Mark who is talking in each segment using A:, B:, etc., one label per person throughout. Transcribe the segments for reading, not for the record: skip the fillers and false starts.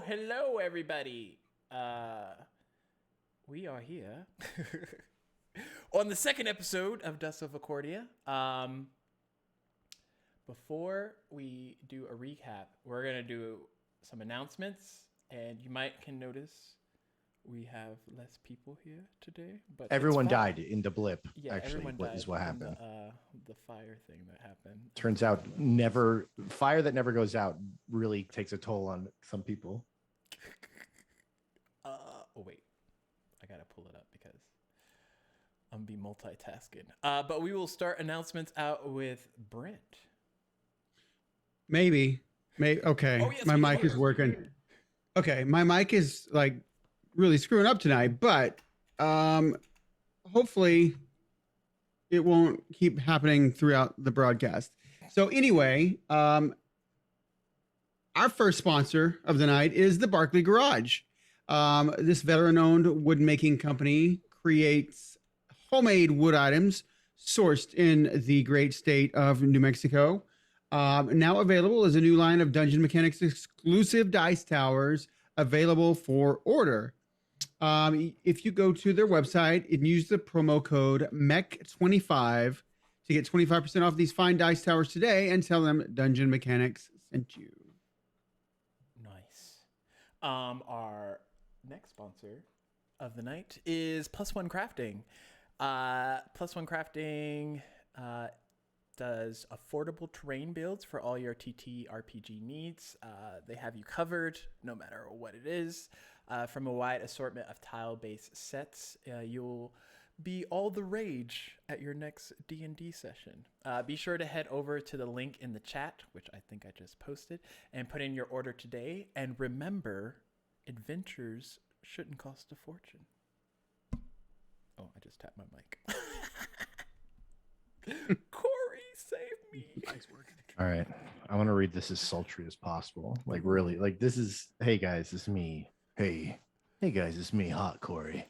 A: Hello, everybody. We are here on the second episode of Dusk of Achordia. Before we do a recap, we're gonna do some announcements, and you might can notice we have less people here today, but
B: Everyone died in the blip.
A: Yeah,
B: actually,
A: everyone
B: what
A: died
B: is what
A: in
B: happened.
A: the fire thing that happened.
B: Turns out, fire that never goes out really takes a toll on some people.
A: Oh wait, I gotta pull it up because I'm be multitasking. But we will start announcements out with Brent.
C: Maybe. Okay.
A: Oh, yes,
C: my mic is working. Okay, my mic is like really screwing up tonight, but hopefully it won't keep happening throughout the broadcast. So anyway, our first sponsor of the night is the Barkley Garage. This veteran-owned wood making company creates homemade wood items sourced in the great state of New Mexico. Now available is a new line of Dungeon Mechanics exclusive dice towers available for order. If you go to their website and use the promo code MEC25 to get 25% off these fine dice towers today and tell them Dungeon Mechanics sent you.
A: Nice. Our next sponsor of the night is Plus One Crafting. Plus One Crafting does affordable terrain builds for all your TT RPG needs. They have you covered no matter what it is. From a wide assortment of tile-based sets, you'll be all the rage at your next D&D session. Be sure to head over to the link in the chat, which I think I just posted, and put in your order today. And remember, adventures shouldn't cost a fortune. Oh, I just tapped my mic. Corey, save me.
C: Nice work.
B: All right, I want to read this as sultry as possible. Like really, like this is. Hey guys, it's me. Hey guys, it's me, Hot Corey.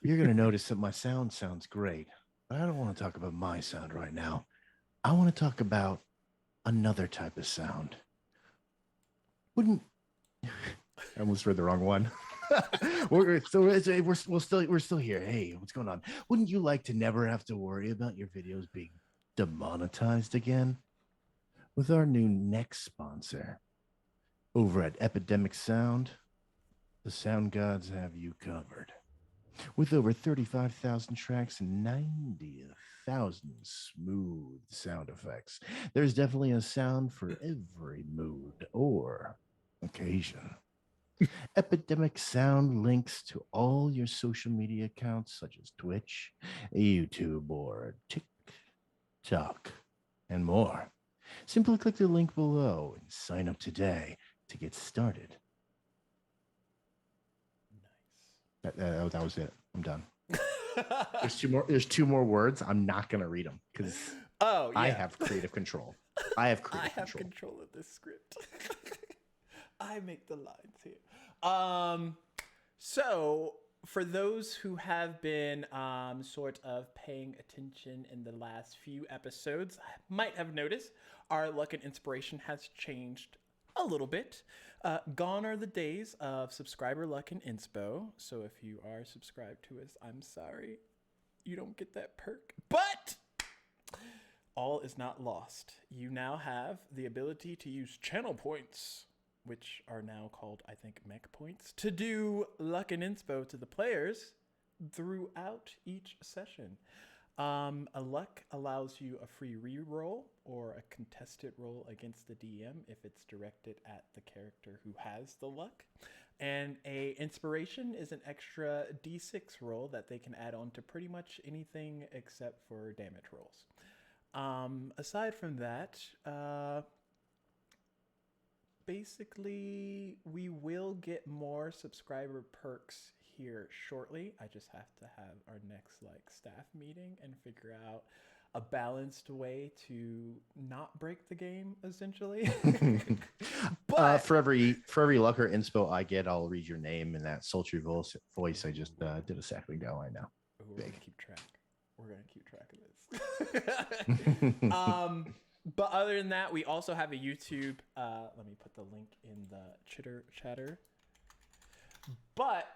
B: You're gonna notice that my sound sounds great, but I don't want to talk about my sound right now. I want to talk about another type of sound. Wouldn't I almost read the wrong one? we're still here. Hey, what's going on? Wouldn't you like to never have to worry about your videos being demonetized again? With our new next sponsor over at Epidemic Sound, the sound gods have you covered. With over 35,000 tracks and 90,000 smooth sound effects, there's definitely a sound for every mood or occasion. Epidemic Sound links to all your social media accounts such as Twitch, YouTube, or TikTok, and more. Simply click the link below and sign up today to get started.
A: Nice.
B: That was it. I'm done. There's two more words. I'm not gonna read them because I have creative control. I have
A: control of this script. I make the lines here. So for those who have been sort of paying attention in the last few episodes, might have noticed our luck and inspiration has changed a little bit. Gone are the days of subscriber luck and inspo. So if you are subscribed to us, I'm sorry, you don't get that perk. But all is not lost. You now have the ability to use channel points, which are now called, I think, mech points, to do luck and inspo to the players throughout each session. A luck allows you a free reroll or a contested roll against the DM if it's directed at the character who has the luck. And a inspiration is an extra d6 roll that they can add on to pretty much anything except for damage rolls. Aside from that, basically, we will get more subscriber perks here shortly. I just have to have our next staff meeting and figure out a balanced way to not break the game, essentially.
B: But for every luck or inspo I get, I'll read your name in that sultry voice I just did a second ago. I know.
A: We're gonna keep track. We're gonna keep track of this. But other than that, we also have a YouTube. Let me put the link in the chitter chatter. But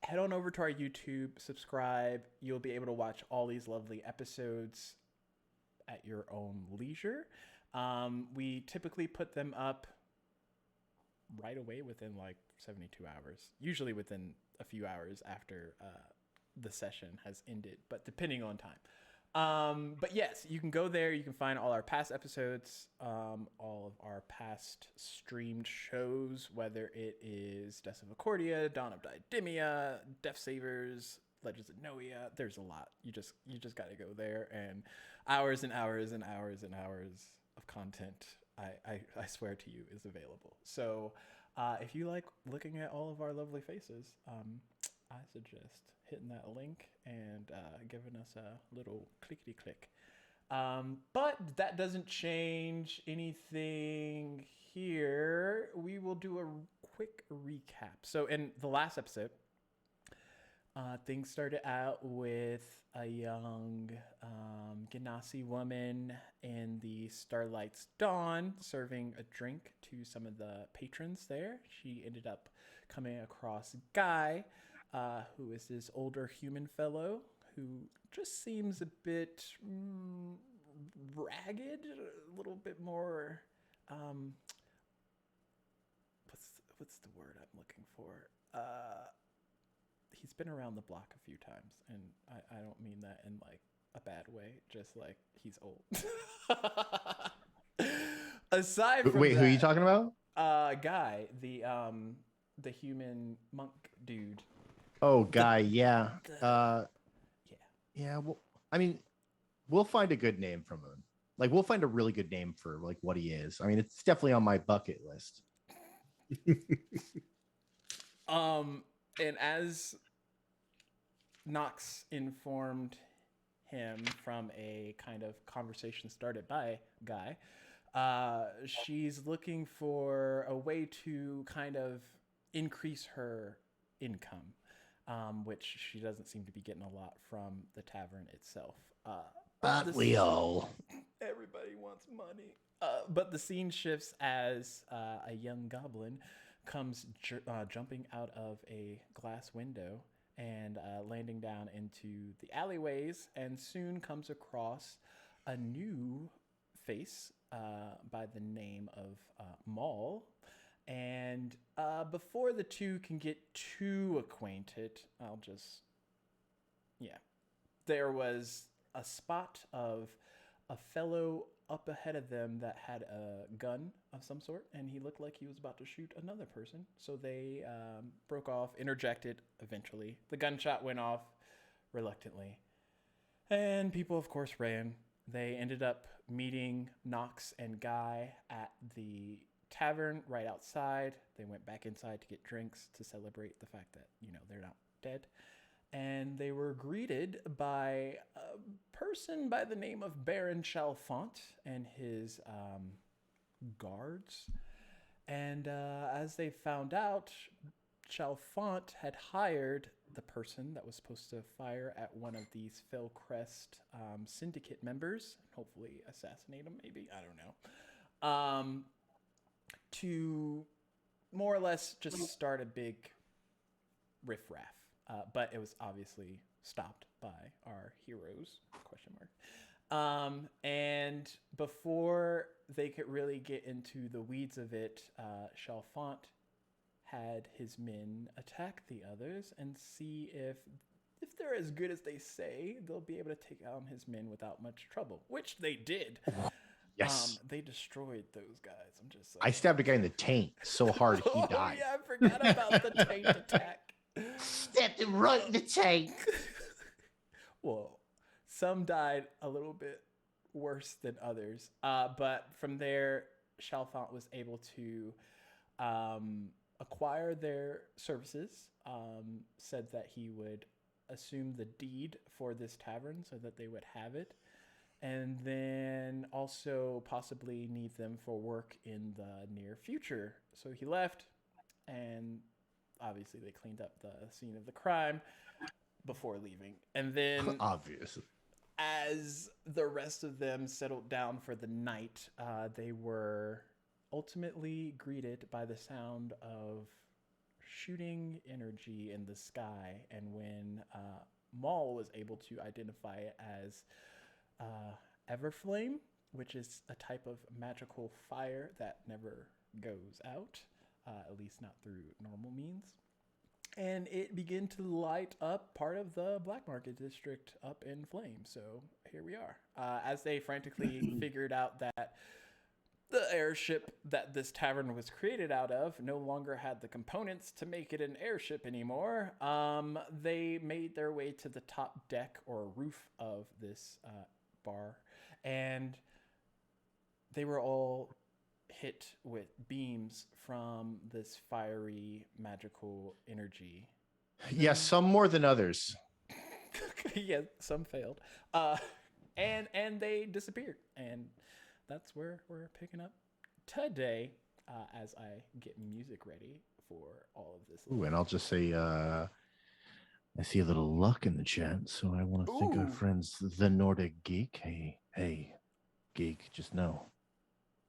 A: head on over to our YouTube, subscribe. You'll be able to watch all these lovely episodes at your own leisure. We typically put them up right away within like 72 hours, usually within a few hours after the session has ended, but depending on time. But yes, you can go there. You can find all our past episodes, all of our past streamed shows, whether it is Death of Achordia, Dawn of Didymia, Death Savers, Legends of Noia. There's a lot. You just got to go there, and hours and hours and hours and hours of content, I swear to you, is available. So if you like looking at all of our lovely faces, I suggest hitting that link and giving us a little clickety click. But that doesn't change anything here. We will do a quick recap. So in the last episode, things started out with a young Genasi woman in the Starlight's Dawn serving a drink to some of the patrons there. She ended up coming across Guy, who is this older human fellow who just seems a bit ragged, a little bit more. What's the word I'm looking for? He's been around the block a few times, and I don't mean that in like a bad way, just like he's old. Aside from
B: Wait,
A: that,
B: who are you talking about?
A: Guy, the human monk dude.
B: Oh, Guy. Yeah.
A: Yeah.
B: Yeah. Well, I mean, we'll find a good name from him. Like, we'll find a really good name for like what he is. I mean, it's definitely on my bucket list.
A: And as Knox informed him from a kind of conversation started by Guy, she's looking for a way to kind of increase her income, which she doesn't seem to be getting a lot from the tavern itself.
B: But we all.
A: Everybody wants money. But the scene shifts as a young goblin comes jumping out of a glass window and landing down into the alleyways, and soon comes across a new face by the name of Maul. And before the two can get too acquainted, there was a spot of a fellow up ahead of them that had a gun of some sort, and he looked like he was about to shoot another person. So they broke off, interjected eventually. The gunshot went off reluctantly, and people, of course, ran. They ended up meeting Knox and Guy at the tavern right outside. They went back inside to get drinks to celebrate the fact that, they're not dead. And they were greeted by a person by the name of Baron Chalfont and his guards. And as they found out, Chalfont had hired the person that was supposed to fire at one of these Fellcrest syndicate members, hopefully assassinate him, maybe, I don't know, to more or less just start a big riffraff. But it was obviously stopped by our heroes, ? And before they could really get into the weeds of it, Chalfont had his men attack the others and see if they're as good as they say, they'll be able to take on his men without much trouble, which they did.
B: Yes.
A: They destroyed those guys. I'm just like,
B: I stabbed a guy in the taint so hard he died.
A: Yeah, I forgot about the taint attack.
B: Stepped him right in the tank.
A: Well, some died a little bit worse than others. But from there, Chalfont was able to acquire their services, said that he would assume the deed for this tavern so that they would have it, and then also possibly need them for work in the near future. So he left, and obviously they cleaned up the scene of the crime before leaving. And then
B: Obviously,
A: as the rest of them settled down for the night, they were ultimately greeted by the sound of shooting energy in the sky. And when Maul was able to identify it as Everflame, which is a type of magical fire that never goes out, at least not through normal means. And it began to light up part of the Black Market District up in flames. So here we are. As they frantically figured out that the airship that this tavern was created out of no longer had the components to make it an airship anymore, they made their way to the top deck or roof of this bar. And they were all hit with beams from this fiery magical energy.
B: Yes, some more than others.
A: Yeah, some failed. And they disappeared. And that's where we're picking up today, as I get music ready for all of this.
B: Ooh, and I'll just say, I see a little luck in the chat, so I want to thank our
A: Ooh.
B: friends, the Nordic Geek. Hey, Geek, just know,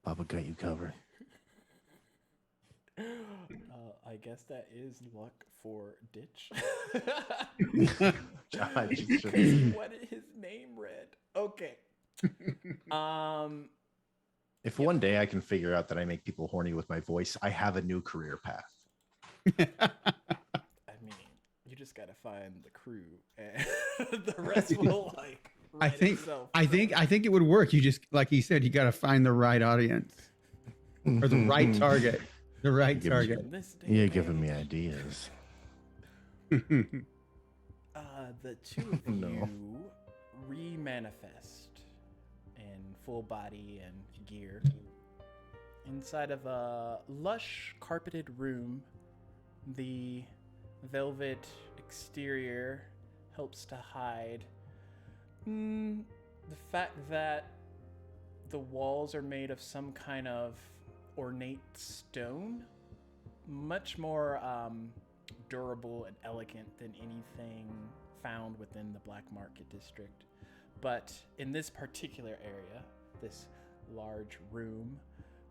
B: Papa got you covered.
A: I guess that is luck for Ditch. What is his name read? Okay.
B: If one day I can figure out that I make people horny with my voice, I have a new career path.
A: I mean, you just gotta find the crew, and the rest will like.
C: I think it would work. You just, like he said, you got to find the right audience or the right target. The right target.
B: You're giving me ideas.
A: The two of you re-manifest in full body and gear inside of a lush carpeted room. The velvet exterior helps to hide the fact that the walls are made of some kind of ornate stone, much more durable and elegant than anything found within the Black Market District. But in this particular area, this large room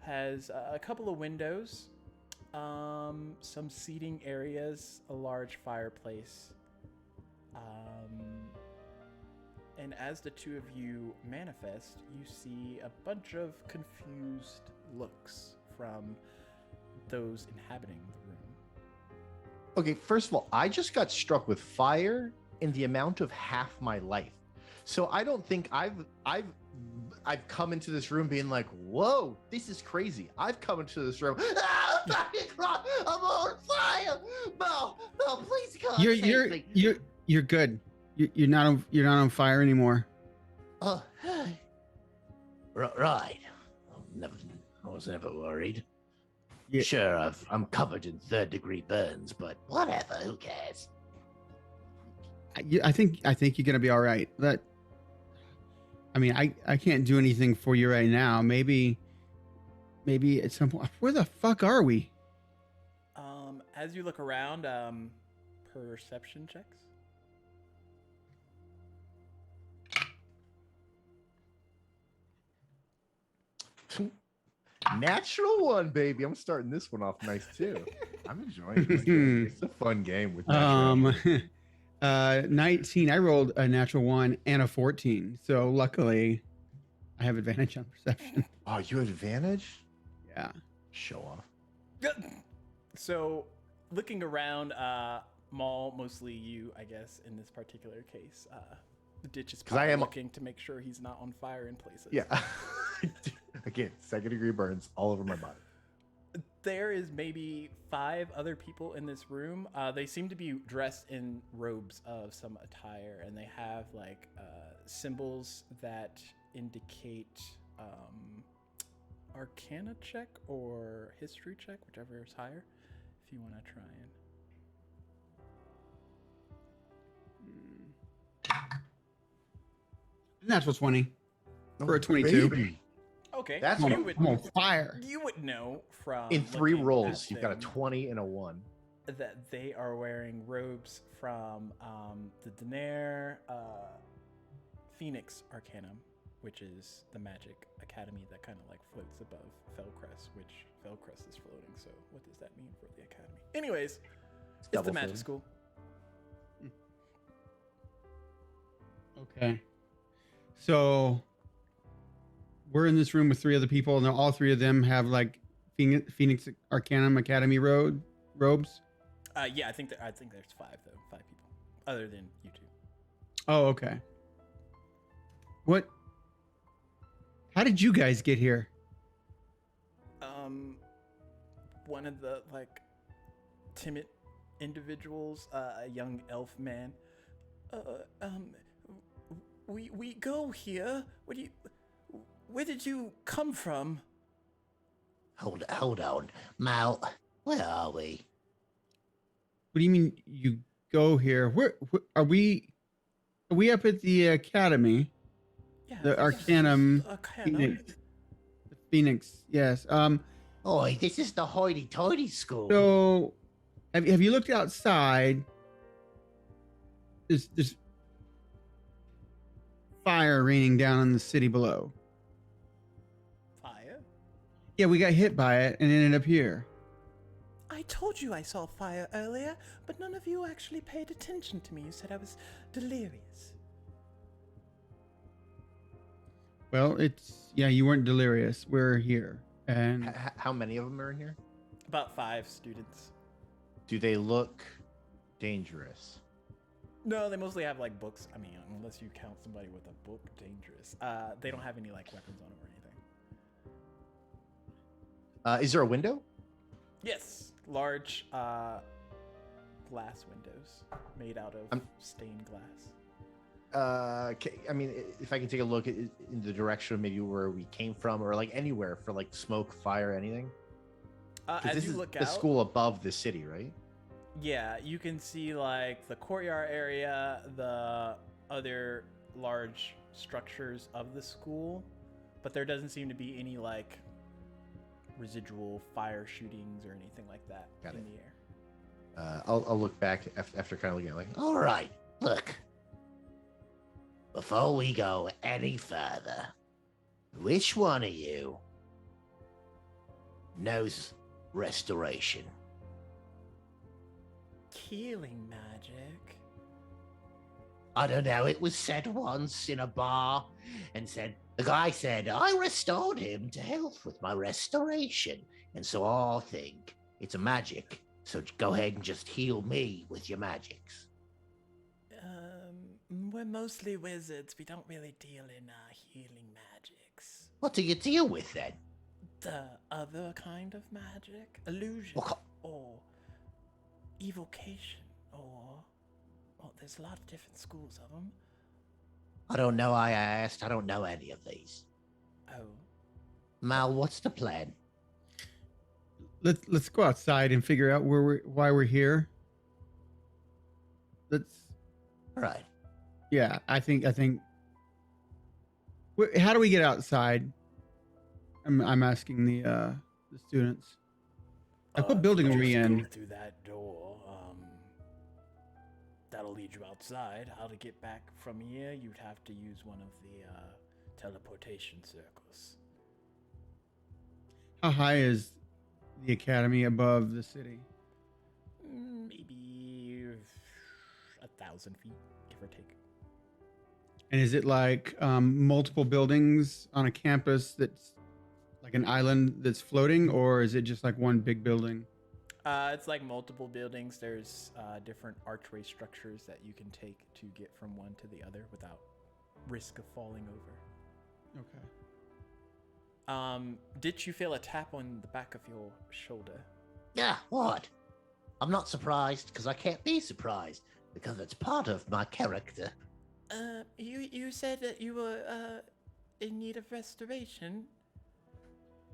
A: has a couple of windows, some seating areas, a large fireplace. And as the two of you manifest, you see a bunch of confused looks from those inhabiting the room.
B: Okay, first of all, I just got struck with fire in the amount of half my life. So I don't think I've come into this room being like, whoa, this is crazy. I've come into this room, I'm on fire. No, please God.
C: You're good. You're not on fire anymore.
B: Oh, right. I was never worried.
C: Yeah.
B: Sure, I'm covered in 3rd-degree burns, but whatever. Who cares?
C: I think you're gonna be all right. I can't do anything for you right now. Maybe at some point. Where the fuck are we?
A: As you look around, perception checks.
B: Natural one, baby. I'm starting this one off nice too. I'm enjoying this. It's a fun game with natural.
C: 19. I rolled a natural 1 and a 14. So luckily, I have advantage on perception.
B: Oh, you have advantage?
C: Yeah.
B: Show off.
A: So, looking around, Maul, mostly you, I guess, in this particular case. The Ditch is probably looking to make sure he's not on fire in places.
B: Yeah. Again, 2nd-degree burns all over my body.
A: There is maybe 5 other people in this room. They seem to be dressed in robes of some attire, and they have like symbols that indicate Arcana check or History check, whichever is higher, if you want to try and.
C: Natural 20 for a 22.
B: Baby.
A: Okay,
B: That's
C: I'm on fire.
A: You would know from
B: In 3
A: looking
B: rolls,
A: at
B: you've got a
A: them
B: 20 and a 1.
A: that they are wearing robes from the Daenerys Phoenix Arcanum, which is the magic academy that kind of like floats above Felcrest, which Felcrest is floating. So what does that mean for the academy? Anyways, it's the
B: double
A: magic
B: floating.
A: school.
C: Okay. So we're in this room with three other people, and all three of them have like Phoenix Arcanum Academy robes.
A: Yeah, I think there's 5 though, 5 people, other than you two.
C: Oh, okay. What? How did you guys get here?
A: One of the like timid individuals, a young elf man. We go here. Where did you come from?
D: Hold on. Mal, where are we?
C: What do you mean you go here? Where are we? Are we up at the academy?
A: Yeah,
C: The
A: this is
C: Arcanum
A: Arcanum.
C: Phoenix. The Phoenix, yes.
D: Oi, this is the hoity-toity school.
C: So have you looked outside? There's fire raining down on the city below.
A: Fire?
C: Yeah, we got hit by it and ended up here.
A: I told you I saw fire earlier, but none of you actually paid attention to me. You said I was delirious.
C: Well, you weren't delirious. We're here. And
B: How many of them are in here?
A: About 5 students.
B: Do they look dangerous?
A: No, they mostly have like books. I mean, unless you count somebody with a book, dangerous. They don't have any like weapons on them or anything.
B: Is there a window?
A: Yes, large glass windows made out of stained glass.
B: I mean, if I can take a look in the direction of maybe where we came from, or like anywhere for like smoke, fire, anything. 'Cause
A: As
B: this
A: you
B: is
A: look
B: the
A: out,
B: school above the city, right?
A: yeah, you can see like the courtyard area, the other large structures of the school, but there doesn't seem to be any like residual fire shootings or anything like that
B: Got
A: in
B: it.
A: the air.
B: I'll look back after kind of looking at like,
D: All right, look. Before we go any further, which one of you knows restoration?
A: Healing magic.
D: I don't know, it was said once in a bar, and the guy said, I restored him to health with my restoration. And so I think it's a magic. So go ahead and just heal me with your magics.
A: We're mostly wizards. We don't really deal in healing magics.
D: What do you deal with then?
A: The other kind of magic, illusion,
D: What
A: or evocation, or well, there's a lot of different schools of them.
D: I don't know, I asked. I don't know any of these.
A: Oh,
D: Mal, what's the plan?
C: let's go outside and figure out why we're here.
D: Right.
C: Yeah, I think. How do we get outside? I'm asking the students. Like, what building are we
A: just
C: in?
A: Go through that door. That'll lead you outside. How to get back from here? You'd have to use one of the teleportation circles.
C: How high is the academy above the city?
A: Maybe 1,000 feet, give or take.
C: And is it like multiple buildings on a campus that's like an island that's floating, or is it just like one big building?
A: It's like multiple buildings. There's different archway structures that you can take to get from one to the other without risk of falling over.
C: Okay.
A: Did you feel a tap on the back of your shoulder?
D: Yeah, what? I'm not surprised because I can't be surprised because it's part of my character.
A: You said that you were in need of restoration.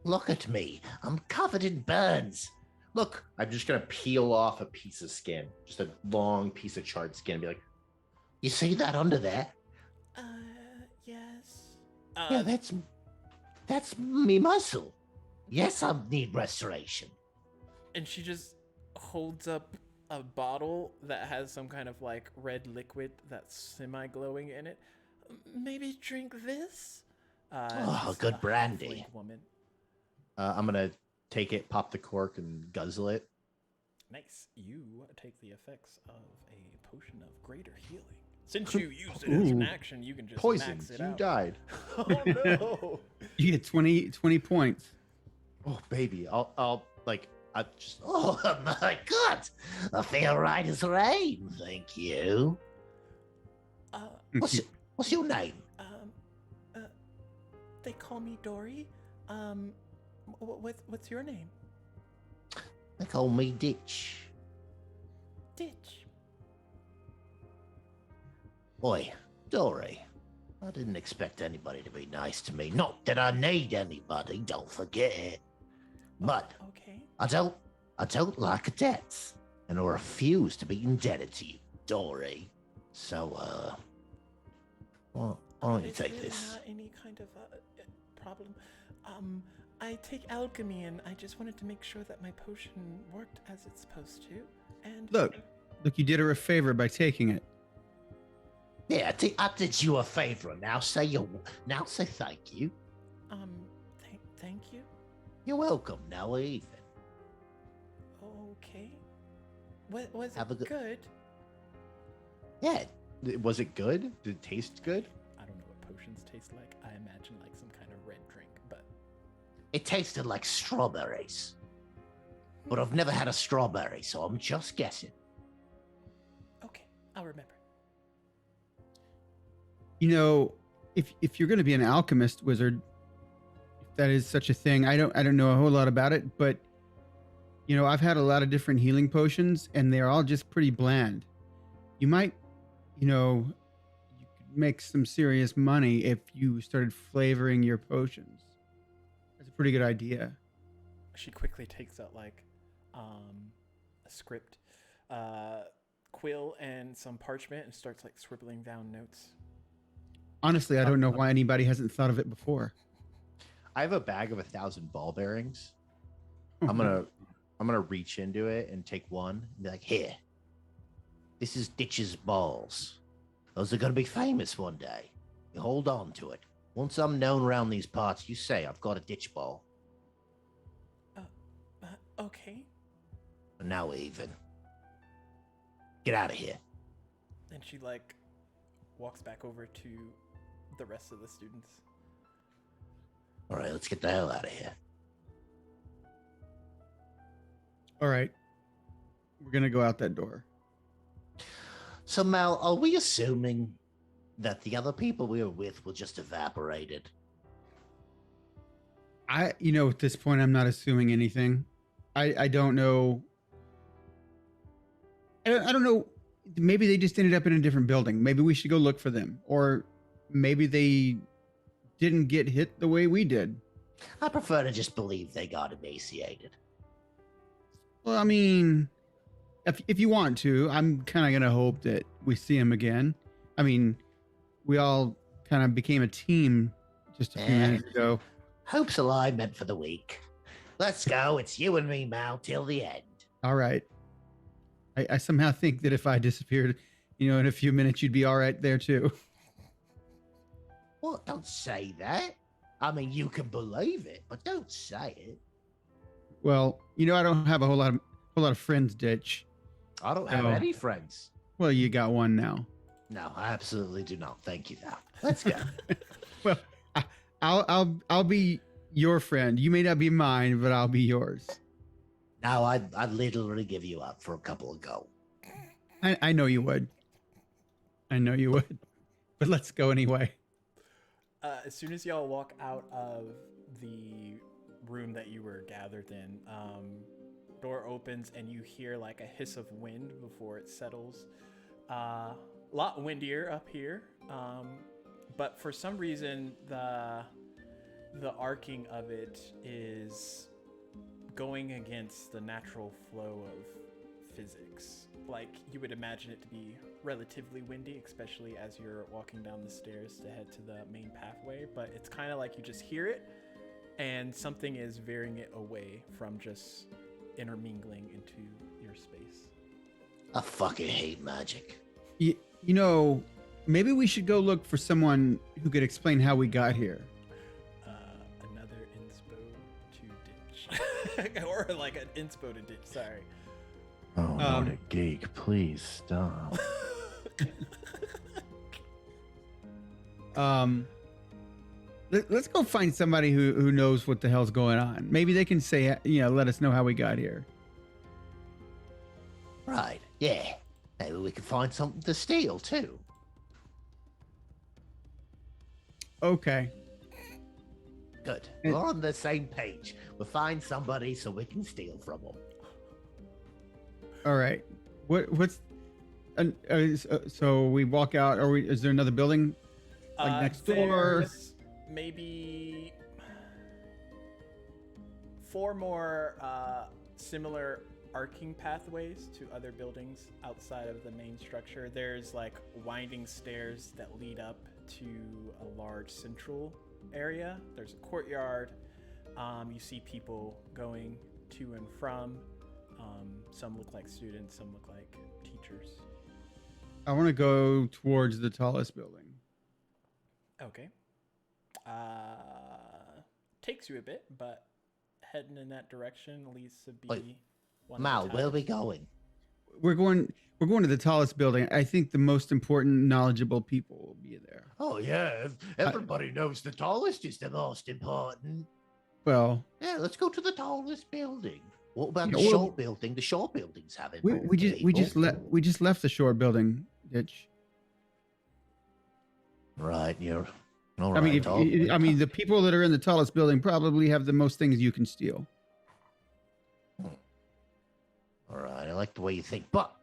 D: Look at me. I'm covered in burns. Look,
B: I'm just gonna peel off a piece of skin, just a long piece of charred skin, and be like,
D: you see that under there?
A: Yes.
D: Yeah, that's me muscle. Yes, I need restoration.
A: And she just holds up a bottle that has some kind of like red liquid that's semi-glowing in it. maybe drink this?
D: Oh,
A: She's
D: good
A: a
D: brandy.
A: halfling woman.
B: I'm gonna take it, pop the cork, and guzzle it.
A: Nice. You take the effects of a potion of greater healing. Since you used it as an
C: Ooh.
A: action, you can just
B: Poisoned.
A: max it
B: You
A: out.
B: died.
A: Oh no!
C: You get 20 points.
B: Oh baby, I just.
D: Oh my God! I feel right as rain, thank you.
A: Uh,
D: What's your name?
A: they call me Dory. What's your name?
D: They call me Ditch.
A: Ditch.
D: Oi, Dory. I didn't expect anybody to be nice to me. Not that I need anybody, don't forget it. But
A: Okay.
D: I don't like debts, and I refuse to be indebted to you, Dory. So, why don't you
A: Is
D: take
A: there
D: this?
A: not any kind of problem? I take alchemy, and I just wanted to make sure that my potion worked as it's supposed to. And
C: Look, you did her a favor by taking it.
D: Yeah, I did you a favor. Now say thank you.
A: thank you.
D: You're welcome. Now we're even.
A: Okay. Was
D: Have a
A: it good?
D: Yeah,
B: Was it good? Did it taste good?
A: I don't know what potions taste like. I imagine like some kind of red drink, but
D: it tasted like strawberries. But I've never had a strawberry, so I'm just guessing.
A: okay, I'll remember.
C: You know, if you're going to be an alchemist wizard, if that is such a thing, I don't know a whole lot about it, but you know, I've had a lot of different healing potions, and they're all just pretty bland. You might, you could make some serious money if you started flavoring your potions. That's a pretty good idea.
A: She quickly takes out like a script, quill, and some parchment, and starts like scribbling down notes.
C: Honestly, I don't know why anybody hasn't thought of it before.
B: I have a bag of 1,000 ball bearings. I'm gonna reach into it and take one and be like,
D: Here. This is Ditch's balls. Those are gonna be famous one day. You hold on to it. Once I'm known around these parts, you say I've got a ditch ball.
A: Okay.
D: And now we're even. Get out of here.
A: And she like walks back over to the rest of the students.
D: All right, let's get the hell out of here.
C: All right. We're going to go out that door.
D: So, Mal, are we assuming that the other people we were with were just evaporated?
C: At this point, I'm not assuming anything. I don't know. I don't know. Maybe they just ended up in a different building. Maybe we should go look for them. Or maybe they didn't get hit the way we did.
D: I prefer to just believe they got emaciated.
C: Well, I mean, if you want to, I'm kind of going to hope that we see him again. I mean, we all kind of became a team just a few minutes ago.
D: Hope's a lie meant for the weak. Let's go. It's you and me, Mal, till the end.
C: All right. I somehow think that if I disappeared, in a few minutes, you'd be all right there too.
D: What? Don't say that. I mean, you can believe it, but don't say it.
C: Well, I don't have a whole lot of friends, Ditch.
B: I don't have
C: Oh.
B: any friends.
C: Well, you got one now.
D: No, I absolutely do not. Thank you, now. Let's go.
C: Well, I'll be your friend. You may not be mine, but I'll be yours.
D: Now, I'd literally give you up for a couple of gold.
C: I know you would. I know you would. But let's go anyway.
A: As soon as y'all walk out of the room that you were gathered in, door opens and you hear like a hiss of wind before it settles. A lot windier up here, but for some reason the arcing of it is going against the natural flow of physics. Like you would imagine it to be relatively windy, especially as you're walking down the stairs to head to the main pathway, but it's kind of like you just hear it and something is veering it away from just intermingling into your space.
D: I fucking hate magic.
C: The maybe we should go look for someone who could explain how we got here.
A: Another inspo to ditch. Or like an inspo to ditch, sorry.
B: Oh, Nordic Geek, please stop.
C: Let's go find somebody who knows what the hell's going on. Maybe they can say, let us know how we got here.
D: Right, yeah. Maybe we could find something to steal, too.
C: Okay.
D: Good. We're on the same page. We'll find somebody so we can steal from them.
C: All right. So we walk out, or is there another building like next door?
A: There's maybe 4 more similar arcing pathways to other buildings outside of the main structure. There's like winding stairs that lead up to a large central area. There's a courtyard. You see people going to and from. Some look like students, some look like teachers.
C: I want to go towards the tallest building.
A: Okay. Takes you a bit, but heading in that direction leads to be
D: Wait,
A: one
D: Mal,
A: of the
D: where are
A: towers.
D: we going?
C: We're going to the tallest building. I think the most important, knowledgeable people will be there.
D: Oh, yeah. Everybody knows the tallest is the most important.
C: Well,
D: Yeah, let's go to the tallest building. What about
C: Yeah,
D: the
C: well-
D: short building? The short buildings have it.
C: we just left the short building, Ditch.
D: Right, you're all
C: I
D: right.
C: mean, the people that are in the tallest building probably have the most things you can steal.
D: All right, I like the way you think, but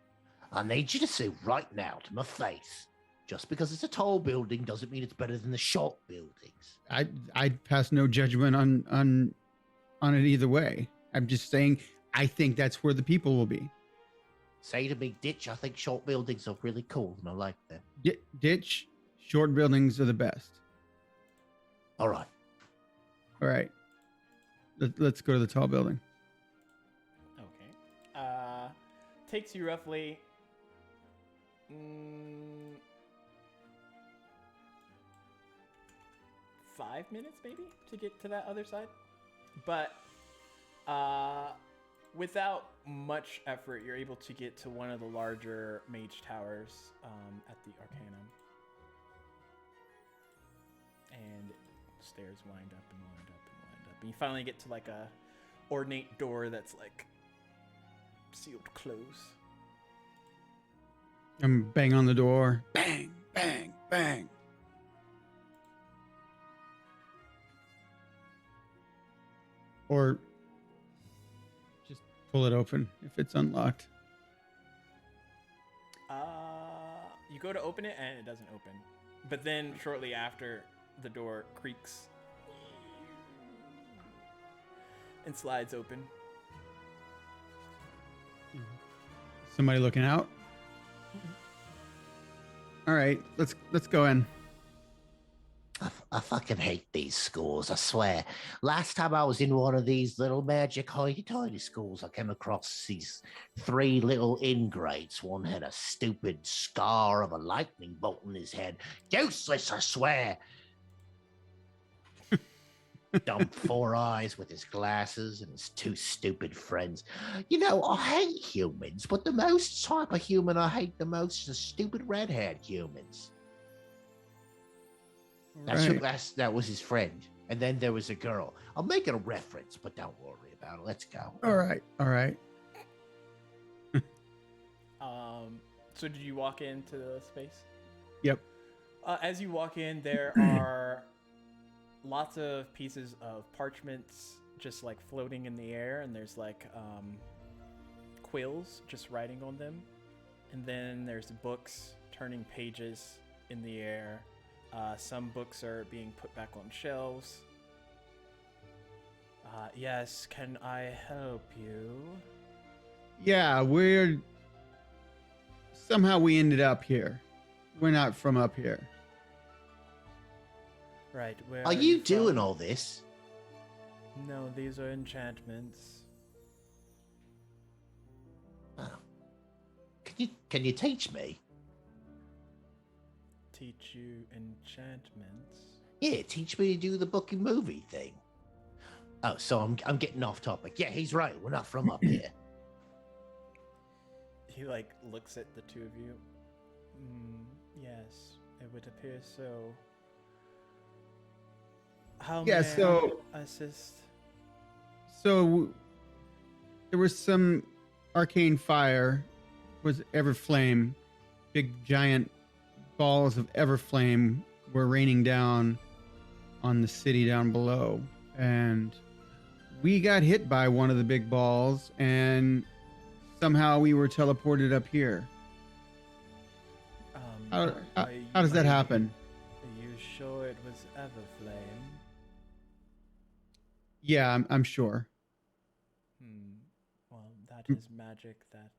D: I need you to say right now to my face, just because it's a tall building doesn't mean it's better than the short buildings.
C: I'd pass no judgment on it either way. I'm just saying I think that's where the people will be.
D: Say to me, Ditch, I think short buildings are really cool and I like them.
C: Ditch, short buildings are the best.
D: All right.
C: All right. Let's go to the tall building.
A: Okay. Takes you roughly 5 minutes maybe to get to that other side. But without much effort, you're able to get to one of the larger mage towers at the Arcanum. And stairs wind up and wind up and wind up. And you finally get to like a ornate door that's like sealed close.
C: I'm bang on the door. Bang, bang, bang. Or just pull it open if it's unlocked.
A: You go to open it and it doesn't open. But then shortly after, the door creaks and slides open.
C: Somebody looking out? All right, let's go in.
D: I fucking hate these schools, I swear. Last time I was in one of these little magic hoity-toity schools, I came across these 3 little ingrates. One had a stupid scar of a lightning bolt in his head. Useless, I swear. Dumb 4 eyes with his glasses and his 2 stupid friends. You know, I hate humans, but the most type of human I hate the most is the stupid red-haired humans. That was his friend. And then there was a girl. I'll make it a reference, but don't worry about it. Let's go.
C: All right.
A: So did you walk into the space?
C: Yep.
A: As you walk in, there are lots of pieces of parchments just like floating in the air, and there's like quills just writing on them. And then there's books turning pages in the air. Some books are being put back on shelves. Yes, can I help you?
C: Yeah, somehow we ended up here. We're not from up here.
A: Right, where
D: Are you
A: from?
D: doing all this?
A: No, these are enchantments.
D: Oh. Can you teach me?
A: teach you enchantments.
D: Yeah, teach me to do the book and movie thing. Oh, so I'm getting off topic. Yeah, he's right. We're not from up here.
A: He like looks at the two of you. Yes, it would appear so. How
C: Yeah,
A: may
C: so-
A: I assist?
C: So there was some arcane fire, was Everflame, big giant balls of Everflame were raining down on the city down below, and we got hit by one of the big balls, and somehow we were teleported up here. How does that happen?
A: Are you sure it was Everflame?
C: Yeah, I'm sure.
A: Well, that is magic that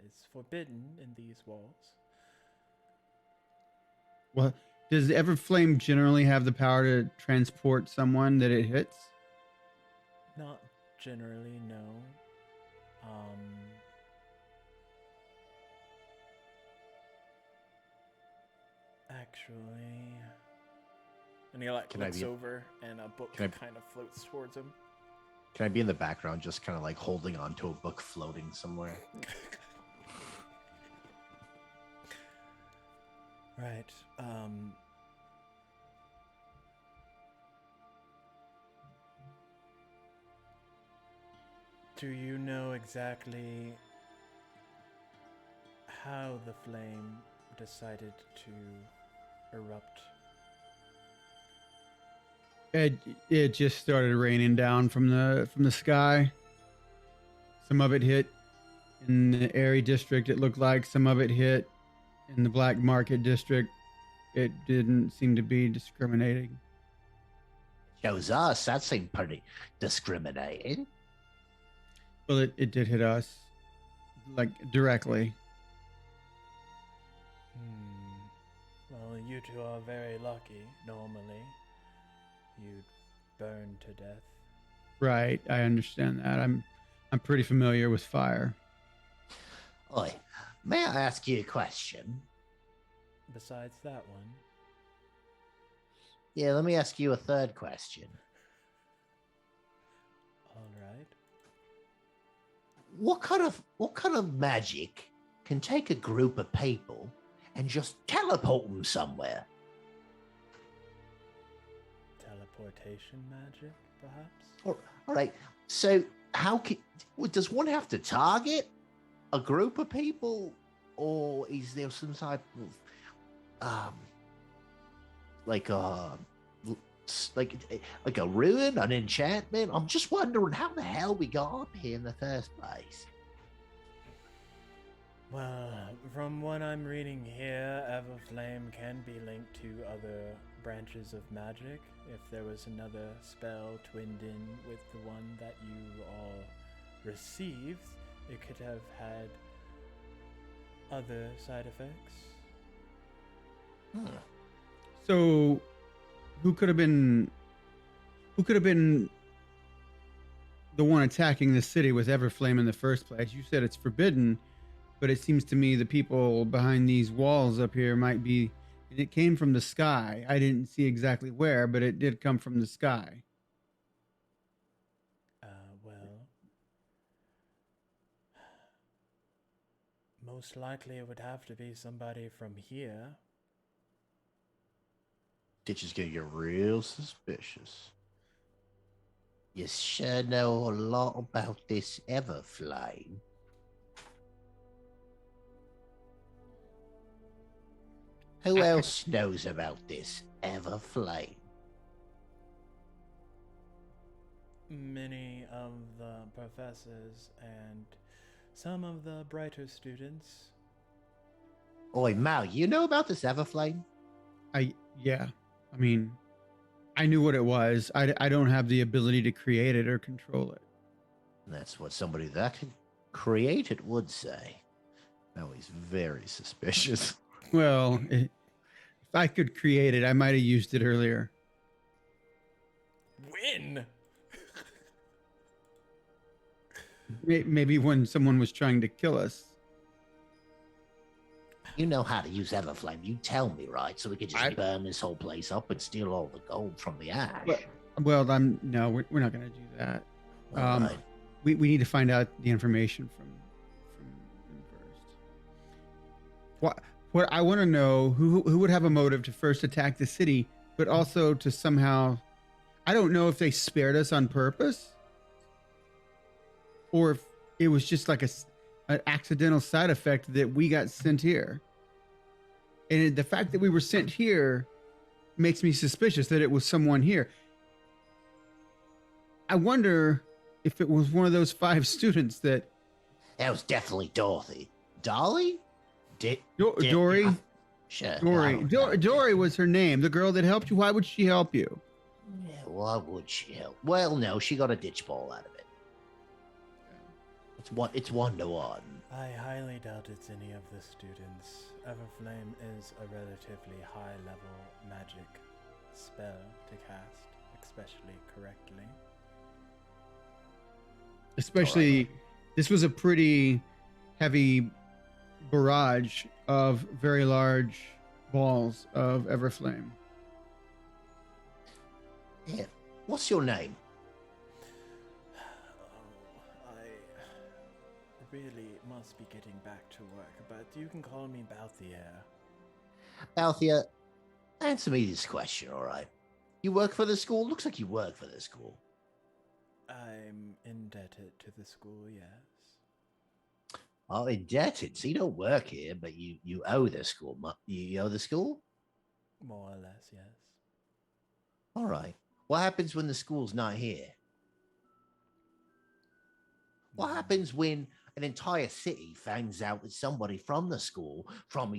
A: is forbidden in these walls.
C: Well, does Everflame generally have the power to transport someone that it hits?
A: Not generally, no. Actually, and he like
B: Can I
A: looks
B: be-
A: over, and a book
B: Can I-
A: kind of floats towards him.
B: Can I be in the background, just kind of like holding onto a book floating somewhere?
A: Right. Do you know exactly how the flame decided to erupt?
C: It just started raining down from the sky. Some of it hit in the Airy district. It looked like some of it hit in the Black Market district. It didn't seem to be discriminating.
D: Shows us. That seemed pretty discriminating.
C: Well, it did hit us, like directly.
A: Well, you two are very lucky. Normally, you'd burn to death.
C: Right, I understand that. I'm pretty familiar with fire.
D: Oi, may I ask you a question?
A: Besides that one,
D: Yeah, let me ask you a third question.
A: all right.
D: What kind of magic can take a group of people and just teleport them somewhere?
A: Teleportation magic, perhaps?
D: All right. So does one have to target a group of people, or is there some type of like a ruin, an enchantment? I'm just wondering how the hell we got up here in the first place.
A: Well, from what I'm reading here, Everflame can be linked to other branches of magic. If there was another spell twinned in with the one that you all received, it could have had other side effects.
C: So, who could have been the one attacking the city with Everflame in the first place? You said it's forbidden, but it seems to me the people behind these walls up here might be, and it came from the sky. I didn't see exactly where, but it did come from the sky.
A: Well, most likely it would have to be somebody from here.
B: Ditch is gonna get real suspicious.
D: You sure know a lot about this Everflame. Who else knows about this Everflame?
A: Many of the professors and some of the brighter students.
D: Oi, Mal, you know about this Everflame?
C: Yeah. I mean, I knew what it was. I don't have the ability to create it or control it.
D: That's what somebody that can create it would say.
B: Now he's very suspicious.
C: Well, if I could create it, I might have used it earlier.
A: When?
C: Maybe when someone was trying to kill us.
D: You know how to use Everflame. You tell me, right? So we could just
C: I-
D: burn this whole place up and steal all the gold from the ash.
C: Well, no, we're not going to do that.
D: All right.
C: We need to find out the information from him first. What I want to know who would have a motive to first attack the city, but also to somehow, I don't know if they spared us on purpose, or if it was just like an accidental side effect that we got sent here. And the fact that we were sent here makes me suspicious that it was someone here. I wonder if it was one of those 5 students that
D: That was definitely Dorothy. Dolly?
C: Dory.
D: Sure. I
C: Dory.
D: don't know.
C: Dory was her name. The girl that helped you. Why would she help you?
D: Yeah, why would she help? Well, no, she got a ditch ball out of it. It's 1-to-1.
A: I highly doubt it's any of the students. Everflame is a relatively high-level magic spell to cast, especially correctly.
C: Especially, this was a pretty heavy barrage of very large balls of Everflame.
D: Yeah. What's your name?
A: Oh, I really must be getting back to work, but you can call me Balthier.
D: Althea, answer me this question, all right? You work for the school? Looks like you work for the school.
A: I'm indebted to the school, yes.
D: Oh, indebted. So you don't work here, but you owe the school. You owe the school?
A: More or less, yes.
D: All right. What happens when the school's not here? What happens when an entire city finds out that somebody from the school, from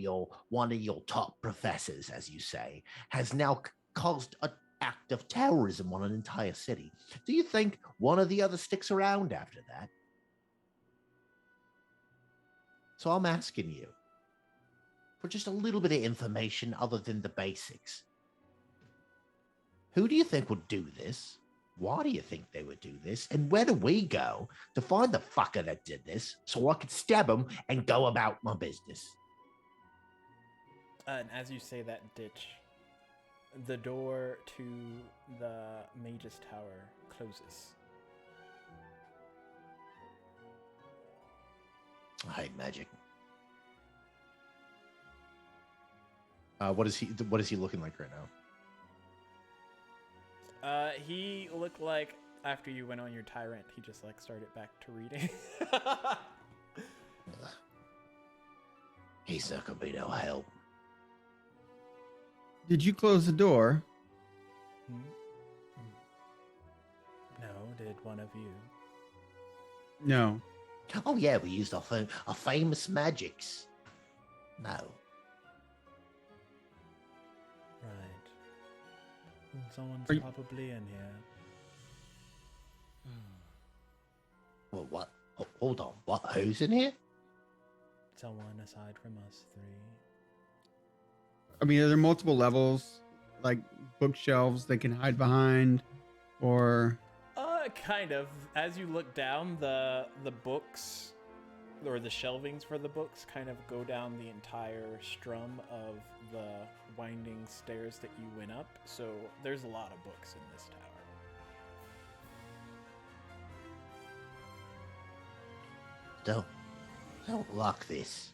D: one of your top professors, as you say, has now caused an act of terrorism on an entire city? Do you think one or the other sticks around after that? So I'm asking you for just a little bit of information other than the basics. Who do you think would do this? Why do you think they would do this? And where do we go to find the fucker that did this so I could stab him and go about my business?
A: And as you say that, ditch, the door to the Mage's Tower closes.
D: I hate magic.
B: What is he looking like right now?
A: He looked like after you went on your tyrant, he just like started back to reading.
D: He's not gonna be no help.
C: Did you close the door?
A: No, did one of you?
C: No.
D: Oh yeah, we used our famous magics. No.
A: Right. Well, someone's
C: Are you-
A: probably in here.
D: Well, what? Hold on. What? Who's in here?
A: Someone aside from us 3.
C: I mean, are there multiple levels, like bookshelves they can hide behind, or?
A: Kind of. As you look down, the books, or the shelvings for the books, kind of go down the entire strum of the winding stairs that you went up. So there's a lot of books in this tower.
D: Don't lock this.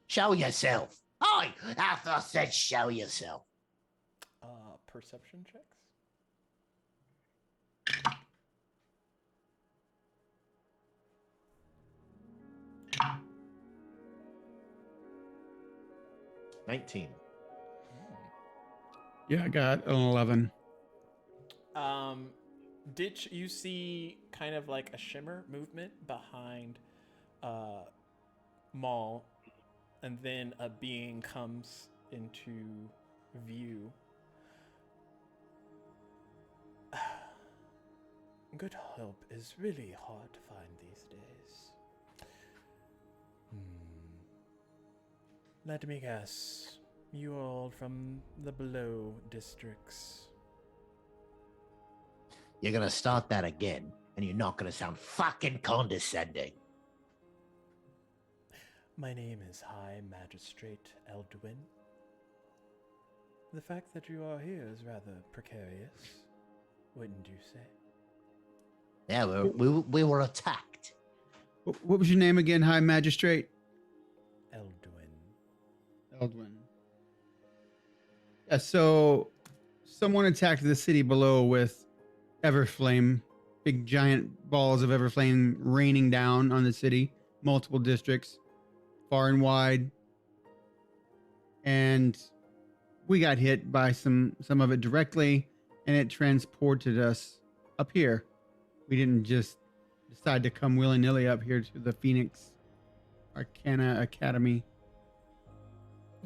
D: Show yourself. Hi! Arthur said show yourself.
A: Perception checks?
B: $19.
C: Yeah, I got an 11.
A: Ditch, you see kind of like a shimmer movement behind Maul, and then a being comes into view. Good help is really hard to find these days. Let me guess. You all from the below districts.
D: You're gonna start that again, and you're not gonna sound fucking condescending.
A: My name is High Magistrate Eldwin. The fact that you are here is rather precarious, wouldn't you say?
D: Yeah, we were attacked.
C: What was your name again, High Magistrate?
A: Eldwin.
C: Eldwin. Yeah, so someone attacked the city below with Everflame, big giant balls of Everflame raining down on the city, multiple districts, far and wide. And we got hit by some of it directly, and it transported us up here. We didn't just decide to come willy-nilly up here to the Phoenix Arcana Academy.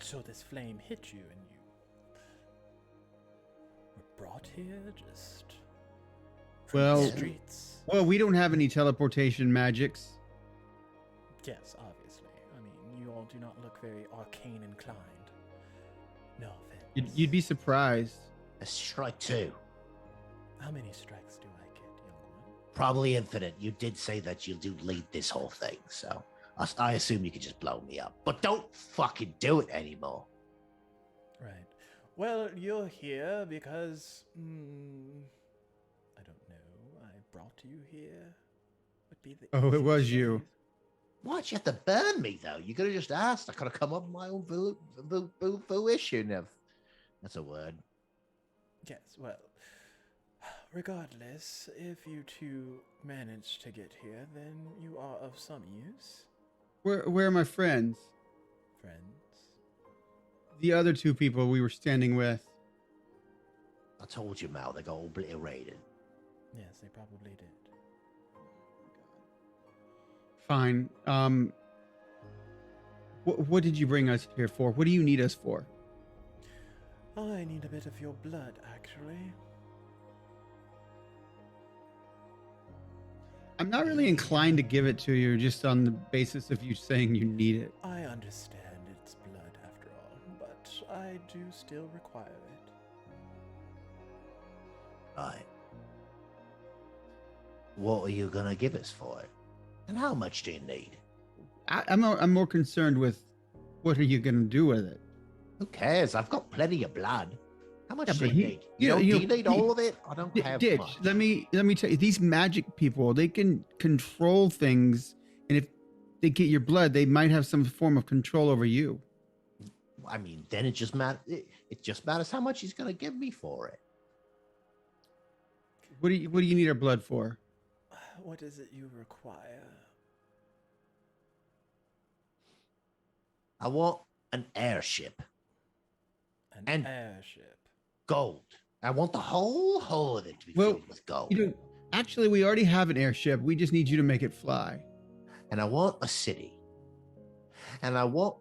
A: So this flame hit you and you were brought here just from
C: Well-
A: the streets?
C: Well, we don't have any teleportation magics.
A: Yes, obviously. I mean, you all do not look very arcane inclined. No offense.
C: You'd be surprised.
D: Let's strike two.
A: How many strikes do I get, young one?
D: Probably infinite. You did say that you do lead this whole thing, so I assume you could just blow me up. But don't fucking do it anymore.
A: Right. Well, you're here because I don't know. I brought you here. Would be the
C: Oh, it was
A: easiest
C: you.
A: way.
D: Why'd you have to burn me, though? You could have just asked. I could have come up with my own fruition of... That's a word.
A: Yes, well, regardless, if you two manage to get here, then you are of some use,
C: Where are my friends?
A: friends.
C: The other two people we were standing with.
D: I told you, Mal, they got obliterated.
A: Yes, they probably did.
C: Fine. What did you bring us here for? What do you need us for?
A: I need a bit of your blood, actually.
C: I'm not really inclined to give it to you just on the basis of you saying you need it.
A: I understand it's blood after all, but I do still require it.
D: Right. What are you gonna give us for it? And how much do you need?
C: I'm more concerned with what are you going to do with it?
D: Who cares? I've got plenty of blood. How much
C: Yeah,
D: do
C: but
D: you
C: he-
D: need?
C: you know,
D: Do you
C: you-
D: need
C: he-
D: all of it? I don't have
C: Ditch.
D: much.
C: Let me tell you, these magic people, they can control things, and if they get your blood, they might have some form of control over you.
D: I mean, then it just matters how much he's gonna give me for it.
C: What do you need our blood for?
A: What is it you require?
D: I want an airship,
A: An
D: And-
A: airship.
D: gold. I want the whole of it to be
C: Well,
D: filled with gold.
C: You know, actually, we already have an airship. We just need you to make it fly.
D: And I want a city. And I want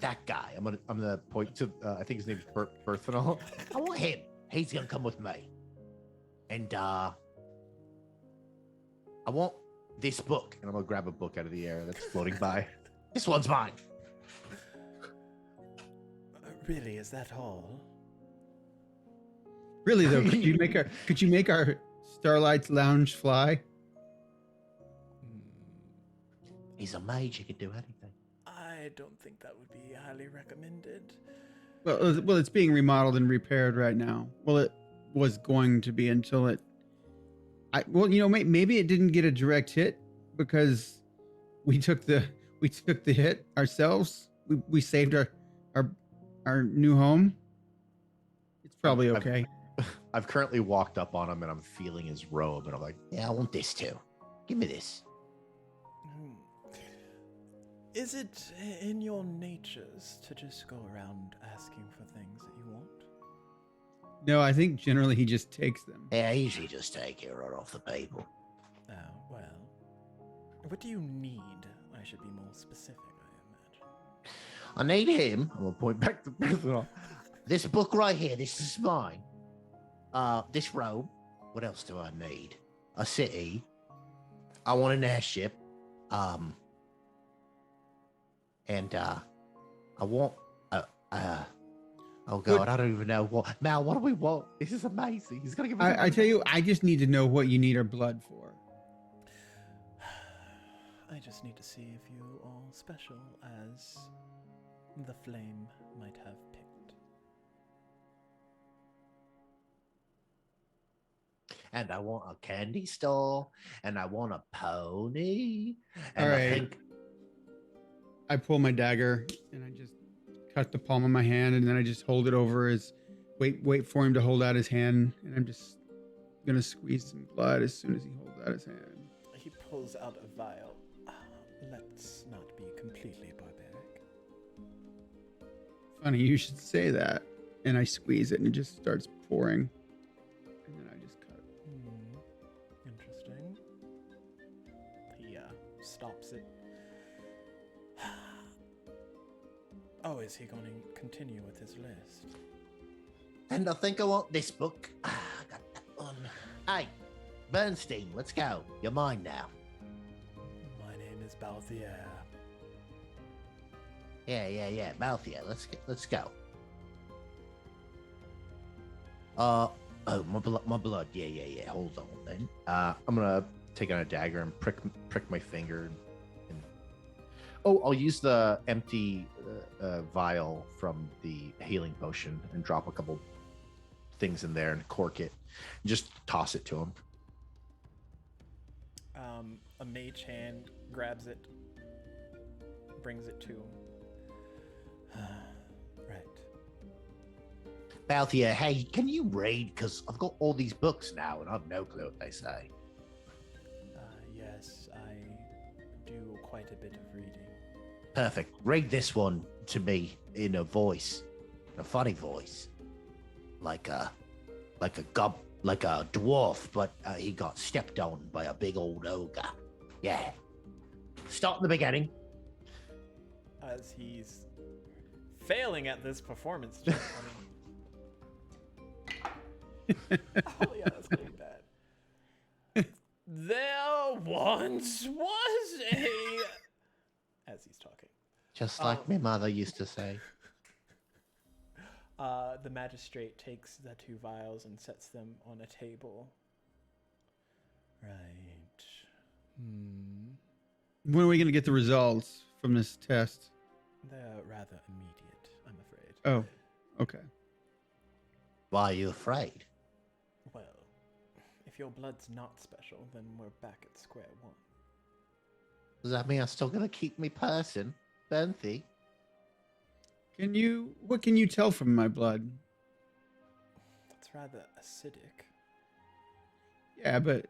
D: that guy. I'm gonna point to I think his name's Berthanol. I want him. He's gonna come with me. And I want this book. And I'm gonna grab a book out of the air that's floating by. This one's mine.
A: Really, is that all?
C: Really though, could you make our Starlight's Lounge fly?
A: Hmm,
D: He's a mage. He can do anything.
A: I don't think that would be highly recommended.
C: Well, it's being remodeled and repaired right now. Well, it was going to be until it. Maybe it didn't get a direct hit because we took the hit ourselves. We saved our new home. It's probably okay.
B: I've currently walked up on him and I'm feeling his robe and I'm like,
D: Yeah, I want this too. Give me this.
A: Hmm. Is it in your natures to just go around asking for things that you want?
C: No, I think generally he just takes them.
D: Yeah, I usually just take it right off the people.
A: Oh, well. What do you need? I should be more specific, I imagine.
D: I need him. I'm gonna point back to Berthanol. This book right here. This is mine. This robe. What else do I need? A city. I want an airship. And I want oh god, I don't even know what. Mal, what do we want? This is amazing. He's gonna give us.
C: I tell you, I just need to know what you need our blood for.
A: I just need to see if you are special as the flame might have picked.
D: And I want a candy store, and I want a pony, and
C: All
D: I
C: right.
D: think
C: I pull my dagger and I just cut the palm of my hand, and then I just hold it over his. Wait for him to hold out his hand, and I'm just gonna squeeze some blood as soon as he holds out his hand.
A: He pulls out a vial. Let's not be completely barbaric.
C: Funny, you should say that. And I squeeze it, and it just starts pouring. And then I just cut.
A: Interesting. He stops it. Oh, is he going to continue with his list?
D: And I think I want this book. I got that one. Hey, Bernstein, let's go. You're mine now.
A: My name is Balthier.
D: Yeah. Balthier, let's go. My blood. Yeah. Hold on then.
B: I'm gonna take out a dagger and prick my finger. And I'll use the empty vial from the healing potion and drop a couple things in there and cork it. And just toss it to him.
A: A mage hand grabs it, brings it to him. Right.
D: Balthier, hey, can you read? Because I've got all these books now, and I've no clue what they say.
A: Yes, I do quite a bit of reading.
D: Perfect. Read this one to me in a funny voice, like a dwarf, but he got stepped on by a big old ogre. Yeah. Start in the beginning.
A: As he's failing at this performance check. Oh yeah, that's gonna be bad. There once was a... As he's talking.
D: Just like my mother used to say.
A: The magistrate takes the two vials and sets them on a table. Right.
C: When are we going to get the results from this test?
A: They're rather immediate, I'm afraid.
C: Oh, okay.
D: Why are you afraid?
A: Well, if your blood's not special, then we're back at square one.
D: Does that mean I'm still gonna keep me person, Benthy?
C: What can you tell from my blood?
A: It's rather acidic.
C: Yeah, but,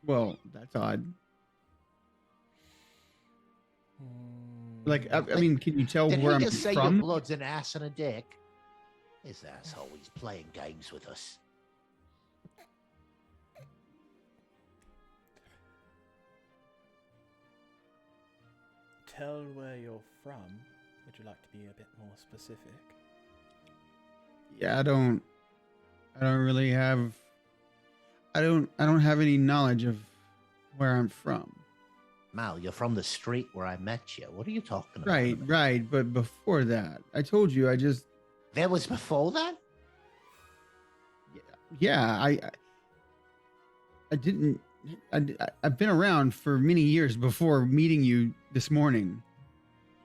C: well, that's odd. Like, I mean, can you tell
D: Did
C: where
D: he
C: I'm
D: just say
C: from?
D: your blood's an ass and a dick? This asshole, he's playing games with us.
A: Tell where you're from. Would you like to be a bit more specific?
C: Yeah, I don't really have. I don't have any knowledge of where I'm from.
D: Mal, you're from the street where I met you. What are you talking about?
C: Right. But before that, I told you I just.
D: There was before that?
C: Yeah, I didn't. I've been around for many years before meeting you this morning.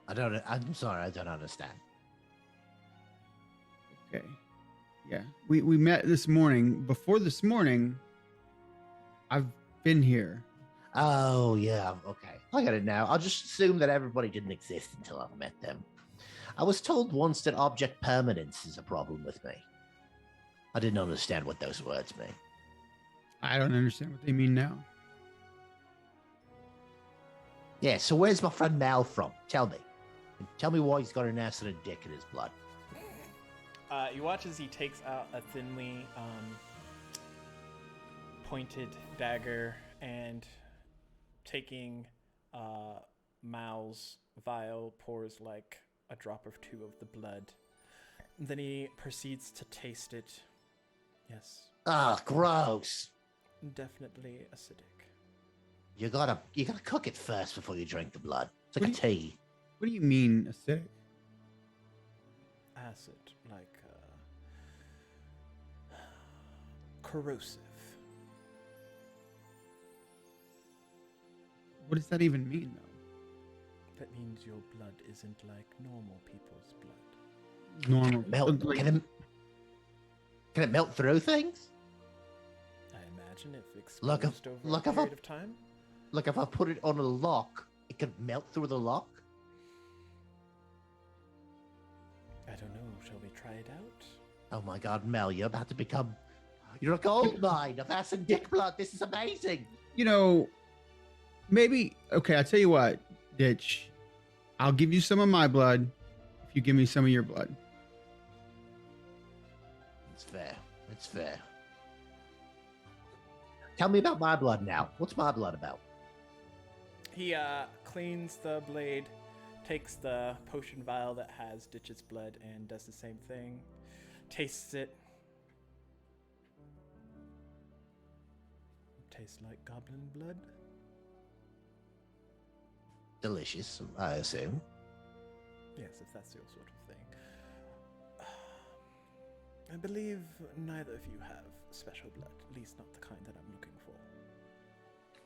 D: I'm sorry, I don't understand.
C: Okay. Yeah, we met this morning. Before this morning, I've been here.
D: Oh, yeah, okay. I get it now. I'll just assume that everybody didn't exist until I've met them. I was told once that object permanence is a problem with me. I didn't understand what those words mean.
C: I don't understand what they mean now.
D: Yeah, so where's my friend Mal from? Tell me. Tell me why he's got an ass and a dick in his blood.
A: You watch as he takes out a thinly pointed dagger and taking Mal's vial pours like a drop or two of the blood. Then he proceeds to taste it. Yes,
D: Ah, gross.
A: definitely acidic.
D: You gotta cook it first before you drink the blood. It's like a tea.
C: What do you mean acidic?
A: Acid, like corrosive.
C: What does that even mean, though?
A: That means your blood isn't like normal people's blood.
C: Normal.
D: Melt?
C: Like,
D: Can it melt through things?
A: I imagine if
D: Look,
A: exposed over
D: look,
A: a
D: if
A: period of time.
D: Like if I put it on a lock, it could melt through the lock?
A: I don't know. Shall we try it out?
D: Oh my god, Mel, you're about to become... You're a gold mine of ass and dick blood. This is amazing.
C: you know, maybe. Okay, I'll tell you what, Ditch. I'll give you some of my blood if you give me some of your blood.
D: It's fair. It's fair. Tell me about my blood now. What's my blood about?
A: He cleans the blade, takes the potion vial that has Ditch's blood, and does the same thing. Tastes it. Tastes like goblin blood.
D: Delicious, I assume.
A: Yes, if that's your sort of thing. I believe neither of you have special blood, at least not the kind that I'm looking for.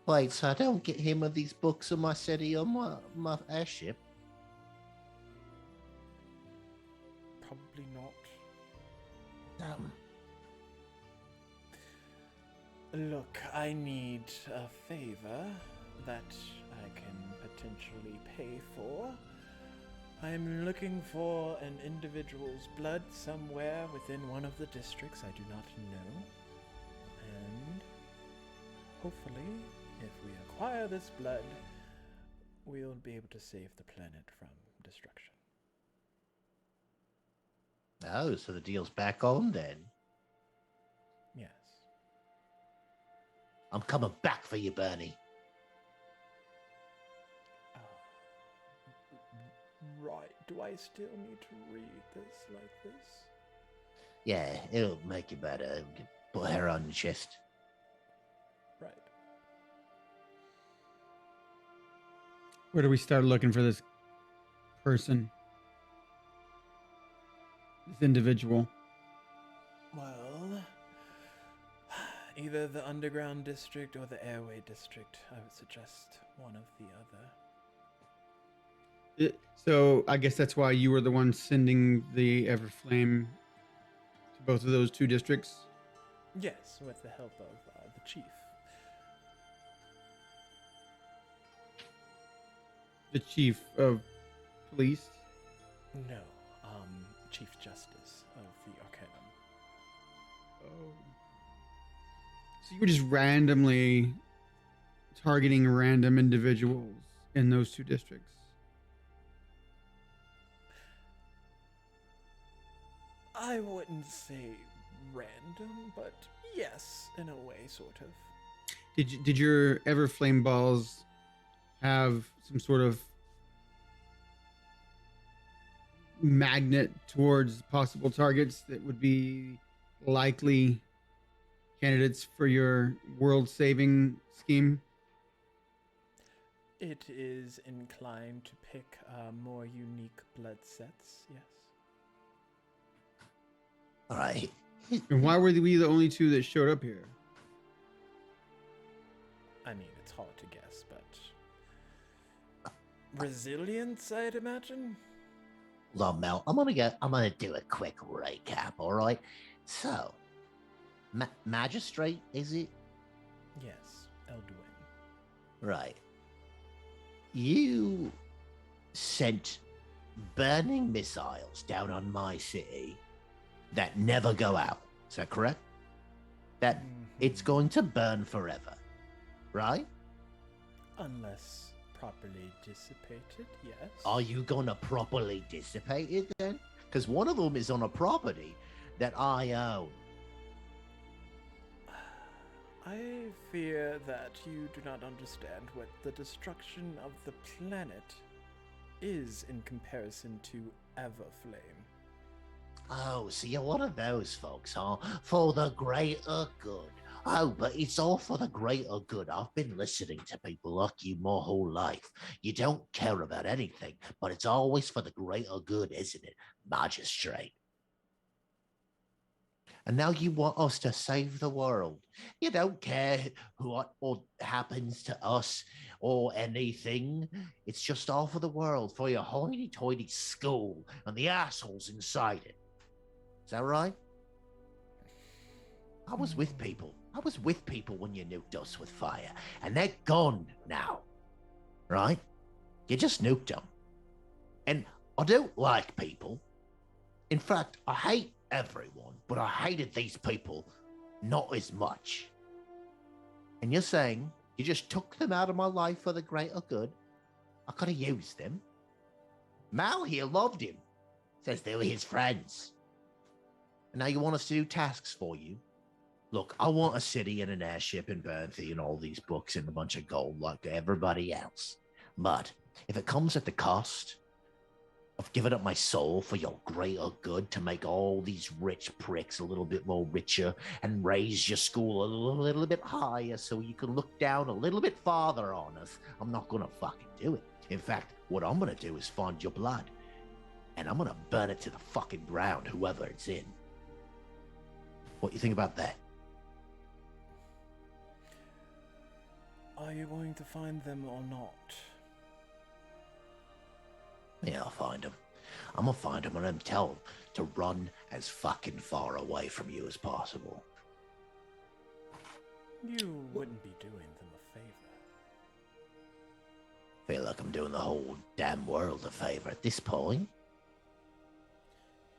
D: Wait, so I don't get him of these books on my city on my airship?
A: Probably not.
D: Damn.
A: Look, I need a favor that I can potentially pay for. I'm looking for an individual's blood somewhere within one of the districts I do not know. And hopefully, if we acquire this blood, we'll be able to save the planet from destruction.
D: Oh, so the deal's back on then.
A: Yes.
D: I'm coming back for you, Bernie.
A: Right. Do I still need to read this like this?
D: Yeah, it'll make you better. Put hair on your chest.
A: Right.
C: Where do we start looking for this person? This individual?
A: Well, either the underground district or the airway district. I would suggest one of the other.
C: So I guess that's why you were the one sending the Everflame to both of those two districts?
A: Yes, with the help of the chief.
C: The chief of police?
A: No, Chief Justice of the Arcanum.
C: Oh. So you were just randomly targeting random individuals in those two districts?
A: I wouldn't say random, but yes, in a way, sort of.
C: Did your Everflame balls have some sort of magnet towards possible targets that would be likely candidates for your world-saving scheme?
A: It is inclined to pick more unique blood sets, yes.
D: All right.
C: And why were we the only two that showed up here?
A: I mean, it's hard to guess, but resilience, I'd imagine.
D: Well, Mel, I'm gonna do a quick recap, all right? So, magistrate, is it?
A: Yes, Elduin.
D: Right. You sent burning missiles down on my city that never go out. Is that correct? That it's going to burn forever, right?
A: Unless properly dissipated, yes.
D: Are you going to properly dissipate it then? Because one of them is on a property that I own.
A: I fear that you do not understand what the destruction of the planet is in comparison to Everflame.
D: Oh, so you're one of those folks, huh? For the greater good. Oh, but it's all for the greater good. I've been listening to people like you my whole life. You don't care about anything, but it's always for the greater good, isn't it, magistrate? And now you want us to save the world. You don't care what happens to us or anything. It's just all for the world, for your hoity-toity school and the assholes inside it. Is that right? I was with people. I was with people when you nuked us with fire, and they're gone now. Right? You just nuked them. And I don't like people. In fact, I hate everyone, but I hated these people not as much. And you're saying you just took them out of my life for the greater good? I could have used them. Mal here loved him. Says they were his friends. And now you want us to do tasks for you? Look, I want a city and an airship and Bernthie and all these books and a bunch of gold like everybody else. But if it comes at the cost of giving up my soul for your greater good to make all these rich pricks a little bit more richer and raise your school a little bit higher so you can look down a little bit farther on us, I'm not gonna fucking do it. In fact, what I'm gonna do is find your blood, and I'm gonna burn it to the fucking ground, whoever it's in. What do you think about that?
A: Are you going to find them or not?
D: Yeah, I'll find them. I'm gonna find them and I'm tell them to run as fucking far away from you as possible.
A: You wouldn't be doing them a favor.
D: Feel like I'm doing the whole damn world a favor at this point.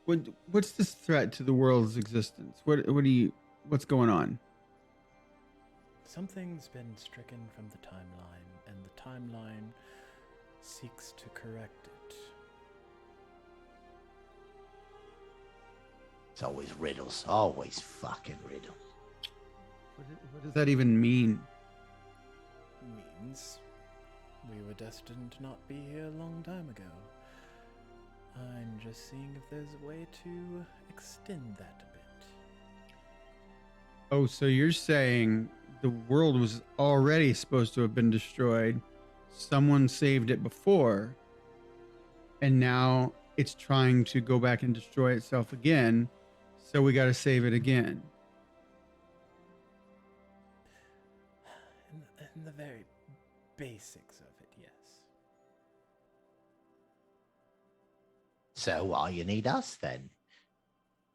C: What's this threat to the world's existence? What's going on?
A: Something's been stricken from the timeline, and the timeline seeks to correct it.
D: It's always riddles. Always fucking riddles.
C: What does that even mean?
A: Means we were destined to not be here a long time ago. I'm just seeing if there's a way to extend that a bit.
C: Oh, so you're saying the world was already supposed to have been destroyed. Someone saved it before, and now it's trying to go back and destroy itself again. So we got to save it again.
A: In the very basics of it, yes.
D: So why you need us then?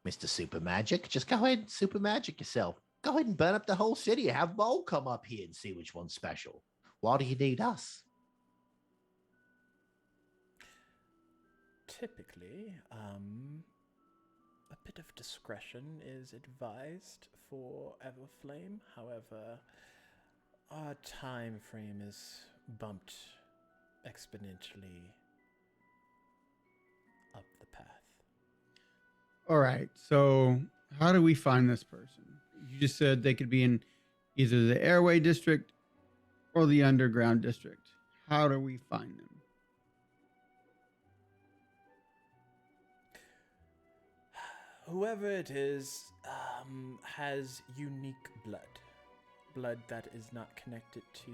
D: Mr. Super Magic? Just go ahead and super magic yourself. Go ahead and burn up the whole city. Have Mole come up here and see which one's special. Why do you need us?
A: Typically, a bit of discretion is advised for Everflame. However, our time frame is bumped exponentially up the path.
C: All right. So how do we find this person? You just said they could be in either the airway district or the underground district. How do we find them?
A: Whoever it is has unique blood. Blood that is not connected to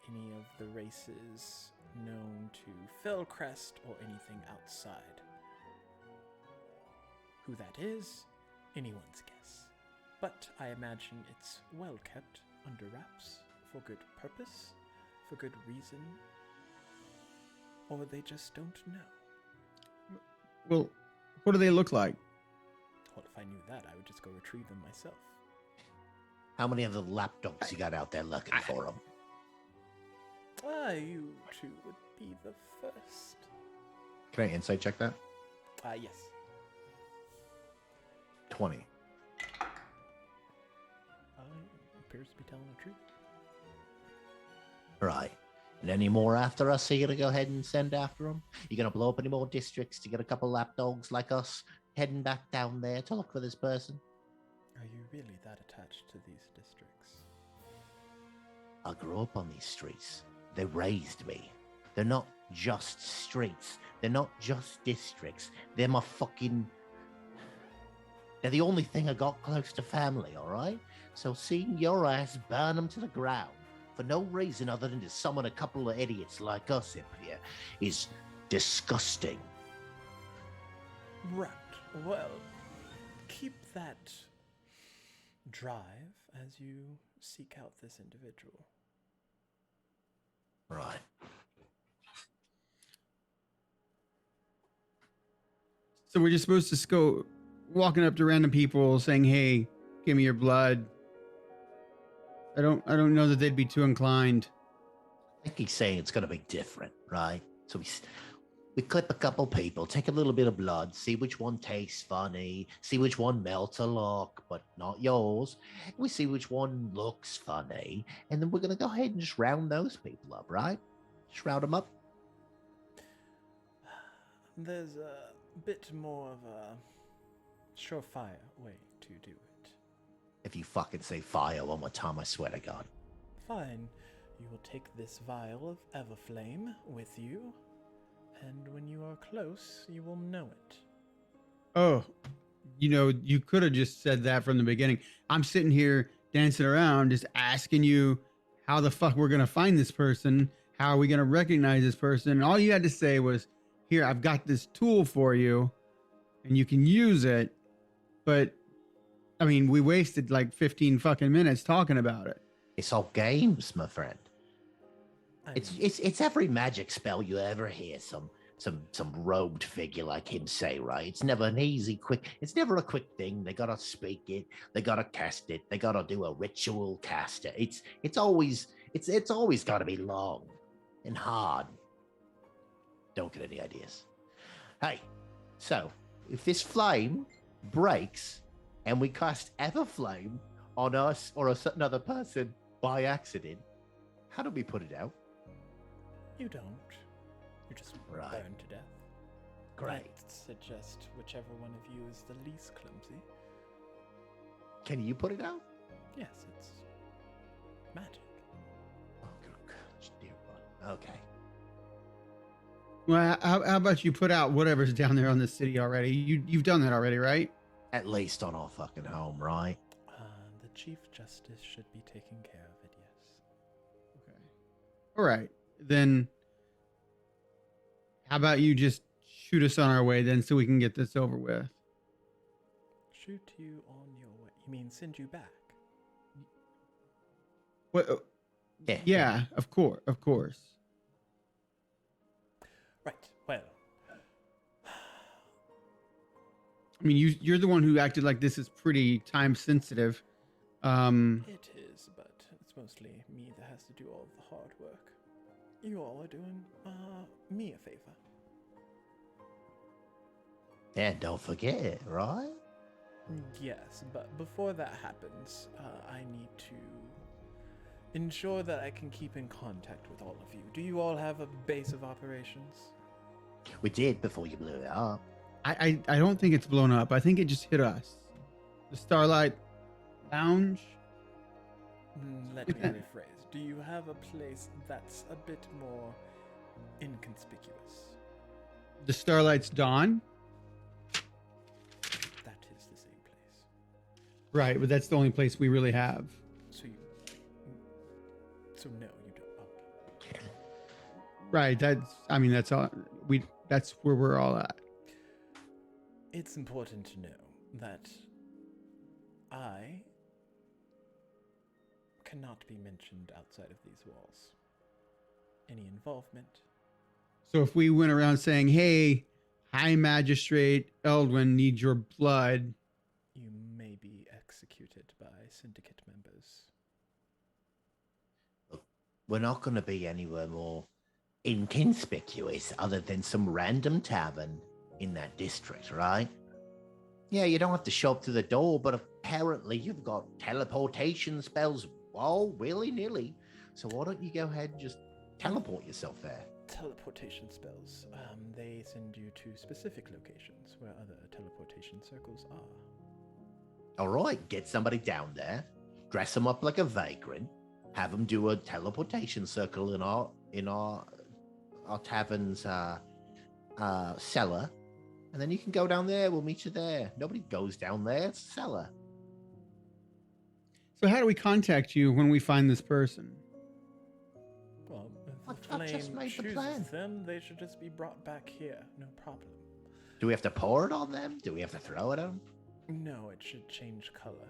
A: any of the races known to Fellcrest or anything outside. Who that is, anyone's guess. But I imagine it's well kept under wraps for good purpose, for good reason, or they just don't know.
C: Well, what do they look like?
A: Well, if I knew that, I would just go retrieve them myself.
D: How many of the lapdogs you got out there looking for them?
A: You two would be the first.
B: Can I insight check that?
A: Yes.
B: 20.
A: Appears to be telling the truth.
D: Right. And any more after us? So you're going to go ahead and send after them? You're going to blow up any more districts to get a couple lapdogs like us heading back down there to look for this person?
A: Are you really that attached to these districts?
D: I grew up on these streets. They raised me. They're not just streets. They're not just districts. They're my fucking... They're the only thing I got close to family, all right? So seeing your ass burn them to the ground for no reason other than to summon a couple of idiots like us up here is disgusting.
A: Right. Well, keep that drive as you seek out this individual.
D: Right.
C: So we're just supposed to go walking up to random people saying, "Hey, give me your blood." I don't know that they'd be too inclined.
D: I think he's saying it's going to be different, right? So we clip a couple people, take a little bit of blood, see which one tastes funny, see which one melts a lock, but not yours. We see which one looks funny, and then we're going to go ahead and just round those people up, right? Just round them up.
A: There's a bit more of a surefire way to do it.
D: If you fucking say fire one more time, I swear to God.
A: Fine. You will take this vial of Everflame with you, and when you are close, you will know it.
C: Oh, you could have just said that from the beginning. I'm sitting here dancing around, just asking you how the fuck we're gonna find this person. How are we gonna recognize this person? And all you had to say was, "Here, I've got this tool for you, and you can use it." But I mean, we wasted like 15 fucking minutes talking about it.
D: It's all games, my friend.
A: I
D: It's
A: mean,
D: it's every magic spell you ever hear some robed figure like him say, right? It's never an easy, quick. It's never a quick thing. They gotta speak it. They gotta cast it. They gotta do a ritual cast it. It's always gotta be long and hard. Don't get any ideas. Hey, so if this flame breaks and we cast Everflame on us or another person by accident, how do we put it out?
A: you don't. You just
D: Right.
A: burn to death.
D: Great.
A: I'd suggest whichever one of you is the least clumsy.
D: Can you put it out?
A: Yes, it's magic.
D: Oh, gosh, dear God. Okay.
C: Well, how about you put out whatever's down there on the city already? You've done that already, right?
D: At least on our fucking home, right?
A: The Chief Justice should be taking care of it, yes.
C: Okay. All right. Then how about you just shoot us on our way then so we can get this over with?
A: Shoot you on your way. You mean send you back?
C: What?
D: Yeah.
C: Yeah, of course, of course.
A: Right, well.
C: I mean, you're the one who acted like this is pretty time sensitive.
A: It is, but it's mostly me that has to do all of the hard work. You all are doing me a favor.
D: And don't forget it, right?
A: Yes, but before that happens, I need to ensure that I can keep in contact with all of you. Do you all have a base of operations?
D: We did before you blew it up.
C: I don't think it's blown up. I think it just hit us. The Starlight Lounge.
A: Let me rephrase. Do you have a place that's a bit more inconspicuous?
C: The Starlight's Dawn.
A: That is the same place.
C: Right, but that's the only place we really have.
A: So no, you don't. Okay.
C: Right. That's all. That's where we're all at.
A: It's important to know that I cannot be mentioned outside of these walls. Any involvement?
C: So if we went around saying, "Hey, High Magistrate Eldwin needs your blood,"
A: You may be executed by syndicate members.
D: We're not going to be anywhere more inconspicuous other than some random tavern in that district, right? Yeah, you don't have to show up to the door, but apparently you've got teleportation spells all willy-nilly. So why don't you go ahead and just teleport yourself there?
A: Teleportation spells. They send you to specific locations where other teleportation circles are.
D: All right, get somebody down there, dress them up like a vagrant, have them do a teleportation circle in our tavern's cellar, and then you can go down there. We'll meet you there. Nobody goes down there. It's a cellar.
C: so how do we contact you when we find this person?
A: Well, if the
D: I've just
A: flame
D: made the
A: chooses
D: plan.
A: them, they should just be brought back here. No problem.
D: Do we have to pour it on them? Do we have to throw it at them?
A: No, it should change color.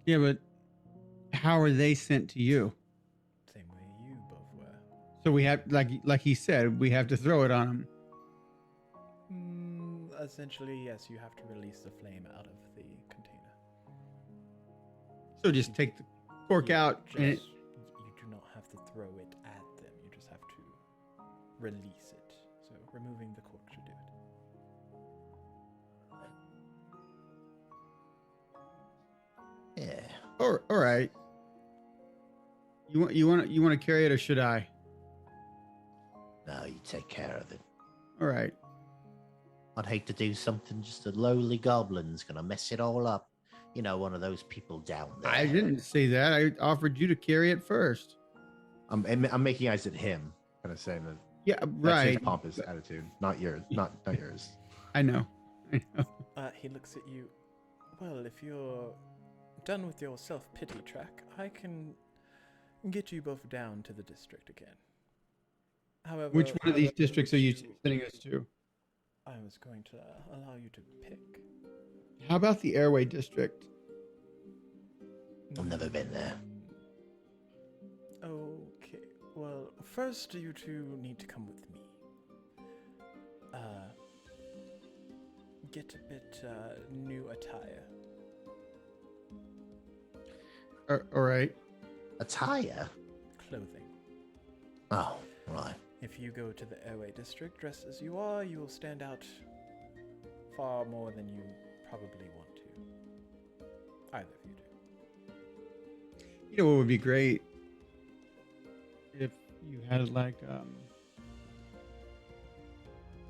C: Yeah, but how are they sent to you?
A: Same way you both were.
C: So we have, like he said, we have to throw it on him.
A: Essentially, yes, you have to release the flame out of the container.
C: So just take the cork out and it,
A: You do not have to throw it at them. You just have to release it. So removing the cork should do it.
D: Yeah.
C: all right. You want to carry it, or should I?
D: No, you take care of it.
C: All right.
D: I'd hate to do something just a lowly goblin's gonna mess it all up. You know, one of those people down there.
C: I didn't say that. I offered you to carry it first.
B: I'm making eyes at him, kind of saying that.
C: Yeah,
B: That's
C: right.
B: his pompous attitude, not yours. Not yours.
C: I know.
A: He looks at you. Well, if you're done with your self-pity track, I can get you both down to the district again. However,
C: Which one of these districts are you
A: would
C: sending us to?
A: I was going to allow you to pick.
C: How about the Airway District?
D: I've never been there.
A: Okay. Well, first you two need to come with me. Get a bit new attire.
C: All right.
D: Attire?
A: Clothing.
D: Oh, right.
A: If you go to the Airway District dressed as you are, you will stand out far more than you probably want to. Either of you do.
C: You know what would be great if you had like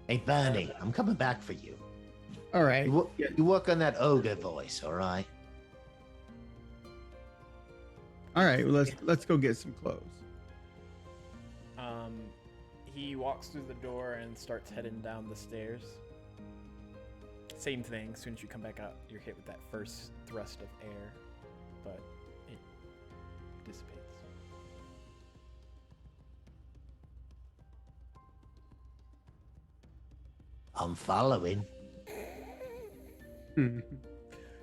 D: Hey, Bernie, I'm coming back for you.
C: all right.
D: You work on that ogre voice, all right?
C: All right. Well, let's go get some clothes.
A: He walks through the door and starts heading down the stairs. Same thing. As soon as you come back out, you're hit with that first thrust of air, but it dissipates.
D: I'm following.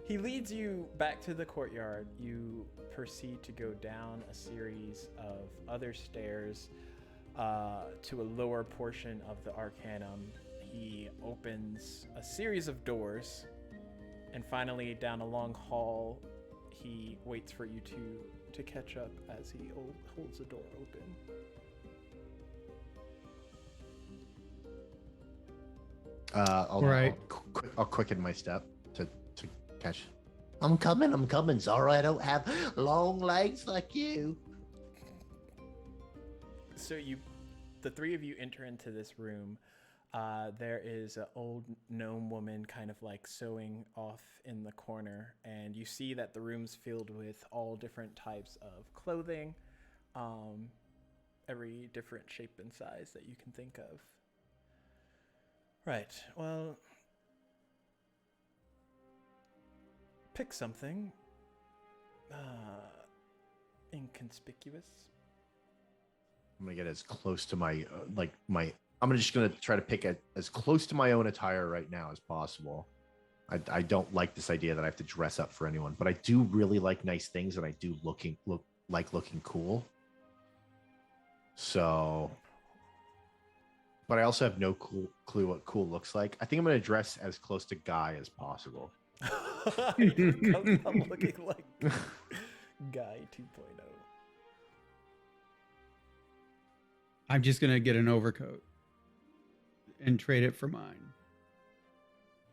A: He leads you back to the courtyard. You proceed to go down a series of other stairs to a lower portion of the Arcanum. He opens a series of doors, and finally down a long hall, he waits for you to catch up as he holds the door open.
B: I'll quicken my step to catch.
D: I'm coming. Sorry, I don't have long legs like you.
A: So the three of you enter into this room. There is an old gnome woman kind of like sewing off in the corner, and you see that the room's filled with all different types of clothing, every different shape and size that you can think of. Right, well, pick something inconspicuous.
B: I'm gonna get as close to my I'm just gonna try to pick as close to my own attire right now as possible. I don't like this idea that I have to dress up for anyone, but I do really like nice things, and I do like looking cool. So, but I also have no clue what cool looks like. I think I'm gonna dress as close to Guy as possible.
A: I'm looking like Guy 2.0.
C: I'm just gonna get an overcoat and trade it for mine,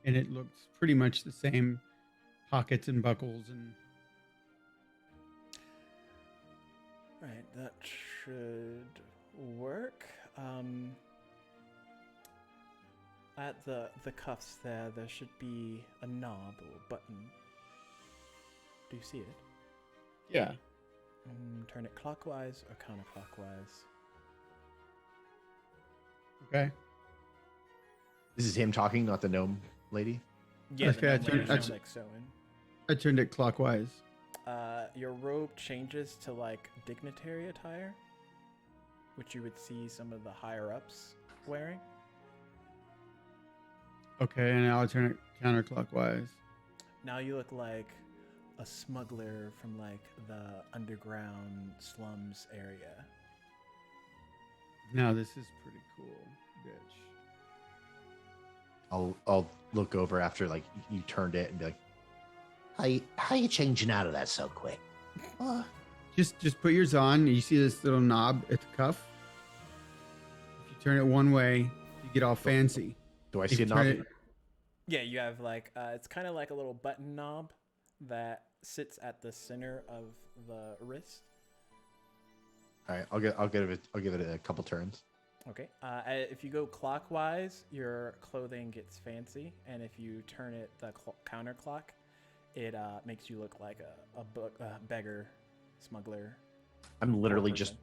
C: and it looks pretty much the same, pockets and buckles and.
A: Right, that should work. At the cuffs there should be a knob or button. Do you see it?
C: Yeah.
A: Turn it clockwise or counterclockwise.
C: Okay.
B: This is him talking, not the gnome lady.
A: Yeah,
C: Okay,
A: the like sewing.
C: I turned it clockwise.
A: Your robe changes to like dignitary attire, which you would see some of the higher ups wearing.
C: Okay, and now I'll turn it counterclockwise.
A: Now you look like a smuggler from like the underground slums area.
C: Now this is pretty cool, bitch.
B: I'll look over after like you turned it and be like,
D: How you changing out of that so quick?
C: Just put yours on. You see this little knob at the cuff? If you turn it one way, you get all fancy.
B: do I
C: If
B: see a
C: you
B: knob?
C: turn it-
A: Yeah, you have like it's kind of like a little button knob that sits at the center of the wrist.
B: All right, I'll give it a couple turns.
A: Okay. If you go clockwise, your clothing gets fancy, and if you turn it the counterclock, it makes you look like a beggar, smuggler.
B: I'm literally
A: poor
B: just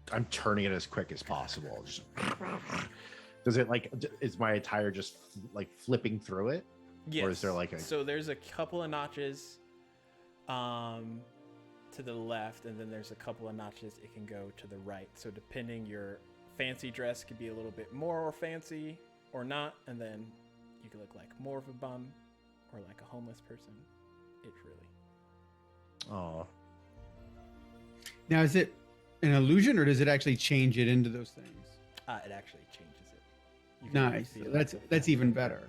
A: person.
B: I'm turning it as quick as possible. Just does it like is my attire just like flipping through it?
A: Yes.
B: Or is there like a
A: So there's a couple of notches, to the left, and then there's a couple of notches it can go to the right. So depending, your fancy dress could be a little bit more or fancy or not, and then you could look like more of a bum or like a homeless person. It really.
B: oh
C: Now, is it an illusion or does it actually change it into those things?
A: It actually changes it. You can really
C: Nice.
A: feel
C: That's
A: it.
C: that's even better.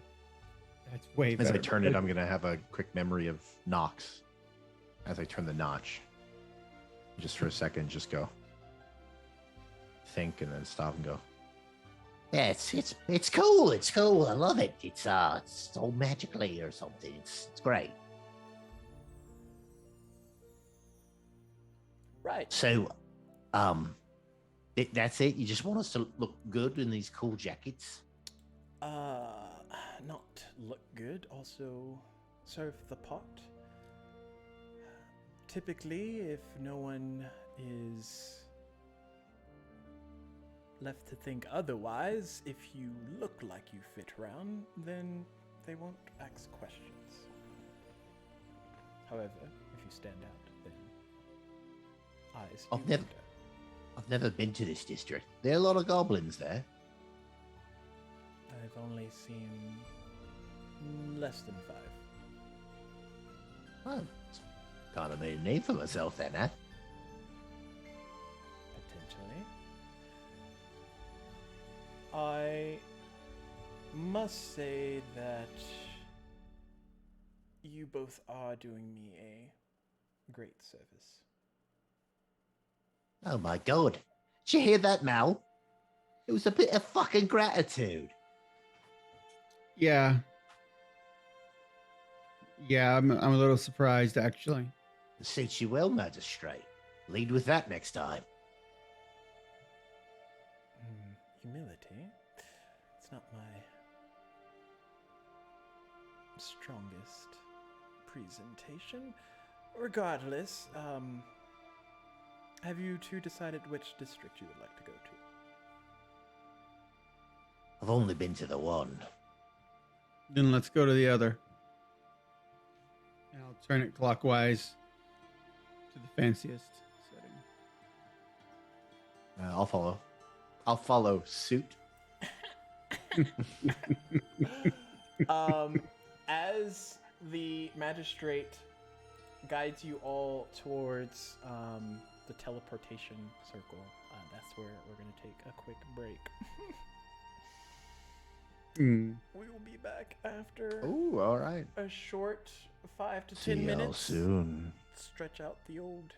C: That's way
B: as
C: better.
B: I turn it, I'm gonna have a quick memory of Nox as I turn the notch. Just for a second, just go think and then stop and go.
D: Yeah, it's cool. It's cool. I love it. It's all magically or something. It's great.
A: Right.
D: So, that's it. You just want us to look good in these cool jackets.
A: Not look good. Also, serve the pot. Typically, if no one is left to think otherwise, if you look like you fit around, then they won't ask questions. However, if you stand out, then eyes
D: I've
A: do
D: never-
A: wonder.
D: I've never been to this district. There are a lot of goblins there.
A: I've only seen less than 5.
D: Well, kind of made a name for myself then, huh?
A: Potentially. I must say that you both are doing me a great service.
D: Oh my god. Did you hear that, Mal? It was a bit of fucking gratitude.
C: Yeah. Yeah, I'm a little surprised actually.
D: It suits you well, magistrate. Lead with that next time.
A: Humility? It's not my strongest presentation. Regardless, have you two decided which district you would like to go to?
D: I've only been to the one.
C: Then let's go to the other. And I'll turn it clockwise to the fanciest setting.
B: I'll follow. I'll follow suit.
A: As the magistrate guides you all towards the teleportation circle, that's where we're going to take a quick break.
C: Hmm.
A: We will be back after
B: Oh, all right.
A: a short 5 to
B: See
A: 10
B: y'all
A: minutes.
B: soon.
A: Stretch out the old.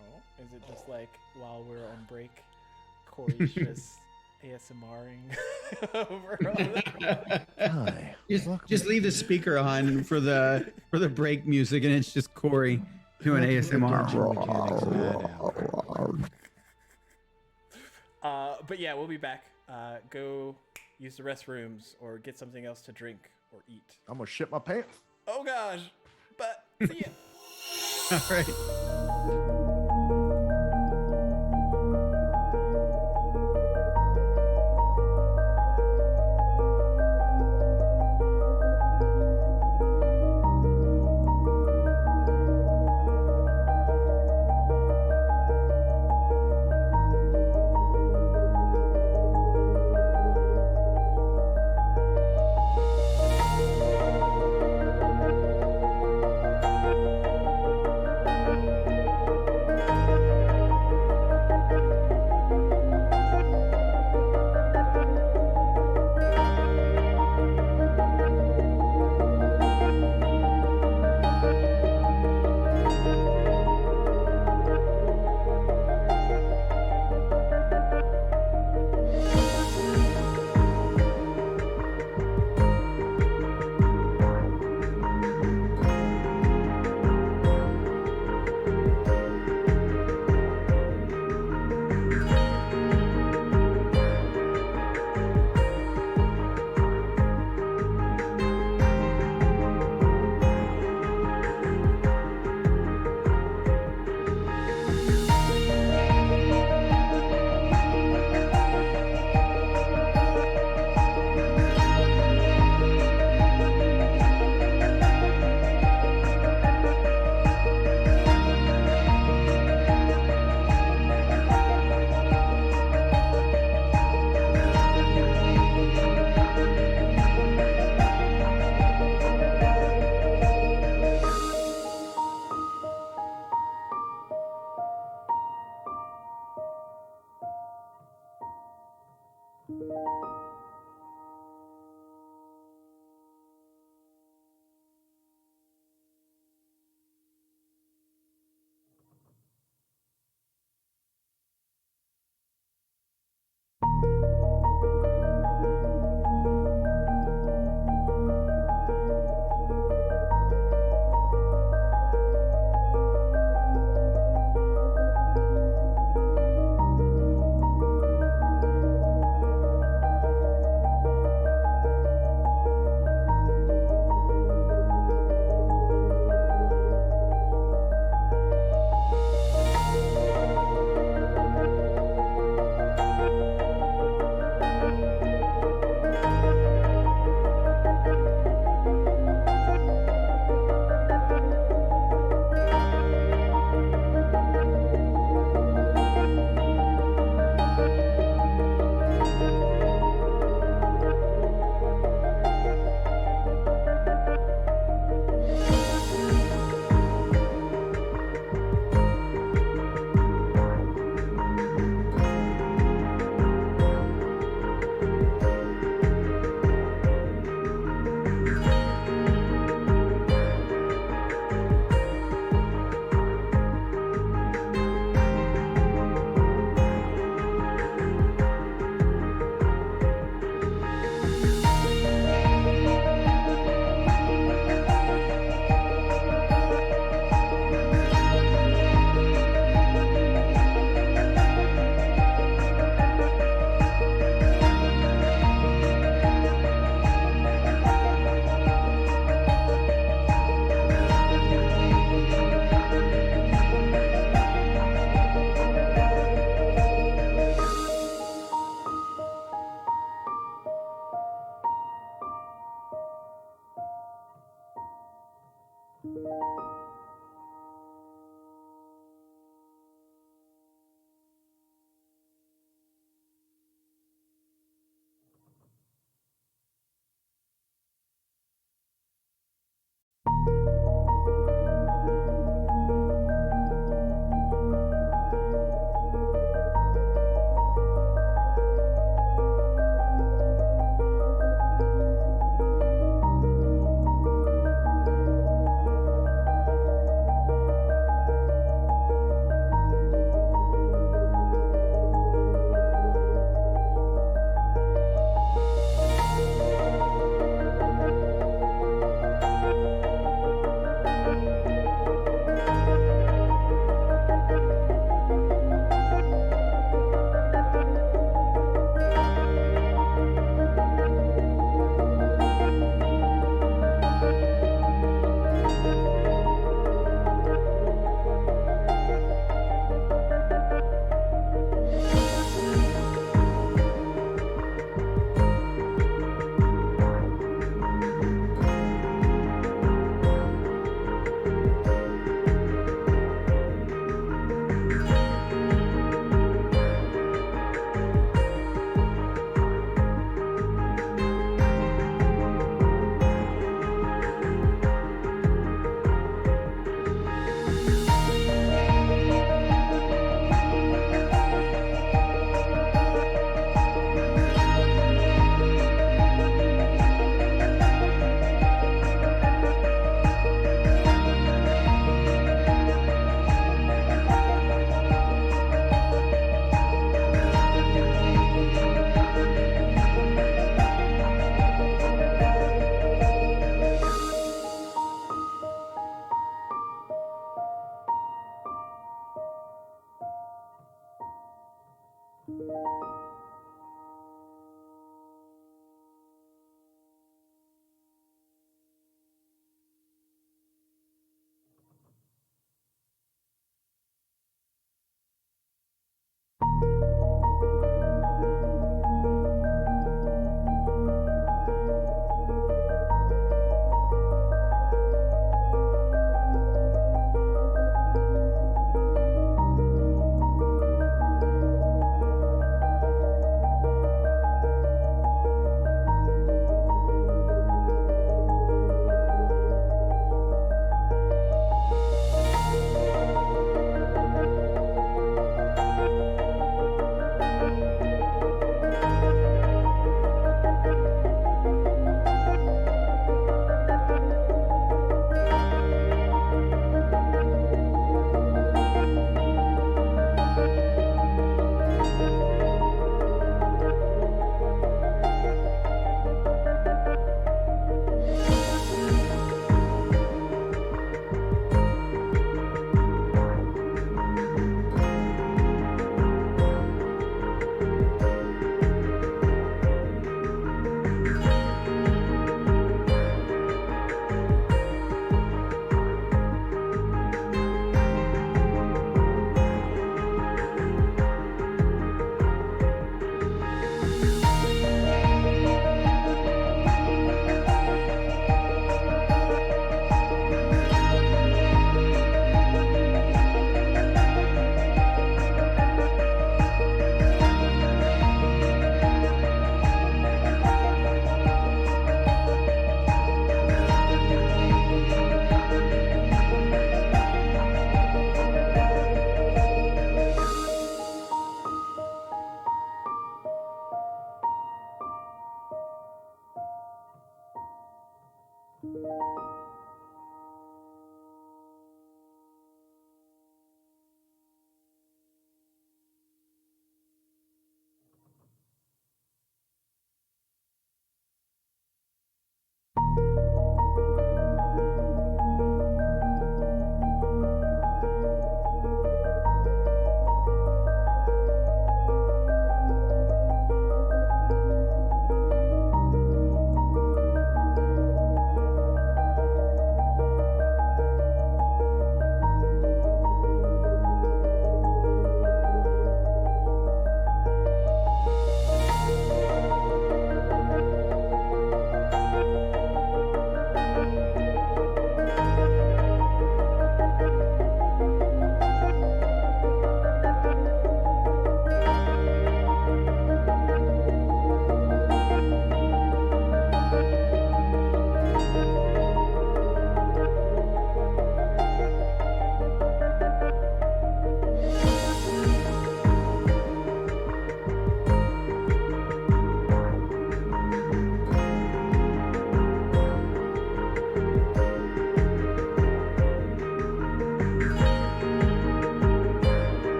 A: Oh, is it just like while we're on break, Corey's just ASMRing over all the
B: Hi.
C: Just leave the speaker on for the break music, and it's just Corey doing ASMR.
A: But yeah, we'll be back. Go use the restrooms or get something else to drink or eat.
B: I'm gonna shit my pants.
A: Oh gosh, but see ya.
C: All right.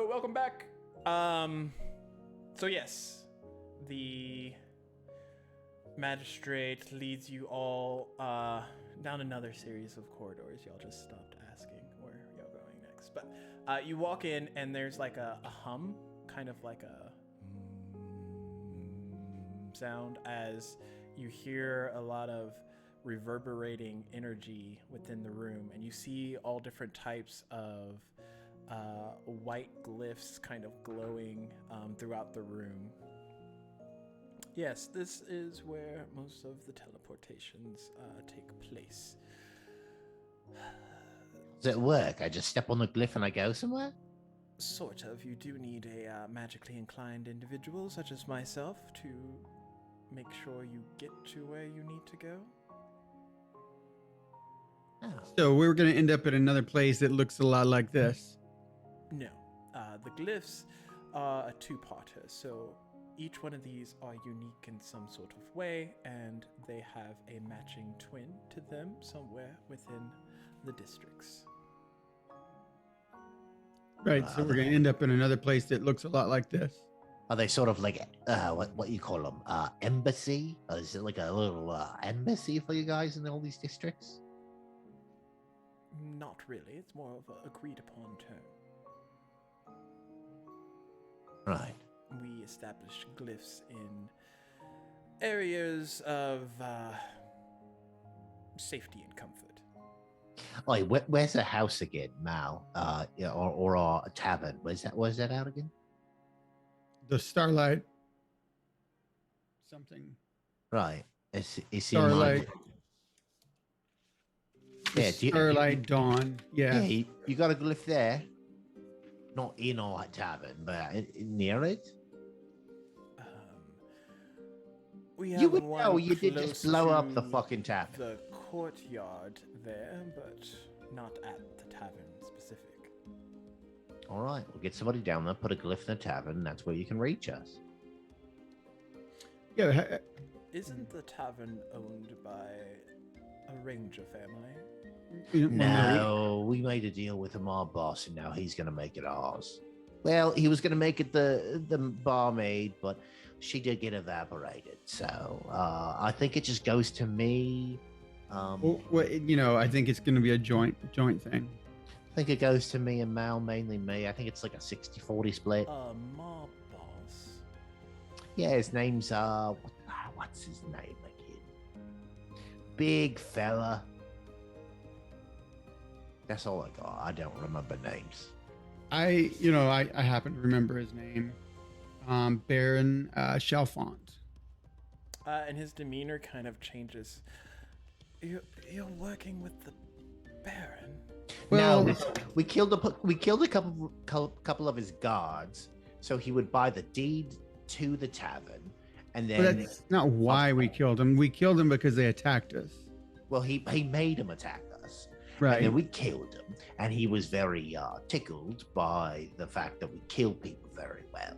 A: So welcome back. So yes, the magistrate leads you all down another series of corridors. Y'all just stopped asking where y'all going next. But you walk in and there's like a hum, kind of like a sound as you hear a lot of reverberating energy within the room, and you see all different types of white glyphs kind of glowing throughout the room. Yes, this is where most of the teleportations take place.
D: Does it work? I just step on the glyph and I go somewhere?
A: Sort of. You do need a magically inclined individual such as myself to make sure you get to where you need to go.
D: Oh.
C: So we're going to end up at another place that looks a lot like this.
A: No. The glyphs are a two-parter, so each one of these are unique in some sort of way, and they have a matching twin to them somewhere within the districts.
C: Right. So we're going to end up in another place that looks a lot like this.
D: Are they sort of like what you call them? Embassy? Or is it like a little embassy for you guys in all these districts?
A: Not really. It's more of an agreed upon term.
D: Right.
A: We establish glyphs in areas of safety and comfort.
D: Oh, where's the house again, Mal? Yeah, or a tavern? Where's that out again?
C: The Starlight. Something.
D: Right. It's
C: Starlight.
D: Yeah,
C: Starlight Dawn. Yeah.
D: Yeah, you got a glyph there. Not in our tavern, but near it.
A: We have
D: You would
A: one
D: know. You did just
A: close
D: blow up
A: to
D: the fucking tavern.
A: the courtyard there, but not at the tavern specific.
D: All right, we'll get somebody down there, put a glyph in the tavern. That's where you can reach us.
C: Yeah.
A: Isn't the tavern owned by a Ranger family?
D: No, we made a deal with the mob boss, and now he's going to make it ours. Well, he was going to make it the barmaid, but she did get evaporated. So I think it just goes to me.
C: Well, I think it's going to be a joint thing.
D: I think it goes to me and Mal, mainly me. I think it's like a 60-40 split.
A: Mob boss.
D: Yeah, his name's what's his name again? Big fella. That's all I got. I don't remember names.
C: I happen to remember his name. Baron Chalfont.
A: And his demeanor kind of changes. You're working with the Baron.
C: Well,
D: no, we killed a couple of his guards, so he would buy the deed to the tavern, and then.
C: But that's not why we killed him. We killed him because they attacked us.
D: Well, he made him attack us,
C: Right.
D: and then we killed him, and he was very tickled by the fact that we killed people very well,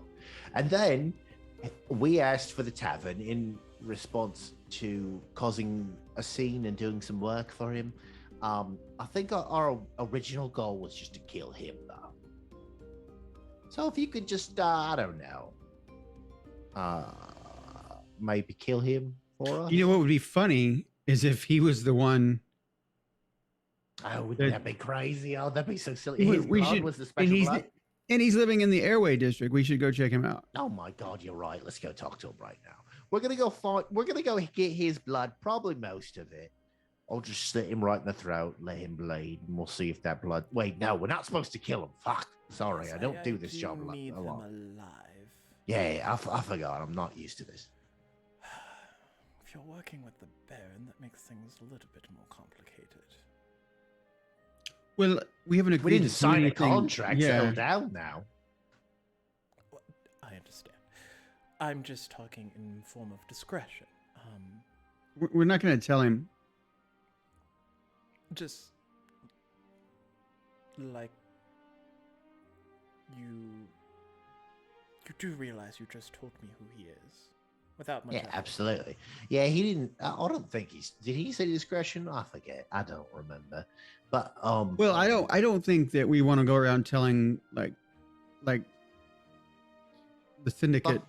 D: and then we asked for the tavern in response to causing a scene and doing some work for him. I think our original goal was just to kill him, though. So if you could just, I don't know, maybe kill him for us.
C: You know what would be funny is if he was the one.
D: Oh, wouldn't that be crazy? Oh, that'd be so silly. His
C: We
D: blood
C: should,
D: was the
C: and
D: special blood.
C: he's living in the Airway District. We should go check him out.
D: Oh my God, you're right. Let's go talk to him right now. We're gonna go get his blood, probably most of it. I'll just slit him right in the throat, let him bleed, and we'll see if that blood. Wait, no, we're not supposed to kill him. Fuck. Sorry, I don't do this job
A: need
D: a
A: them
D: lot.
A: alive.
D: Yeah, I forgot. I'm not used to this.
A: If you're working with the Baron, that makes things a little bit more complicated.
C: Well, we haven't agreed
D: We didn't
C: to do
D: sign a
C: anything.
D: contract.
C: Yeah.
D: Settle down now.
A: I understand. I'm just talking in form of discretion.
C: We're not going to tell him.
A: Just like you do realize you just told me who he is without much.
D: Yeah,
A: effort.
D: absolutely. Yeah, he didn't. I don't think did he say discretion? I forget. I don't remember. But
C: Well, I don't think that we want to go around telling like like the syndicate,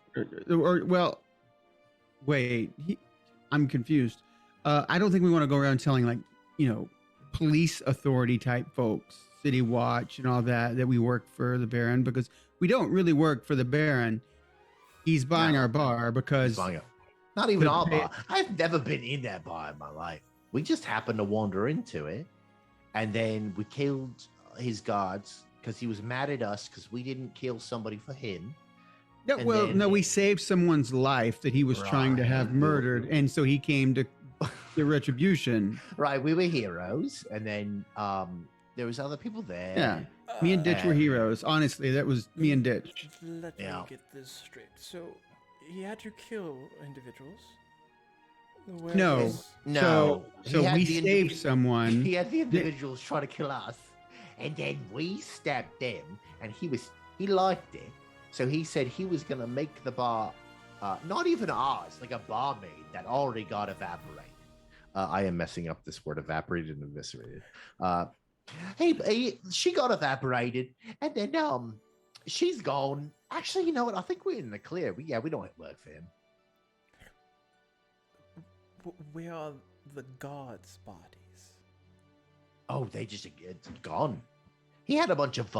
C: or well, wait, I'm confused. I don't think we want to go around telling like, police authority type folks, city watch and all that we work for the Baron, because we don't really work for the Baron. He's buying
D: No.
C: our bar because
D: He's buying it. Not even
C: to
D: our
C: pay-
D: bar. I've never been in that bar in my life. We just happened to wander into it, and then we killed his guards because he was mad at us because we didn't kill somebody for him.
C: No,
D: And
C: well,
D: then-
C: no, we saved someone's life that he was trying to have
D: Right.
C: murdered, and so he came to the retribution.
D: Right, we were heroes, and then there was other people there.
C: Yeah, me and Ditch were heroes. Honestly, that was me and Ditch.
A: Let
D: Yeah.
A: me get this straight. So, he had you kill individuals? Where
C: No.
A: was-
D: No,
C: So
D: he had
C: we
D: the
C: saved someone.
D: He had the individuals try to kill us, and then we stabbed them, and he liked it, so he said he was gonna make the bar, not even ours, like a barmaid that already got evaporated. I am messing up this word, evaporated and eviscerated. She got evaporated, and then she's gone. Actually, you know what? I think we're in the clear. We don't work for him.
A: Where are the guards' bodies?
D: Oh, it's gone. He had a bunch of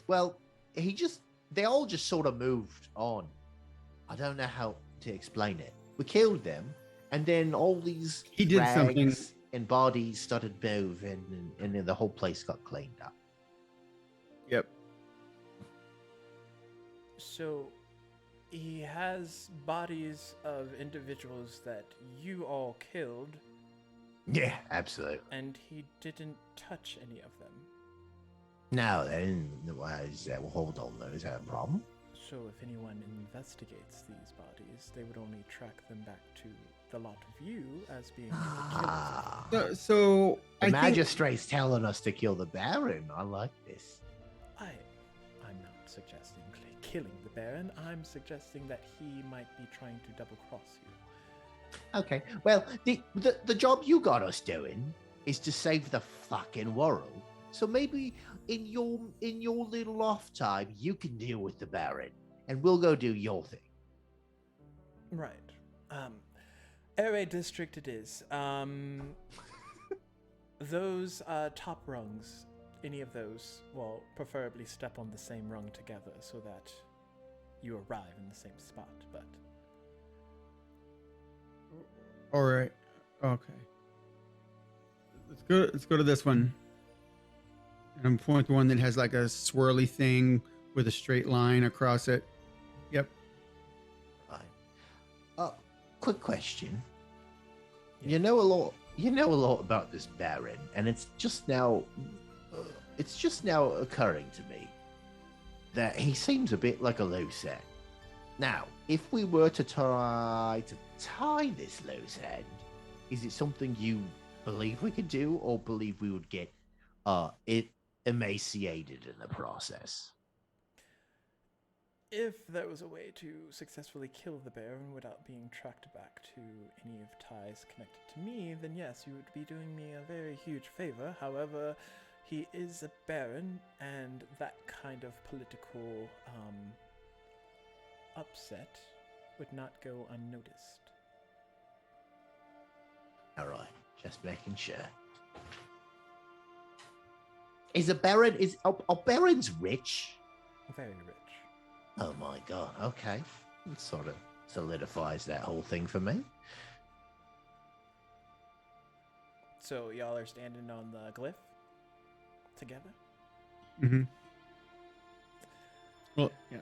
D: well, they all just sort of moved on. I don't know how to explain it. We killed them, and then all these
C: He did something.
D: rags and bodies started moving, and then the whole place got cleaned up.
C: Yep.
A: So, he has bodies of individuals that you all killed,
D: Yeah, absolutely.
A: and he didn't touch any of them.
D: No, they didn't. Well, hold on, though. Is that a problem?
A: So, if anyone investigates these bodies, they would only track them back to the lot of you as being the killers.
D: Ah,
C: So
D: the
C: I think
D: magistrate's telling us to kill the Baron. I like this.
A: I'm not suggesting killing the Baron. I'm suggesting that he might be trying to double cross you.
D: Okay. Well, the job you got us doing is to save the fucking world. So maybe in your little off time, you can deal with the Baron, and we'll go do your thing.
A: Right. Air District it is. Those top rungs, any of those, well, preferably step on the same rung together so that you arrive in the same spot, but...
C: all right. Okay. Let's go to this one. And I'm pointing to one that has like a swirly thing with a straight line across it. Yep.
D: Right. Quick question.
A: Yeah.
D: You know a lot about this Baron, and it's just now occurring to me that he seems a bit like a loose end. Now, if we were to try to tie this loose end, is it something you believe we could do, or believe we would get it emaciated in the process?
A: If there was a way to successfully kill the Baron without being tracked back to any of ties connected to me, then yes, you would be doing me a very huge favor. However, he is a Baron, and that kind of political upset would not go unnoticed.
D: All right, just making sure. Is a Baron are Barons rich?
A: Very rich.
D: Oh my god, okay. It sort of solidifies that whole thing for me.
A: So y'all are standing on the glyph together?
C: Mm-hmm. Well, yeah.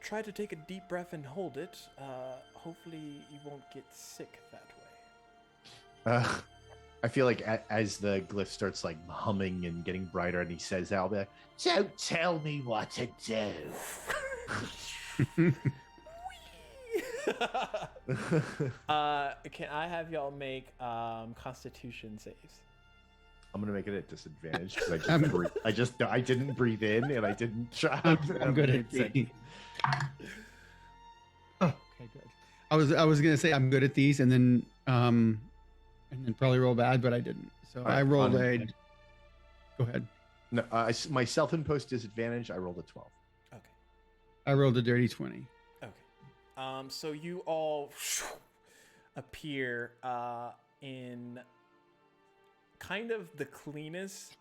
A: Try to take a deep breath and hold it. Hopefully you won't get sick that way.
B: I feel like as the glyph starts like humming and getting brighter, and he says that, I'll be like,
D: Don't tell me what to do.
A: Can I have y'all make Constitution saves?
B: I'm gonna make it at disadvantage because I didn't breathe in and I didn't try.
C: I'm good at these. Oh, okay, good. I was gonna say I'm good at these, and then probably roll bad, but I didn't. So
B: All right,
C: I rolled
B: on
C: Go ahead.
B: No, my self-imposed disadvantage. I rolled a 12.
A: Okay.
C: I rolled a dirty 20.
A: Okay. So you all appear in kind of the cleanest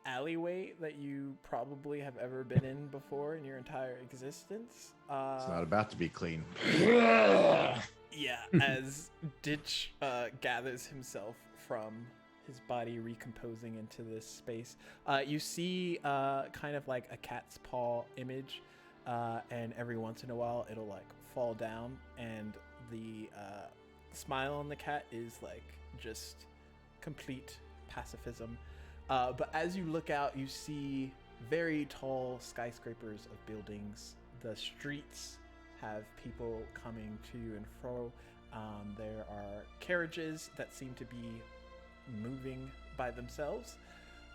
A: alleyway that you probably have ever been in before in your entire existence.
B: It's not about to be clean.
A: Yeah, as Ditch gathers himself from his body recomposing into this space, you see kind of like a cat's paw image, and every once in a while it'll like fall down, and the smile on the cat is like just complete pacifism. But as you look out, you see very tall skyscrapers of buildings. The streets have people coming to and fro. There are carriages that seem to be moving by themselves.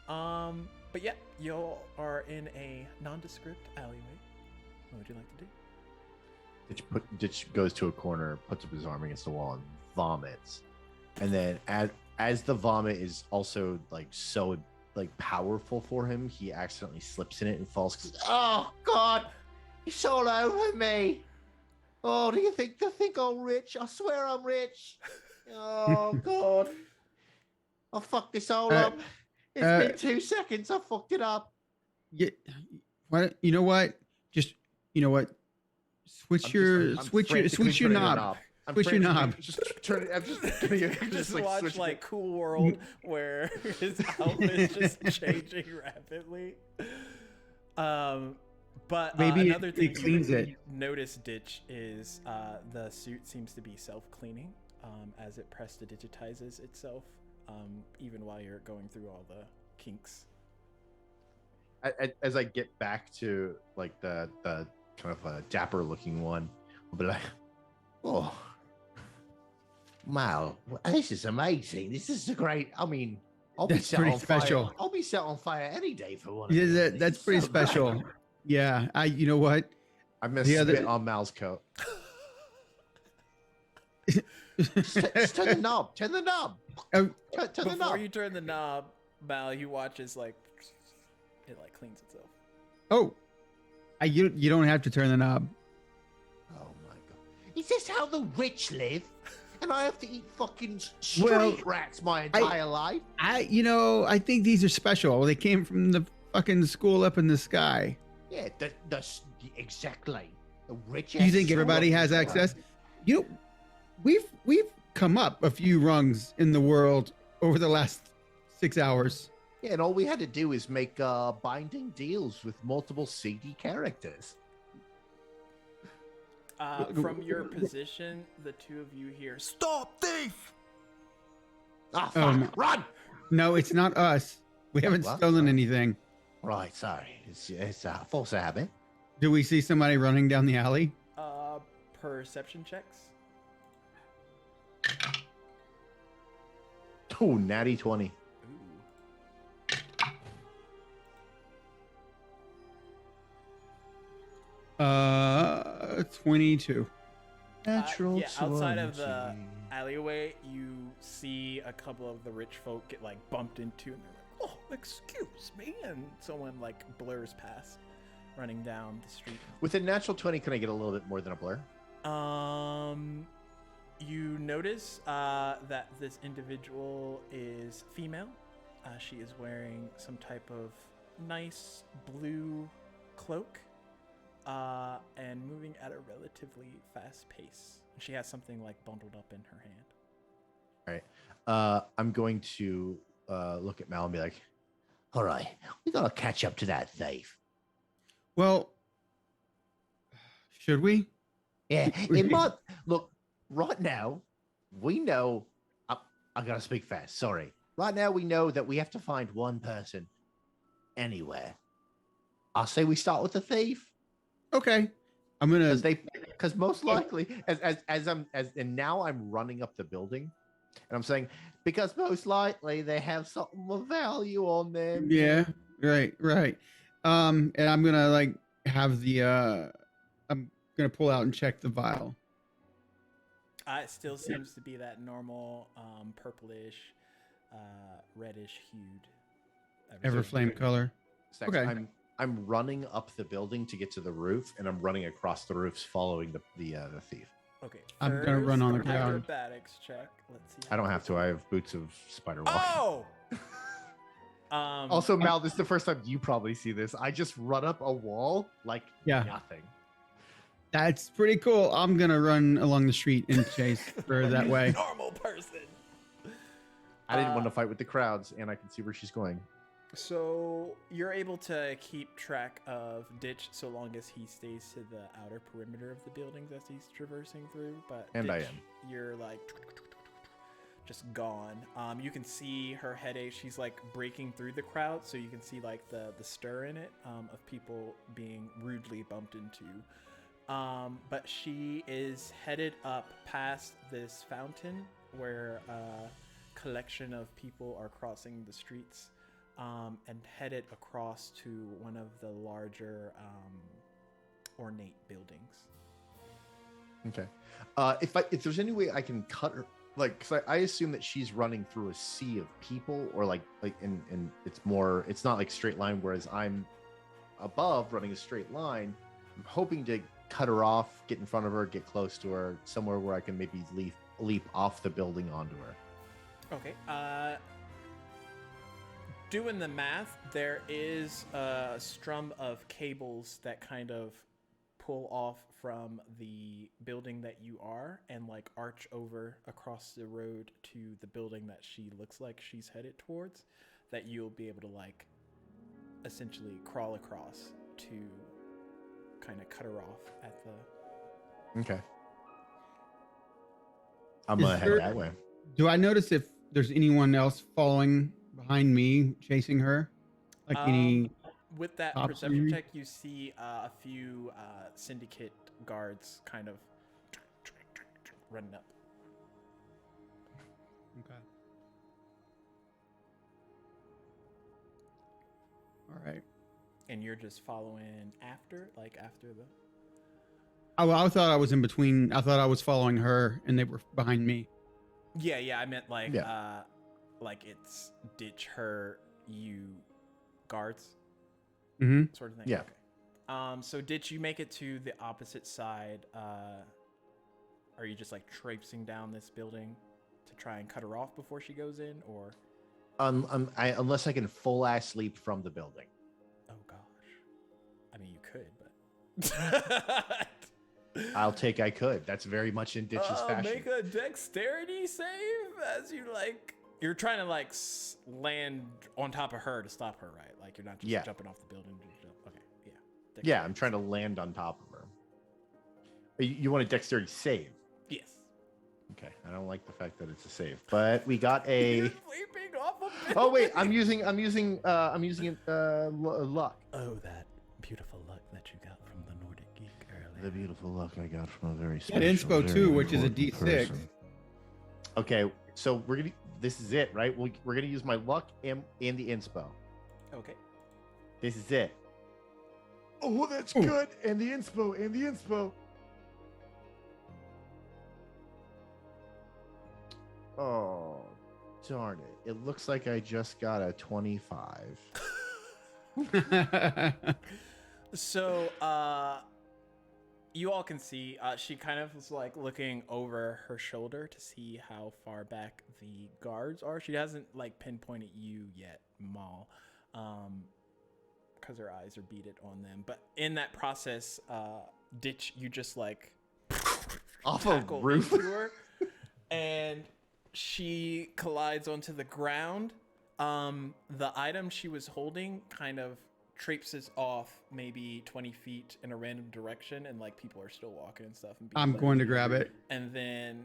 A: But yeah, you are in a nondescript alleyway. What would you like to do?
B: Ditch goes to a corner, puts up his arm against the wall, and vomits. And then as the vomit is also like so like powerful for him, he accidentally slips in it and falls.
D: Oh God, it's all over me. Oh, do you think I'm rich? I swear I'm rich. Oh God, I fucked this all up. It's been 2 seconds. I fucked it up.
C: Yeah. What? You know what? Just you know what? Switch your knob. Switch your knob.
B: Just turn it. I'm just
A: Just
B: like
A: watch
B: switch
A: like Cool World where his outfit's just changing rapidly. But
C: Maybe
A: another thing
C: it cleans
A: you
C: it.
A: notice, Ditch, is the suit seems to be self-cleaning as it prestidigitizes itself, even while you're going through all the kinks.
B: As I get back to like the kind of a dapper looking one, I'll be like,
D: Oh, wow, this is amazing. This is a great. I mean, I'll be
C: That's
D: set
C: pretty
D: on fire.
C: special.
D: I'll be set on fire any day for one. Of
C: Yeah,
D: these. This
C: that's
D: is
C: pretty
D: so great.
C: special. Yeah, you know what?
B: I'm gonna
C: The other-
B: spit on Mal's coat.
D: Just turn the knob. Turn the knob.
C: Oh,
D: Turn the
A: Before
D: knob.
A: you turn the knob, Mal, you watch as like it like cleans itself.
C: oh, you don't have to turn the knob.
D: Oh my God. Is this how the rich live? And I have to eat fucking street
C: Well,
D: rats my entire life?
C: I think these are special. They came from the fucking school up in the sky.
D: Yeah, exactly. The rich.
C: You think everybody has access? You know, we've come up a few rungs in the world over the last 6 hours.
D: Yeah, and all we had to do is make binding deals with multiple seedy characters.
A: From your position, the two of you hear, "Stop, thief!"
D: Ah, fuck!
C: no.
D: Run!
C: No, it's not us. We haven't
D: What?
C: stolen anything.
D: Right, sorry. It's a false habit.
C: Do we see somebody running down the alley?
A: Perception checks.
B: Oh, natty 20.
A: Ooh.
C: 22.
B: Natural
A: yeah, outside of the alleyway, you see a couple of the rich folk get like bumped into, and they're like, "Oh, excuse me," and someone like blurs past, running down the street.
B: With a natural 20, can I get a little bit more than a blur?
A: You notice that this individual is female. She is wearing some type of nice blue cloak, and moving at a relatively fast pace. She has something like bundled up in her hand.
B: All right. I'm going to look at Mal and be like,
D: All right, we gotta catch up to that thief.
C: Well, should we?
D: Yeah, it might look. Right now, we know. I gotta speak fast. Sorry. Right now, we know that we have to find one person anywhere. I say we start with the thief.
C: Okay. I'm gonna.
B: Because most likely, and now I'm running up the building, and I'm saying, because most likely they have something of value on them.
C: Yeah. Right. And I'm gonna like have the. I'm gonna pull out and check the vial.
A: It still seems to be that normal purplish, reddish hued
C: Everflame color.
B: Stacks,
C: Okay.
B: I'm running up the building to get to the roof, and I'm running across the roofs following the thief.
A: Okay.
C: I'm gonna run on the
A: first
C: ground.
A: Acrobatics check. Let's see.
B: I don't have to. I have boots of spider walk.
A: Oh.
B: Also, Mal, this is the first time you probably see this. I just run up a wall like nothing.
C: That's pretty cool. I'm gonna run along the street and chase her that way.
A: Normal person.
B: I didn't want to fight with the crowds, and I can see where she's going.
A: So you're able to keep track of Ditch so long as he stays to the outer perimeter of the buildings as he's traversing through. But
B: And I
A: Ditch,
B: am.
A: You're like just gone. You can see her headache. She's like breaking through the crowd, so you can see like the stir in it of people being rudely bumped into. But she is headed up past this fountain where a collection of people are crossing the streets. And headed across to one of the larger ornate buildings.
B: Okay. If there's any way I can cut her, like, because I assume that she's running through a sea of people, or and it's not like straight line, whereas I'm above running a straight line. I'm hoping to cut her off, get in front of her, get close to her, somewhere where I can maybe leap off the building onto her.
A: Okay. Doing the math, there is a strum of cables that kind of pull off from the building that you are and like arch over across the road to the building that she looks like she's headed towards, that you'll be able to like essentially crawl across to kind of cut her off at the...
B: Okay. I'm gonna head that way.
C: Do I notice if there's anyone else following behind me, chasing her? Like any...
A: With that
C: cops
A: perception
C: maybe?
A: check, you see a few syndicate guards kind of running up.
C: Okay. All right.
A: And you're just following after the...
C: Oh, well, I thought I was in between. I thought I was following her and they were behind me.
A: Yeah, I meant like,
B: Yeah.
A: like it's ditch her, you guards
C: Mm-hmm.
A: sort of thing.
B: Yeah.
A: Okay. So ditch, you make it to the opposite side. Are you just like traipsing down this building to try and cut her off before she goes in, or?
B: Unless I can full ass leap from the building.
A: Oh gosh. I mean, you could, but.
B: I'll take I could. That's very much in Ditch's fashion.
A: Make a dexterity save as you like. You're trying to like land on top of her to stop her, right? Like you're not just jumping off the building. Okay, yeah. Dexterity.
B: Yeah, I'm trying to land on top of her. You want a dexterity save?
A: Yes.
B: Okay, I don't like the fact that it's a save, but we got a.
A: You're leaping off a
B: Oh wait,
A: building.
B: I'm using luck.
A: Oh, that beautiful luck that you got from the Nordic Geek earlier.
B: The beautiful luck I got from a very special.
C: Inspo
B: very
C: too, which is a
B: important
C: D6.
B: person. Okay, so we're gonna. This is it, right? We're gonna use my luck and the inspo.
A: Okay.
B: This is it. Oh, that's
C: Ooh.
B: good. And the inspo. Oh, darn it. It looks like I just got a 25.
A: So, you all can see she kind of was like looking over her shoulder to see how far back the guards are. She hasn't like pinpointed you yet, Maul, because her eyes are beaded on them. But in that process, Ditch, you just like
B: Off a
A: tackle
B: roof?
A: into her, and she collides onto the ground. The item she was holding kind of traipses off maybe 20 feet in a random direction, and like people are still walking and stuff. And
C: I'm
A: people
C: going to grab it.
A: And then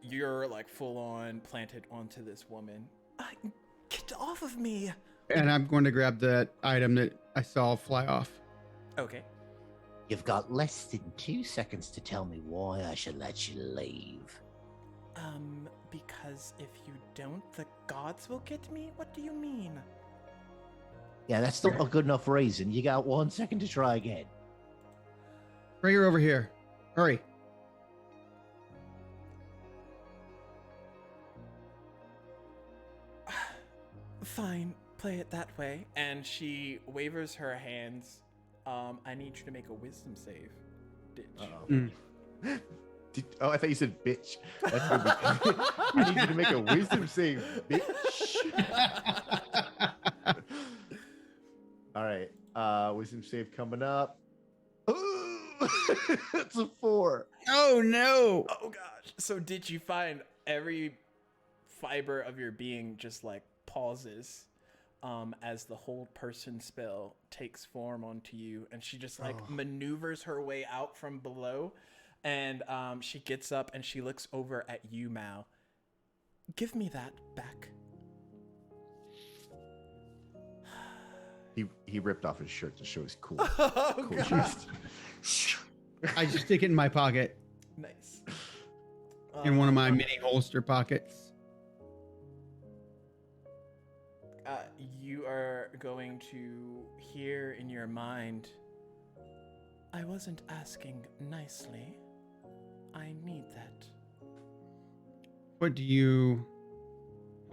A: you're like full on planted onto this woman. Get off of me.
C: And I'm going to grab that item that I saw fly off.
A: Okay.
D: You've got less than 2 seconds to tell me why I should let you leave.
A: Because if you don't, the gods will get me? What do you mean?
D: Yeah, that's not a good enough reason. You got 1 second to try again.
C: Bring her over here. Hurry.
A: Fine. play it that way. And she wavers her hands. I need you to make a wisdom save, Ditch.
B: Oh, I thought you said bitch. That's gonna be, I need you to make a wisdom save, bitch. All right. Wisdom save coming up. It's a 4.
C: Oh no!
A: Oh gosh. So did you find every fiber of your being just like pauses as the hold person spell takes form onto you, and she just like maneuvers her way out from below, and she gets up and she looks over at you, Mao. Give me that back.
B: He ripped off his shirt to show his cool
A: Oh god.
B: chest.
C: I just stick it in my pocket,
A: Nice.
C: in one of my mini holster pockets.
A: You are going to hear in your mind, I wasn't asking nicely. I need that.
C: What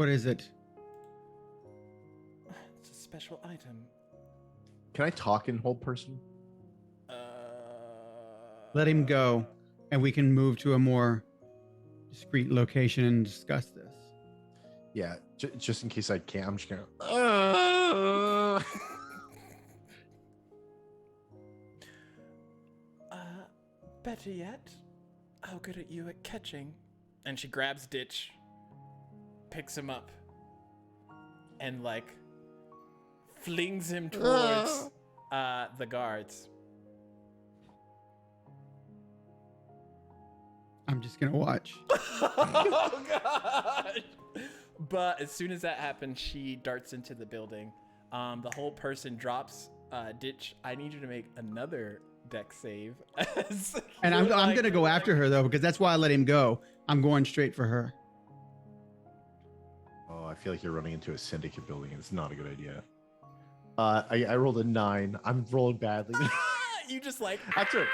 C: is it?
A: It's a special item.
B: Can I talk in hold person?
C: Let him go, and we can move to a more discreet location and discuss this.
B: Yeah, just in case I can't, I'm just gonna.
A: Better yet, how good are you at catching? And she grabs Ditch, picks him up, and like flings him towards the guards.
C: I'm just gonna watch.
A: Oh god! But as soon as that happens, she darts into the building. The whole person drops. Ditch, I need you to make another deck save.
C: And I'm gonna go after her though, because that's why I let him go. I'm going straight for her.
B: Oh, I feel like you're running into a syndicate building, and it's not a good idea. I rolled a 9. I'm rolling badly.
A: You just like
B: That's it.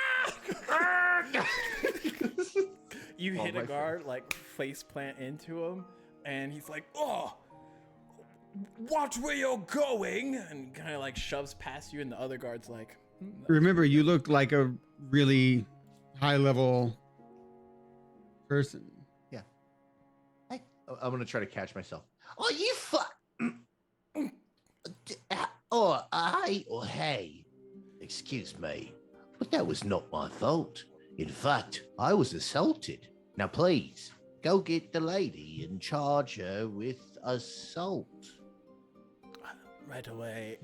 A: you
B: Oh,
A: hit a
B: my
A: guard, like face plant into him, and he's like, "Oh, watch where you're going," and kind of like shoves past you, and the other guard's like,
C: Remember, you look like a really high level person.
B: Yeah. I'm gonna try to catch myself.
D: Oh, you or I or hey. Excuse me, but that was not my fault. In fact, I was assaulted. Now please, go get the lady and charge her with assault.
A: right away.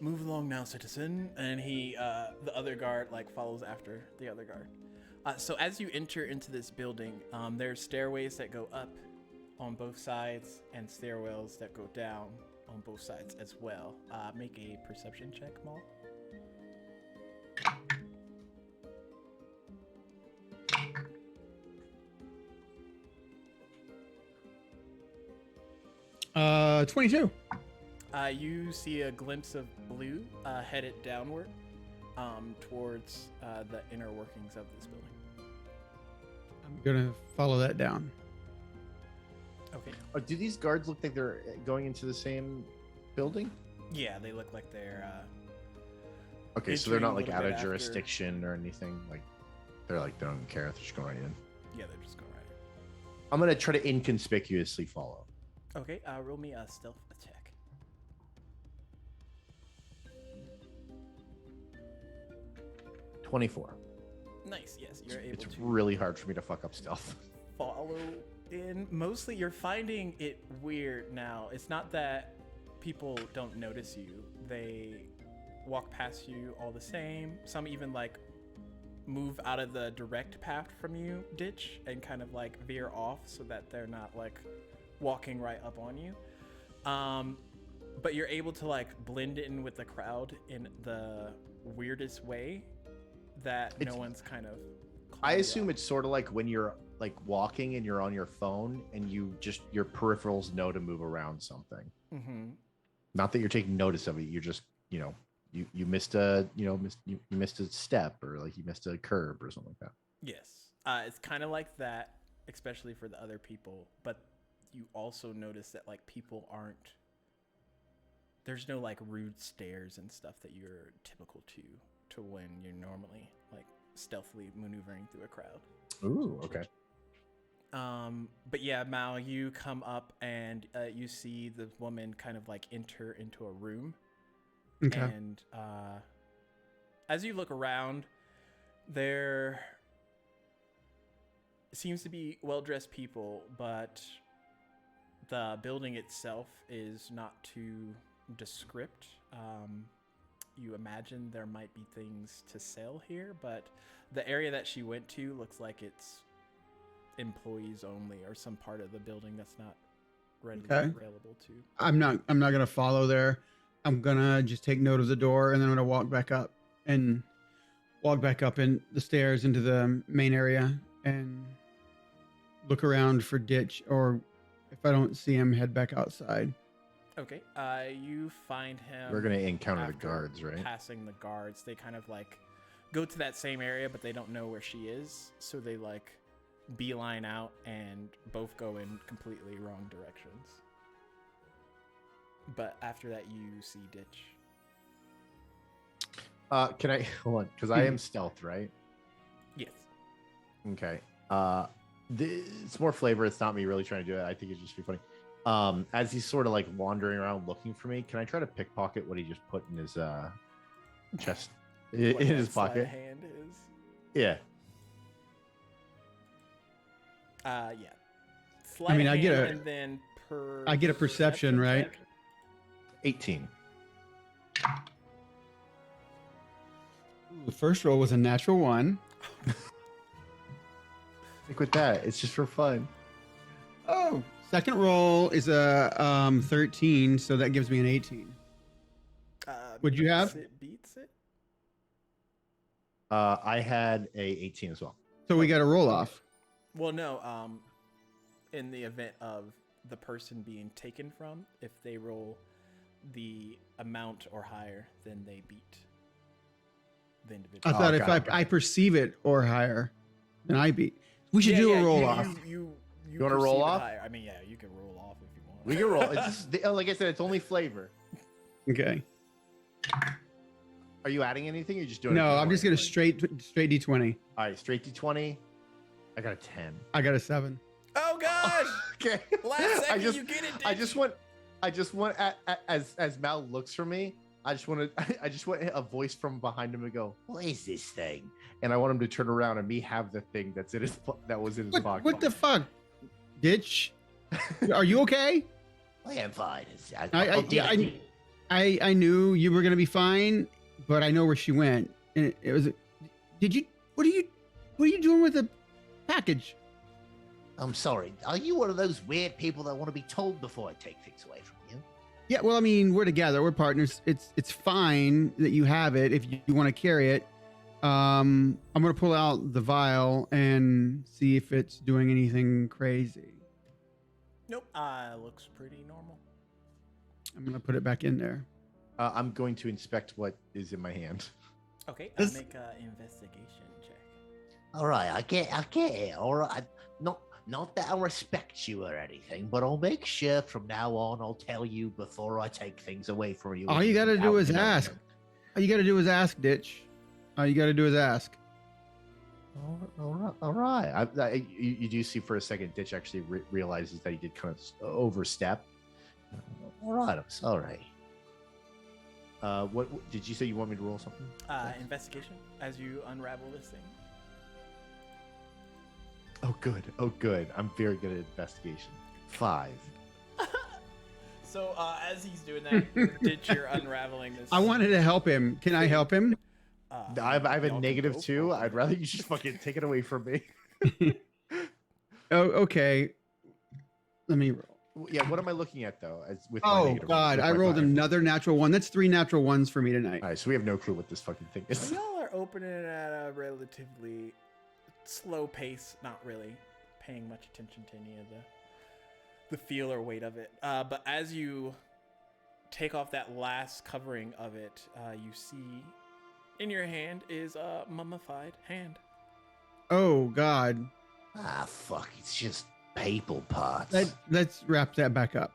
A: Move along now, citizen. And he, the other guard, like follows after the other guard. So as you enter into this building, there's stairways that go up on both sides and stairwells that go down on both sides as well. Make a perception check, Maul.
C: Uh, 22.
A: You see a glimpse of blue headed downward towards the inner workings of this building.
C: I'm gonna follow that down.
A: Okay.
B: Oh, do these guards look like they're going into the same building?
A: Yeah, they look like they're.
B: Okay, so they're
A: entering
B: not
A: a
B: like
A: little
B: out
A: bit
B: of
A: after-
B: jurisdiction or anything. Like they're like they don't care. They're just going right in.
A: Yeah, they're just going right.
B: I'm gonna try to inconspicuously follow.
A: Okay, roll me a stealth attack.
B: $24.
A: Nice. Yes, you're able
B: It's
A: to
B: really hard for me to fuck up stealth.
A: follow in. Mostly, you're finding it weird now. It's not that people don't notice you; they walk past you all the same. Some even like move out of the direct path from you, Ditch, and kind of like veer off so that they're not like walking right up on you. But you're able to like blend in with the crowd in the weirdest way that no one's kind of.
B: I assume it's sort of like when you're like walking and you're on your phone and you just your peripherals know to move around something.
A: Mm-hmm.
B: Not that you're taking notice of it. You're just you missed a you missed a step or like you missed a curb or something like that.
A: Yes, it's kind of like that, especially for the other people. But you also notice that like people aren't there's no like rude stairs and stuff that you're typical to when you're normally like stealthily maneuvering through a crowd.
B: Ooh, okay.
A: But yeah, Mao, you come up and you see the woman kind of like enter into a room.
C: Okay.
A: And as you look around, there seems to be well-dressed people, but the building itself is not too descript. You imagine there might be things to sell here, but the area that she went to looks like it's employees only, or some part of the building that's not readily available to.
C: I'm not gonna follow there. I'm gonna just take note of the door, and then I'm gonna walk back up in the stairs into the main area and look around for Ditch, or if I don't see him, head back outside.
A: Okay. You find him.
B: We're gonna encounter the
A: after
B: guards, right?
A: Passing the guards, they kind of like go to that same area, but they don't know where she is, so they like beeline out and both go in completely wrong directions. But after that, you see Ditch.
B: Can I hold on? Because I am stealth, right?
A: Yes.
B: Okay. It's more flavor. It's not me really trying to do it. I think it'd just be funny. As he's sort of like wandering around looking for me, can I try to pickpocket what he just put in his chest, in
A: What
B: his
A: that sleight of
B: pocket?
A: hand is.
B: Yeah.
A: Yeah. Sleight of
C: I
A: hand
C: get a-
A: and then
C: I get a perception, right?
A: check.
B: 18.
C: The first roll was a natural 1.
B: Stick with that. It's just for fun.
C: Oh, second roll is a 13, so that gives me an 18. What'd you have?
A: Beats it.
B: I had a 18 as well.
C: So we got a roll off.
A: Well, no. In the event of the person being taken from, if they roll the amount or higher, then they beat the individual.
C: I thought if
B: got it.
C: I perceive it or higher, then I beat. We should do a roll off.
A: You
B: wanna roll
A: perceive it
B: off?
A: higher. I mean, yeah, you can roll off if you want.
B: We can roll. It's just, like I said, it's only flavor.
C: Okay.
B: Are you adding anything? Or are you just doing?
C: No,
B: a
C: I'm just
B: D20?
C: gonna straight D20.
B: All right, straight D20. I got a 10.
C: I got a 7.
A: Oh gosh!
B: Okay.
A: Last second, you get it.
B: I just want as Mal looks for me, I just want a voice from behind him to go,
D: What is this thing?
B: and I want him to turn around and me have the thing that was in his pocket.
C: What the fuck? Ditch? Are you okay?
D: I am fine.
C: I knew you were gonna be fine, but I know where she went. And it was. What are you doing with the package?
D: I'm sorry. Are you one of those weird people that want to be told before I take things away from you?
C: Yeah, well, I mean, we're together. We're partners. It's fine that you have it if you want to carry it. I'm gonna pull out the vial and see if it's doing anything crazy.
A: Nope. Looks pretty normal.
C: I'm gonna put it back in there.
B: I'm going to inspect what is in my hand.
A: Okay.
C: This-
A: Make an investigation check.
D: All right, I get it. All right, not that I respect you or anything, but I'll make sure from now on I'll tell you before I take things away from you.
C: All you gotta do is
D: without
C: ask.
D: knowing.
C: All you gotta do is ask, Ditch. All you gotta do is ask.
B: All right. You do see for a second, Ditch actually realizes that he did kind of overstep.
D: All right, I'm sorry.
B: What did you say? You want me to roll something?
A: Investigation as you unravel this thing.
B: Oh, good. I'm very good at investigation. 5.
A: So as he's doing that, Ditch, you're unraveling this.
C: I wanted to help him. Can I help him?
B: I have a
A: y'all can
B: negative
A: go
B: 2.
A: for it.
B: I'd rather you just fucking take it away from me.
C: Oh, okay. Let me roll.
B: Yeah. What am I looking at though? With my
C: Oh
B: negative,
C: God,
B: with
C: I
B: my
C: rolled
B: 5?
C: another natural 1. That's 3 natural 1s for me tonight.
B: All right, so we have no clue what this fucking thing is.
A: So y'all are opening it at a relatively slow pace, not really paying much attention to any of the feel or weight of it. But as you take off that last covering of it, you see in your hand is a mummified hand.
C: Oh God.
D: Ah, fuck! It's just people parts.
C: Let's wrap that back up.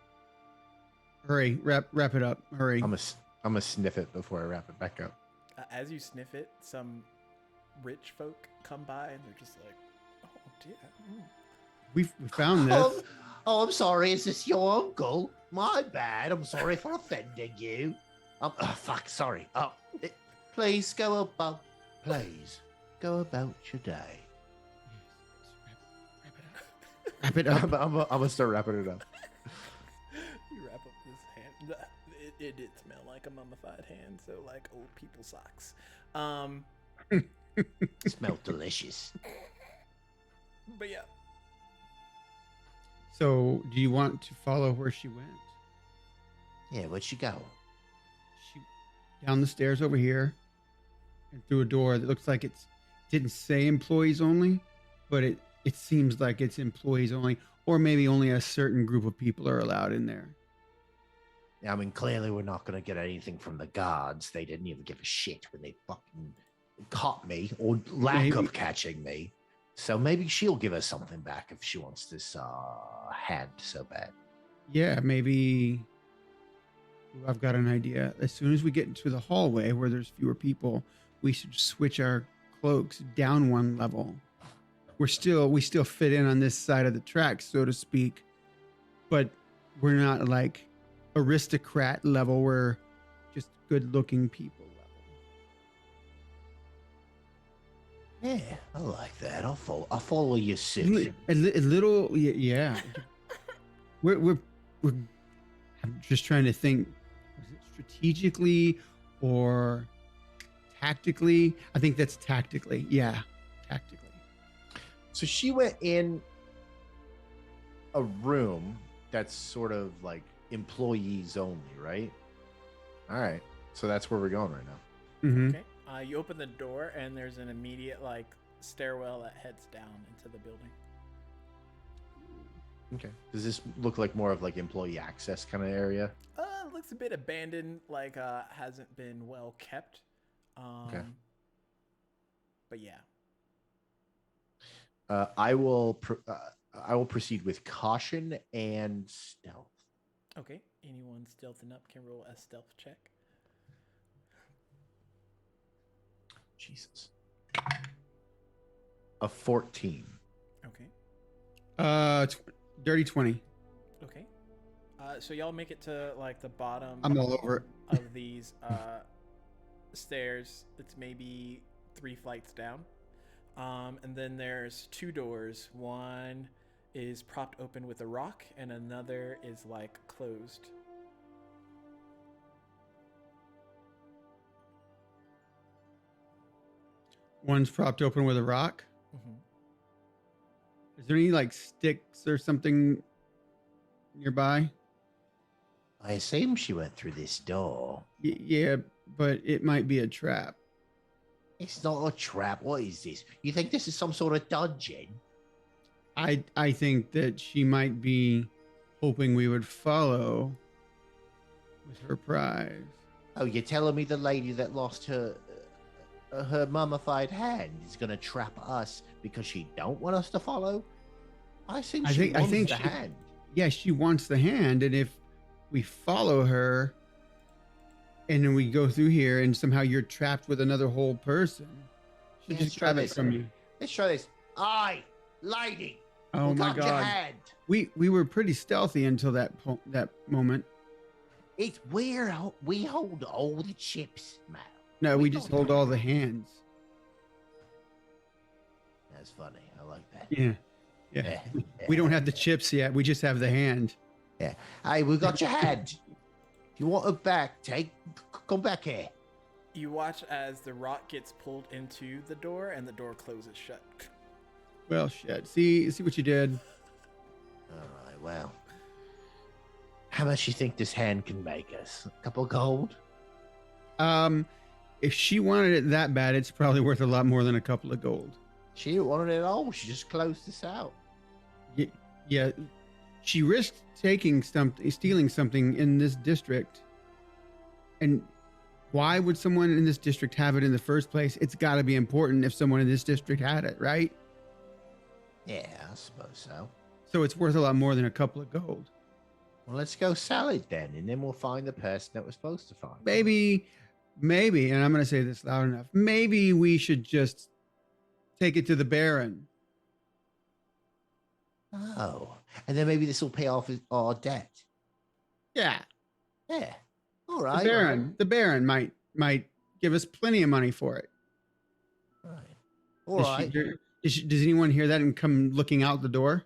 C: Hurry, wrap it up. Hurry.
B: I'm gonna sniff it before I wrap it back up.
A: As you sniff it, some rich folk come by and they're just like, "Oh dear."
C: We found this.
D: I'm sorry. Is this your uncle? My bad. I'm sorry for offending you. Fuck. Sorry. Please go about. Please go about your day.
C: Wrap it up.
B: I'm gonna start wrapping it up.
A: You wrap up this hand. It did smell like a mummified hand, so like old people socks.
D: Smelled delicious.
A: But yeah.
C: So, do you want to follow where she went?
D: Yeah, where'd she go?
C: She down the stairs over here, and through a door that looks like it didn't say employees only, but it seems like it's employees only, or maybe only a certain group of people are allowed in there.
D: I mean, clearly we're not going to get anything from the guards. They didn't even give a shit when they fucking caught me, or lack of catching me. So maybe she'll give us something back if she wants this hand so bad.
C: Yeah, maybe. Ooh, I've got an idea. As soon as we get into the hallway where there's fewer people, we should switch our cloaks down one level. We still fit in on this side of the tracks, so to speak, but we're not like aristocrat level. We're just good-looking people level.
D: Yeah, I like that. I'll follow your suit.
C: A little, yeah. we're. I'm just trying to think. Was it strategically or tactically? I think that's tactically. Yeah, tactically.
B: So she went in a room that's sort of like employees only, right? All right. So that's where we're going right now.
C: Mm-hmm.
A: Okay. You open the door and there's an immediate like stairwell that heads down into the building.
B: Okay. Does this look like more of like employee access kind of area?
A: Looks a bit abandoned, like hasn't been well kept.
B: Okay.
A: But yeah.
B: I will proceed with caution and stealth.
A: Okay. Anyone stealthing up can roll a stealth check.
B: Jesus. A 14.
A: Okay.
C: Dirty 20.
A: Okay. So y'all make it to like the bottom.
C: I'm all over it.
A: Of these stairs. It's maybe 3 flights down. And then there's 2 doors. One is propped open with a rock, and another is like closed.
C: One's propped open with a rock.
A: Mm-hmm.
C: Is there any like sticks or something nearby?
D: I assume she went through this door.
C: Yeah, but it might be a trap.
D: It's not a trap. What is this? You think this is some sort of dungeon?
C: I think that she might be hoping we would follow with her prize.
D: Oh, you're telling me the lady that lost her mummified hand is gonna trap us because she don't want us to follow? I think she wants the hand.
C: Yeah, she wants the hand, and if we follow her, and then we go through here, and somehow you're trapped with another whole person, she'll just grab it from you.
D: Let's try this. Aye, lady.
C: Oh
D: we
C: my
D: got your
C: God!
D: hand.
C: We were pretty stealthy until that moment.
D: It's where we hold all the chips, man.
C: No, we just hold all the hands.
D: That's funny. I like that.
C: Yeah. We don't have the chips yet. We just have the hand.
D: Yeah. Hey, we got your hand. If you want it back, come back here.
A: You watch as the rock gets pulled into the door and the door closes shut.
C: Well, shit. See what you did.
D: All right. Well, how much you think this hand can make us? A couple gold?
C: If she wanted it that bad, it's probably worth a lot more than a couple of gold.
D: She didn't want it at all. She just closed us out.
C: Yeah. She risked stealing something in this district. And why would someone in this district have it in the first place? It's got to be important if someone in this district had it, right?
D: Yeah, I suppose so.
C: So it's worth a lot more than a couple of gold.
D: Well, let's go sell it then, and then we'll find the person that we're supposed to find.
C: Maybe, and I'm going to say this loud enough. Maybe we should just take it to the Baron.
D: Oh, and then maybe this will pay off our debt.
C: Yeah,
D: Yeah. All
C: the
D: right.
C: Baron. The Baron might give us plenty of money for it.
D: Right. All right.
C: Does anyone hear that and come looking out the door?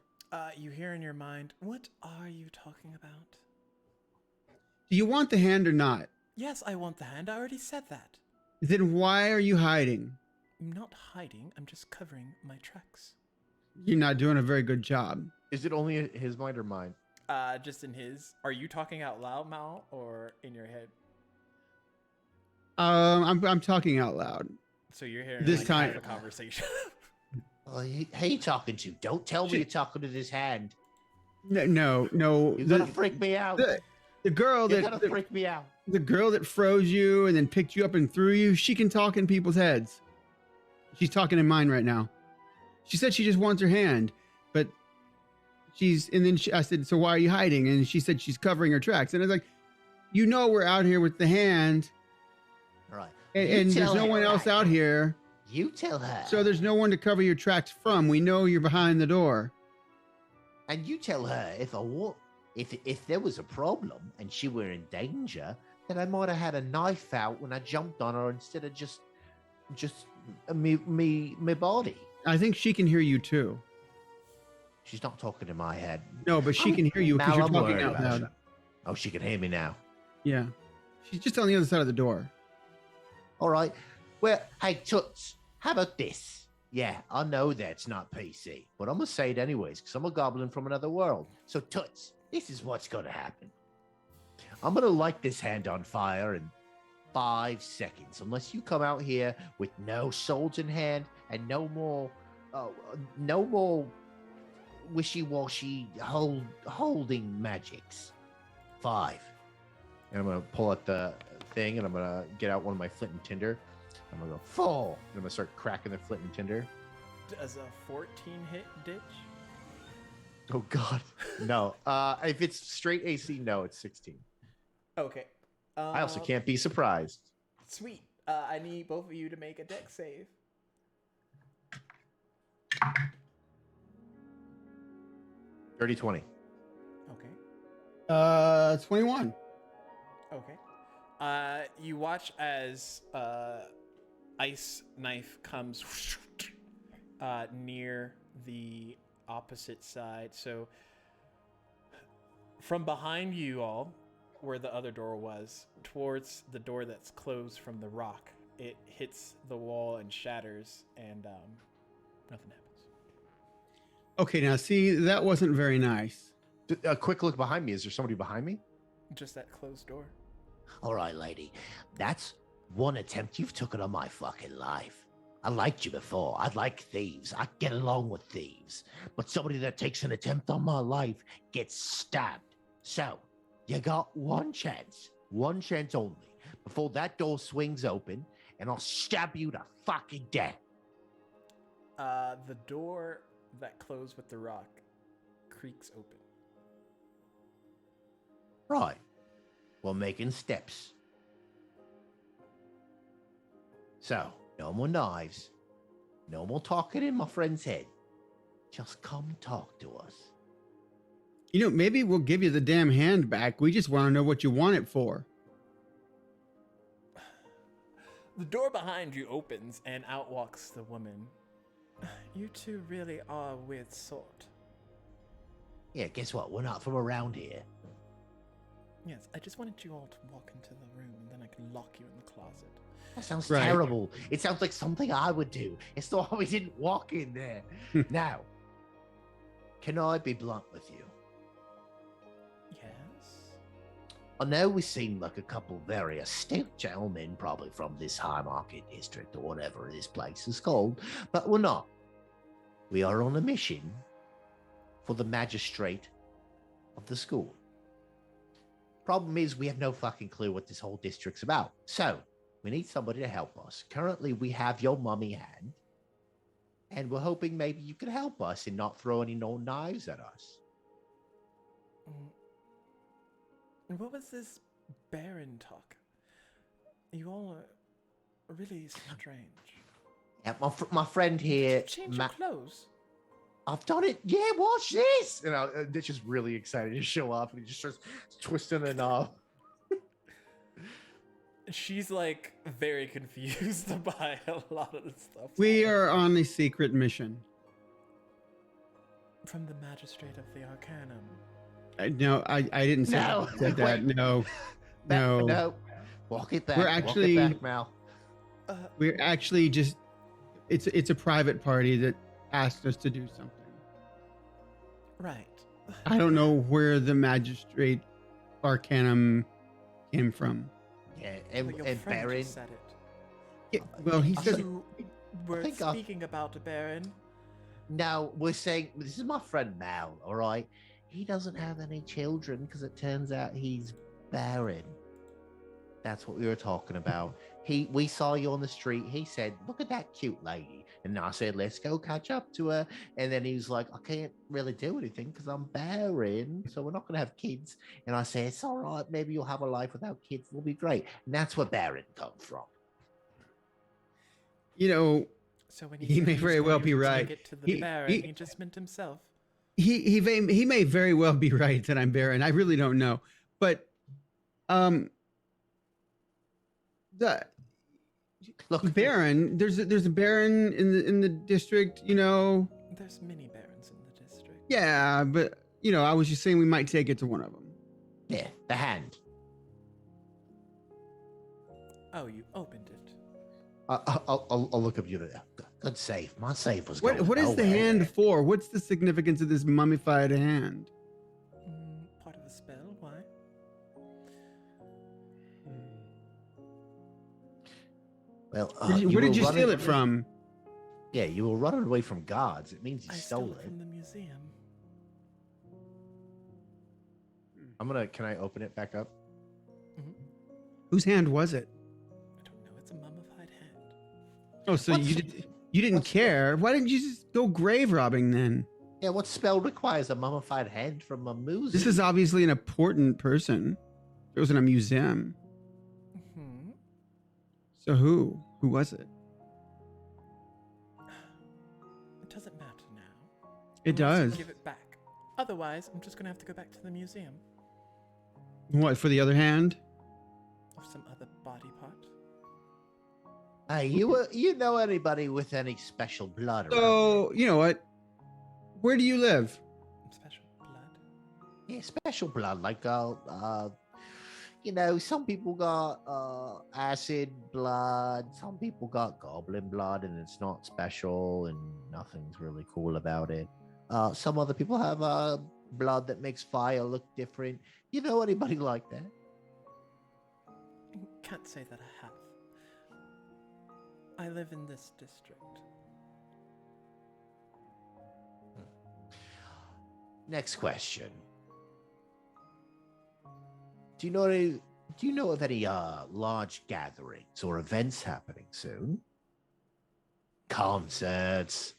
A: You hear in your mind, what are you talking about?
C: Do you want the hand or not?
A: Yes, I want the hand. I already said that.
C: Then why are you hiding?
A: I'm not hiding. I'm just covering my tracks.
C: You're not doing a very good job.
B: Is it only his mind or mine?
A: Just in his. Are you talking out loud, Mal, or in your head?
C: I'm talking out loud.
A: So you're hearing
C: This
A: like,
C: time-
A: half a conversation.
D: Well, who you talking to? Don't tell me you're talking to this hand.
C: No.
D: You're gonna freak me out.
C: The girl
D: You're
C: that
D: gonna freak me out.
C: the girl that froze you and then picked you up and threw you, she can talk in people's heads. She's talking in mine right now. She said she just wants her hand, but I said, so why are you hiding? And she said she's covering her tracks. And I was like, we're out here with the hand,
D: Right.
C: and there's no one else out here.
D: You tell her.
C: So there's no one to cover your tracks from. We know you're behind the door.
D: And you tell her if there was a problem and she were in danger, that I might have had a knife out when I jumped on her instead of just me body.
C: I think she can hear you too.
D: She's not talking in my head.
C: No, but she can hear you because
D: Now
C: you're
D: I'm
C: talking
D: worried
C: out
D: about
C: loud.
D: you. Oh, she can hear me now.
C: Yeah. She's just on the other side of the door.
D: All right. Well, hey, Toots, how about this? Yeah, I know that's not PC, but I'm going to say it anyways because I'm a goblin from another world. So, Toots, this is what's going to happen. I'm going to light this hand on fire in 5 seconds, unless you come out here with no swords in hand and no more wishy-washy holding magics. 5.
B: And I'm gonna pull out the thing, and I'm gonna get out one of my flint and tinder. I'm gonna go 4, and I'm gonna start cracking the flint and tinder.
A: Does a 14 hit ditch?
B: Oh God, no. If it's straight AC, no, it's 16.
A: Okay.
B: I also can't be surprised.
A: Sweet. I need both of you to make a dex save.
B: Dirty 20.
A: Okay.
C: 21.
A: Okay. You watch as ice knife comes near the opposite side. So from behind you all, where the other door was, towards the door that's closed from the rock, it hits the wall and shatters, and nothing happens.
C: Okay, now see, that wasn't very nice.
B: A quick look behind me. Is there somebody behind me?
A: Just that closed door.
D: All right, lady. That's one attempt you've taken on my fucking life. I liked you before. I like thieves. I get along with thieves. But somebody that takes an attempt on my life gets stabbed. So, you got one chance only, before that door swings open, and I'll stab you to fucking death.
A: The door that closed with the rock creaks open.
D: Right. We're making steps. So, no more knives. No more talking in my friend's head. Just come talk to us.
C: Maybe we'll give you the damn hand back. We just want to know what you want it for.
A: The door behind you opens, and out walks the woman. You two really are a weird sort.
D: Yeah, guess what? We're not from around here.
A: Yes, I just wanted you all to walk into the room, and then I can lock you in the closet.
D: That sounds
C: Right.
D: terrible. It sounds like something I would do. It's the why we didn't walk in there. Now, can I be blunt with you?
A: Yes?
D: I know we seem like a couple very astute gentlemen, probably from this High Market district or whatever this place is called, but we're not. We are on a mission for the magistrate of the school. Problem is, we have no fucking clue what this whole district's about. So, we need somebody to help us. Currently, we have your mummy hand, and we're hoping maybe you can help us and not throw any no knives at us.
A: What was this Baron talk? You all are really strange.
D: Yeah, my friend here,
A: Did you change your clothes?
D: I've done it. Yeah, watch this. Ditch is really excited to show up, and he just starts twisting the knob.
A: She's like very confused by a lot of the stuff.
C: We are on a secret mission.
A: From the magistrate of the Arcanum.
C: No, I didn't say
D: No,
C: that. That. No, no.
D: No. Walk it back.
C: We're actually-
D: Walk it back, Mal.
C: We're actually just. It's a private party that asked us to do something.
A: Right.
C: I don't know where the magistrate Arcanum came from.
D: Yeah,
A: But your
D: and
A: friend
D: Baron.
A: just said it.
C: Yeah, well, he said.
A: You were
D: think I-
A: speaking about a Baron.
D: No, we're saying this is my friend Mal. All right, he doesn't have any children because it turns out he's barren. That's what we were talking about. We saw you on the street. He said, "Look at that cute lady," and I said, "Let's go catch up to her." And then he was like, "I can't really do anything because I'm barren, so we're not gonna have kids." And I said, "It's all right. Maybe you'll have a life without kids. It'll be great." And that's where barren come from.
C: You know,
A: So when
C: He
A: said
C: may
A: was
C: very
A: going
C: well
A: to
C: be
A: take
C: right.
A: it to the
C: He-
A: Baron,
C: he-
A: he just meant himself.
C: he may very well be right that I'm barren. I really don't know, but the
D: Look,
C: Baron, there's a Baron in the district. You know,
A: There's many Barons in the district.
C: yeah, but you know, I was just saying we might take it to one of them.
D: yeah, the hand.
A: Oh, you opened it.
D: I'll look up you there. Good save. My save was
C: What
D: going
C: is the
D: nowhere.
C: hand for? What's the significance of this mummified hand?
A: Part of a spell? Why?
D: Well,
C: Where did you
D: were
C: steal
D: running-
C: it from?
D: Yeah, you were running away from guards. It means you
A: I
D: stole
A: stole it
D: it.
A: from the museum.
B: Can I open it back up?
C: Whose hand was it?
A: I don't know. It's a mummified hand.
C: Oh, so
D: What's-
C: you didn't
D: what's-
C: care. Why didn't you just go grave robbing then?
D: Yeah, what spell requires a mummified hand from a museum?
C: This is obviously an important person. It was in a museum.
A: Hmm.
C: So who? Who was it?
A: It doesn't matter now.
C: It
A: Unless you
C: does.
A: Give it back. Otherwise, I'm just gonna have to go back to the museum
C: What, for the other hand?
A: of some other body part.
D: Hey, you know anybody with any special blood around?
C: So, you know what? Where do you live?
A: Special blood.
D: Yeah, special blood. Like, some people got acid blood. Some people got goblin blood, and it's not special, and nothing's really cool about it. Some other people have blood that makes fire look different. You know anybody like that?
A: Can't say that I have. I live in this district.
D: Next question. Do you know of any large gatherings or events happening soon? Concerts,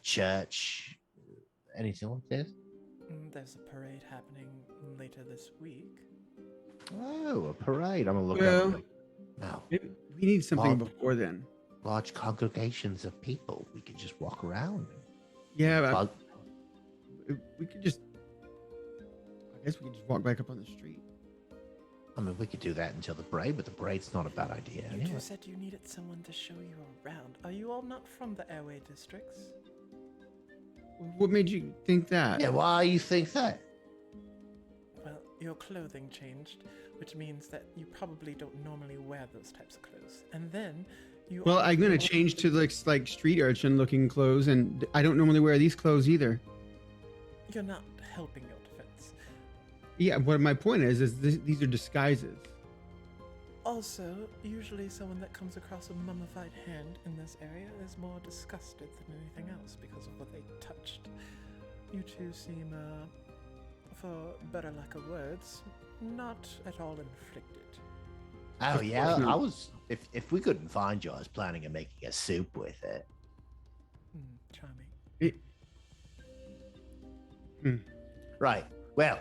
D: church, anything like this?
A: There's a parade happening later this week.
D: Oh, a parade. I'm gonna look
C: Well-
D: up. No,
C: Maybe we need something
D: Well-
C: before then.
D: large congregations of people. We could just walk around.
C: Yeah, but
D: Bug-
C: we could just. I guess we could just walk back up on the street.
D: I mean, we could do that until the parade, but the parade's not a bad idea.
A: You
D: anyway.
A: two said you needed someone to show you around. Are you all not from the airway districts?
C: What made you think that?
D: Yeah, why you think that?
A: Well, your clothing changed, which means that you probably don't normally wear those types of clothes. And then you.
C: Well,
A: are-
C: I'm gonna change to like street urchin looking clothes, and I don't normally wear these clothes either.
A: You're not helping your defense.
C: Yeah, what my point is these are disguises.
A: Also, usually someone that comes across a mummified hand in this area is more disgusted than anything else because of what they touched. You two seem, for better lack of words, not at all inflicted.
D: Oh
C: Of
D: yeah,
C: course not.
D: I was. If we couldn't find you, I was planning on making a soup with it.
A: Charming.
C: It,
D: Right. Well,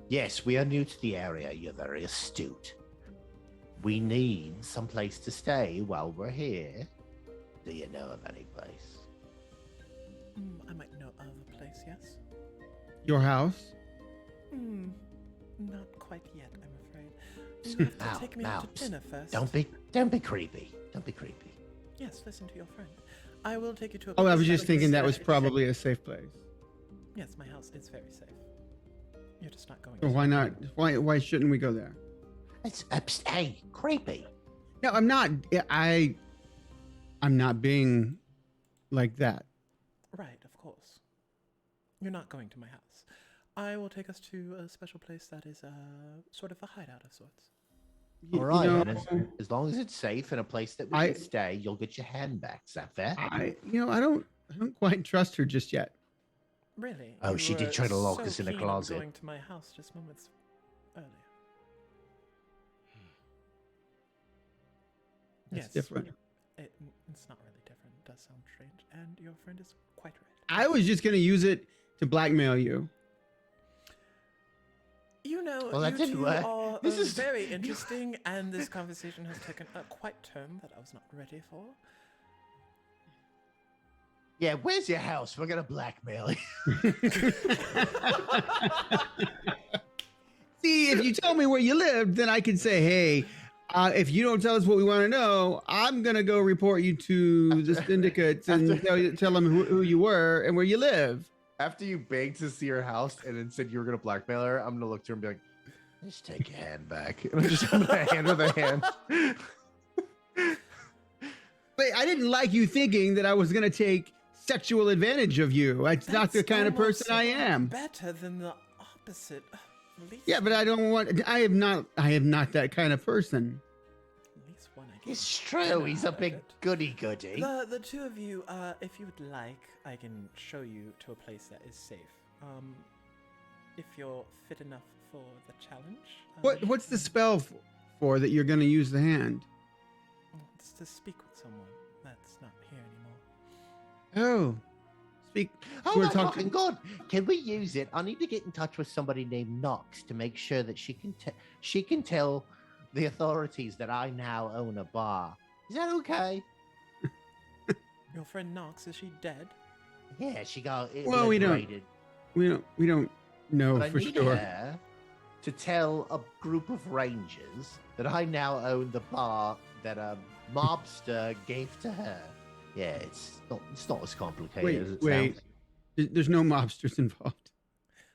D: Yes, we are new to the area. You're very astute. We need some place to stay while we're here. Do you know of any place?
A: I might know of a place, yes.
C: Your house?
A: Not quite yet, I'm afraid. You have to
D: Now,
A: take me
D: now,
A: out to dinner first.
D: Don't be creepy. Don't be creepy.
A: Yes, listen to your friend. I will take you to a
C: Oh, I
A: place
C: was just thinking that was
A: is-
C: probably a safe place.
A: Yes, my house is very safe. You're just not going
C: So why not? Why shouldn't we go there?
D: Hey, creepy.
C: No, I'm not. I'm not being like that.
A: Right, of course. You're not going to my house. I will take us to a special place that is sort of a hideout of sorts.
D: All right,
C: You
D: and as long as it's safe and a place that we can stay, you'll get your hand back. Is that fair?
C: I don't quite trust her just yet.
A: Really?
D: Oh,
A: You
D: she did
A: were
D: try to lock
A: so
D: us in a
A: keen on
D: closet.
A: Going to my house just moments earlier.
C: That's different.
A: It's not really different. It does sound strange, and your friend is quite right.
C: I was just gonna use it to blackmail you.
A: You know,
D: Well, that
A: you
D: didn't
A: two
D: work.
A: are
D: This is-
A: very interesting, and this conversation has taken a quite turn that I was not ready for.
D: Yeah, where's your house? We're gonna blackmail you.
C: See, if you tell me where you lived, then I can say, hey, if you don't tell us what we want to know, I'm gonna go report you to the syndicates and tell them who you were and where you live.
B: After you begged to see her house and then said you were gonna blackmail her, I'm gonna look to her and be like,
D: Just take your hand back.
B: and I'm just gonna hand her the hand.
C: But I didn't like you thinking that I was gonna take sexual advantage of you. It's not the
A: That's
C: kind of
A: almost
C: person I am.
A: Better than the opposite. At least,
C: Yeah, but I don't want. I am not that kind of person.
A: At least one I can
D: It's true.
A: dinner
D: He's a
A: out of
D: big
A: it.
D: goody-goody.
A: The two of you, if you would like, I can show you to a place that is safe. If you're fit enough for the challenge.
C: What's the spell for that you're gonna use the hand?
A: It's to speak with someone that's not here anymore.
C: Oh, speak.
D: Oh
C: we're
D: my
C: talking-
D: fucking god! Can we use it? I need to get in touch with somebody named Knox to make sure that she can tell the authorities that I now own a bar. Is that okay?
A: Your friend Knox, is she dead?
D: Yeah, she got it.
C: Well, we don't-
D: liberated.
C: We don't know
D: But I
C: for
D: need
C: sure.
D: her to tell a group of rangers that I now own the bar that a mobster gave to her. Yeah, it's not as complicated as it
C: Wait.
D: sounds.
C: There's no mobsters involved.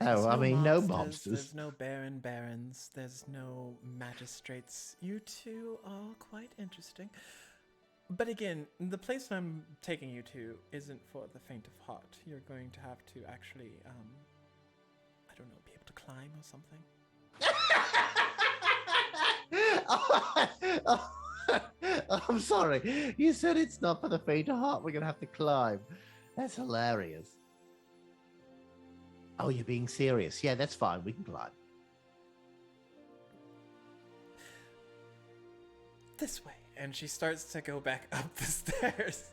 A: There's
D: Oh, I mean, no
A: mobsters,
D: mobsters.
A: There's no barons. There's no magistrates. You two are quite interesting. But again, the place I'm taking you to isn't for the faint of heart. You're going to have to actually, I don't know, be able to climb or something.
D: I'm sorry. You said it's not for the faint of heart. We're gonna have to climb. That's hilarious. Oh, you're being serious? Yeah, that's fine. We can climb.
A: This way. And she starts to go back up the stairs.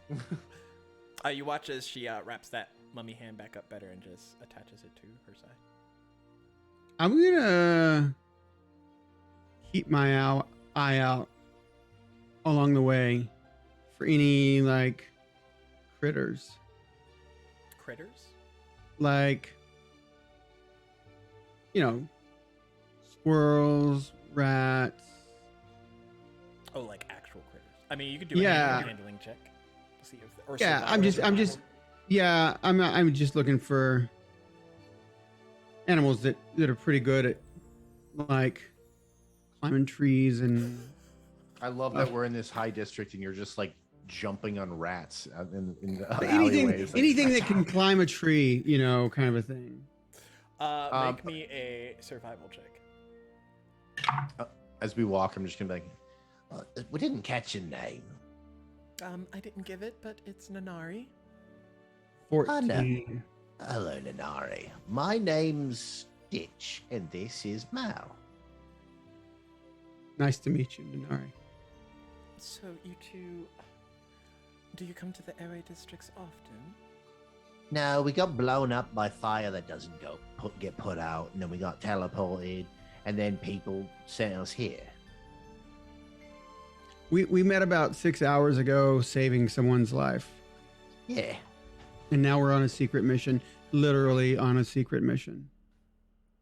A: You watch as she wraps that mummy hand back up better and just attaches it to her side.
C: I'm gonna keep my eye out along the way for any like critters,
A: Critters?
C: like squirrels, rats.
A: Oh, like actual critters. I mean, you could do
C: Yeah.
A: a handling check. To see if, or
C: Yeah,
A: survival.
C: I'm just looking for animals that are pretty good at like climbing trees and
B: I love that we're in this high district and you're just like jumping on rats out in the
C: anything
B: alleyways. Like,
C: anything that can climb a tree, kind of a thing.
A: Make me a survival check.
B: as we walk, I'm just gonna be like,
D: We didn't catch your name.
A: I didn't give it, but it's Nanari.
C: 14.
D: Hello, Nanari. My name's Ditch, and this is Mal.
C: Nice to meet you, Denari.
A: So you two, do you come to the area districts often?
D: No, we got blown up by fire that doesn't get put out, and then we got teleported, and then people sent us here.
C: We met about 6 hours ago, saving someone's life,
D: Yeah.
C: and now we're on a secret mission. Literally on a secret mission.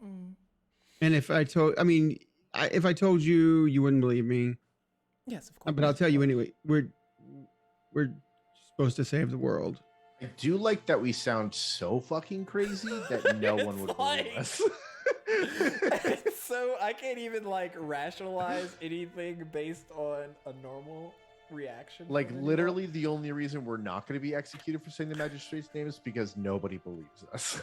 A: Mm.
C: And if I told you, you wouldn't believe me.
A: Yes, of course.
C: But I'll tell you anyway. We're supposed to save the world.
B: I do like that we sound so fucking crazy that no one would believe us.
A: So I can't even like rationalize anything based on a normal reaction.
B: Like
A: from anyone.
B: literally the only reason we're not going to be executed for saying the magistrate's name is because nobody believes us.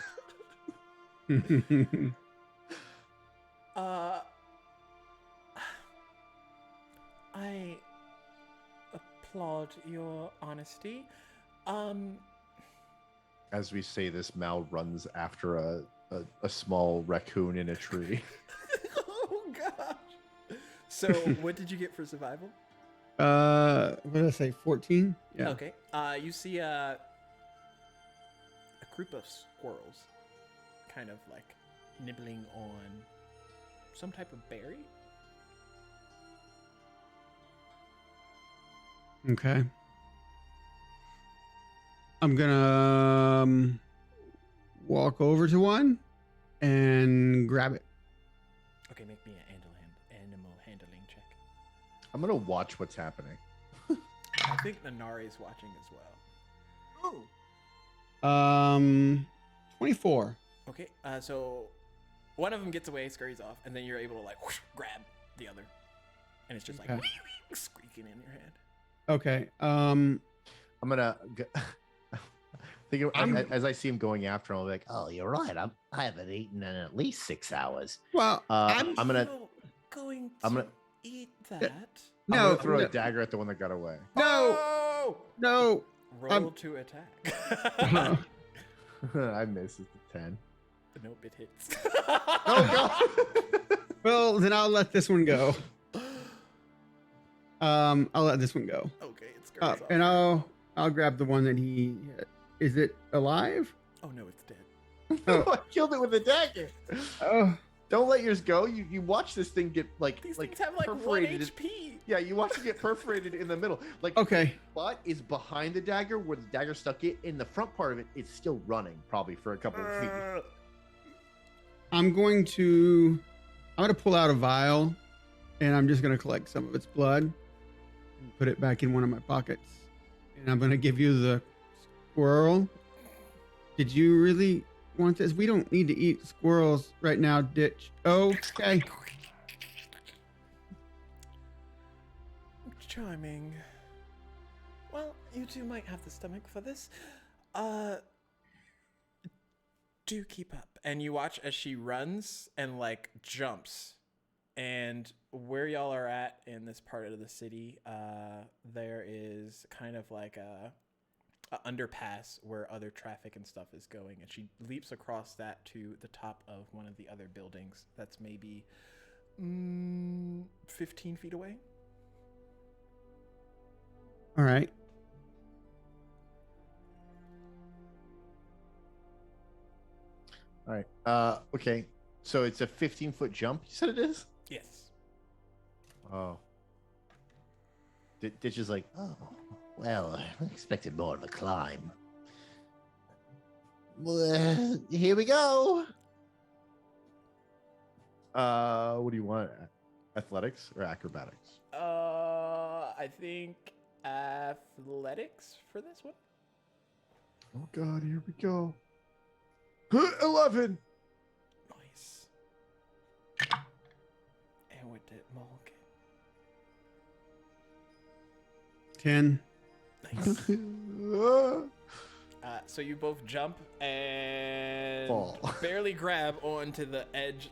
A: I applaud your honesty.
B: As we say this, Mal runs after a small raccoon in a tree.
A: Oh gosh. So what did you get for survival?
C: What did I say? 14? Yeah.
A: Okay. You see a group of squirrels kind of like nibbling on some type of berry.
C: Okay. I'm gonna walk over to one and grab it.
A: Okay, make me an animal handling check.
B: I'm going to watch what's happening.
A: I think Nanari is watching as well.
C: 24.
A: Okay, so one of them gets away, scurries off, and then you're able to like whoosh, grab the other, and it's just like
C: Okay.
A: squeaking in your hand.
C: Okay.
B: I'm gonna think
C: I'm-
B: as I see him going after him. I'll be like,
D: Oh, you're right. I haven't eaten in at least 6 hours.
C: Well,
B: I'm gonna
A: Still going to
B: I'm gonna-
A: eat that.
B: I'm
C: no,
B: gonna throw
C: no,
B: a dagger at the one that got away.
C: no,
A: Oh!
C: no.
A: Roll to attack.
B: I missed it to 10.
A: Nope, it hits.
B: Oh god!
C: Well, then I'll let this one go. I'll let this one go.
A: Okay, it scurries off.
C: And I'll grab the one that he hit. Is it alive?
A: Oh no, it's dead.
B: I killed it with a dagger.
C: Oh,
B: Don't let yours go. You watch this thing get like
A: These
B: like
A: things have like 1
B: perforated.
A: HP.
B: Yeah, you watch it get perforated in the middle. Like
C: okay.
B: butt is behind the dagger where the dagger stuck it. In the front part of it, it's still running, probably for a couple of feet.
C: I'm gonna pull out a vial, and I'm just gonna collect some of its blood and put it back in one of my pockets. And I'm gonna give you the squirrel. Did you really want this? We don't need to eat squirrels right now, Ditch. Okay.
A: Charming. Well, you two might have the stomach for this. Do keep up. And you watch as she runs and like jumps. And where y'all are at in this part of the city, there is kind of like a underpass where other traffic and stuff is going, and she leaps across that to the top of one of the other buildings that's maybe 15 feet away.
C: All right.
B: All right. Okay. So it's a 15-foot jump. You said it is.
A: Yes.
B: Oh. Ditch is like,
D: Oh, well, I expected more of a climb. Well, here we go.
B: what do you want? Athletics or acrobatics?
A: I think athletics for this one.
B: Oh god, here we go. 11.
A: Nice. And what did Maul get?
C: 10.
A: Nice. So you both jump and
B: Fall.
A: barely grab onto the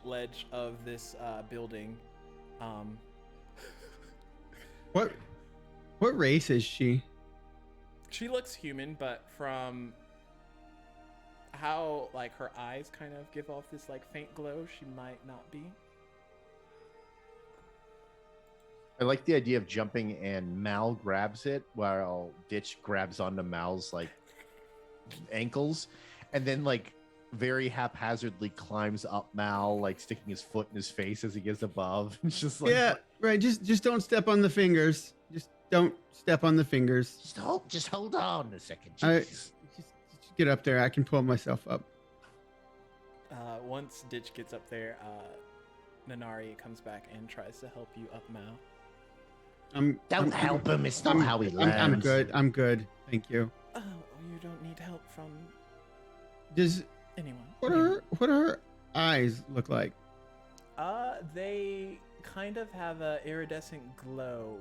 A: ledge of this building.
C: What race is she?
A: She looks human, but from how like her eyes kind of give off this like faint glow, she might not be.
B: I like the idea of jumping and Mal grabs it while Ditch grabs onto Mal's like ankles, and then like very haphazardly climbs up Mal, like sticking his foot in his face as he gets above. It's just like,
C: Yeah, right. Just don't step on the fingers. Just don't step on the fingers.
D: Just hold on a second.
C: I
D: Jesus.
C: just get up there. I can pull myself up.
A: Once Ditch gets up there, Nanari comes back and tries to help you up Mal.
D: Don't help him. It's not how he learns.
C: I'm good. I'm good. Thank you.
A: Oh, you don't need help from
C: Does
A: anyone.
C: what are her eyes look like?
A: They kind of have a iridescent glow.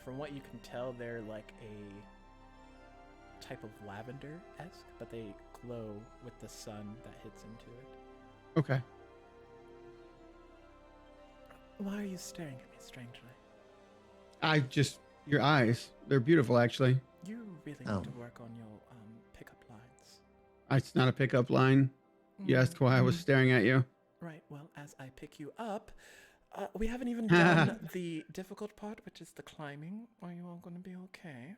A: From what you can tell, they're like a type of lavender-esque, but they glow with the sun that hits into it.
C: Okay.
A: Why are you staring at me strangely?
C: I just your eyes. They're beautiful, actually.
A: You really need to work on your pickup lines.
C: It's not a pickup line. You asked why I was staring at you.
A: Right. Well, as I pick you up, we haven't even done the difficult part, which is the climbing. Are you all going to be okay?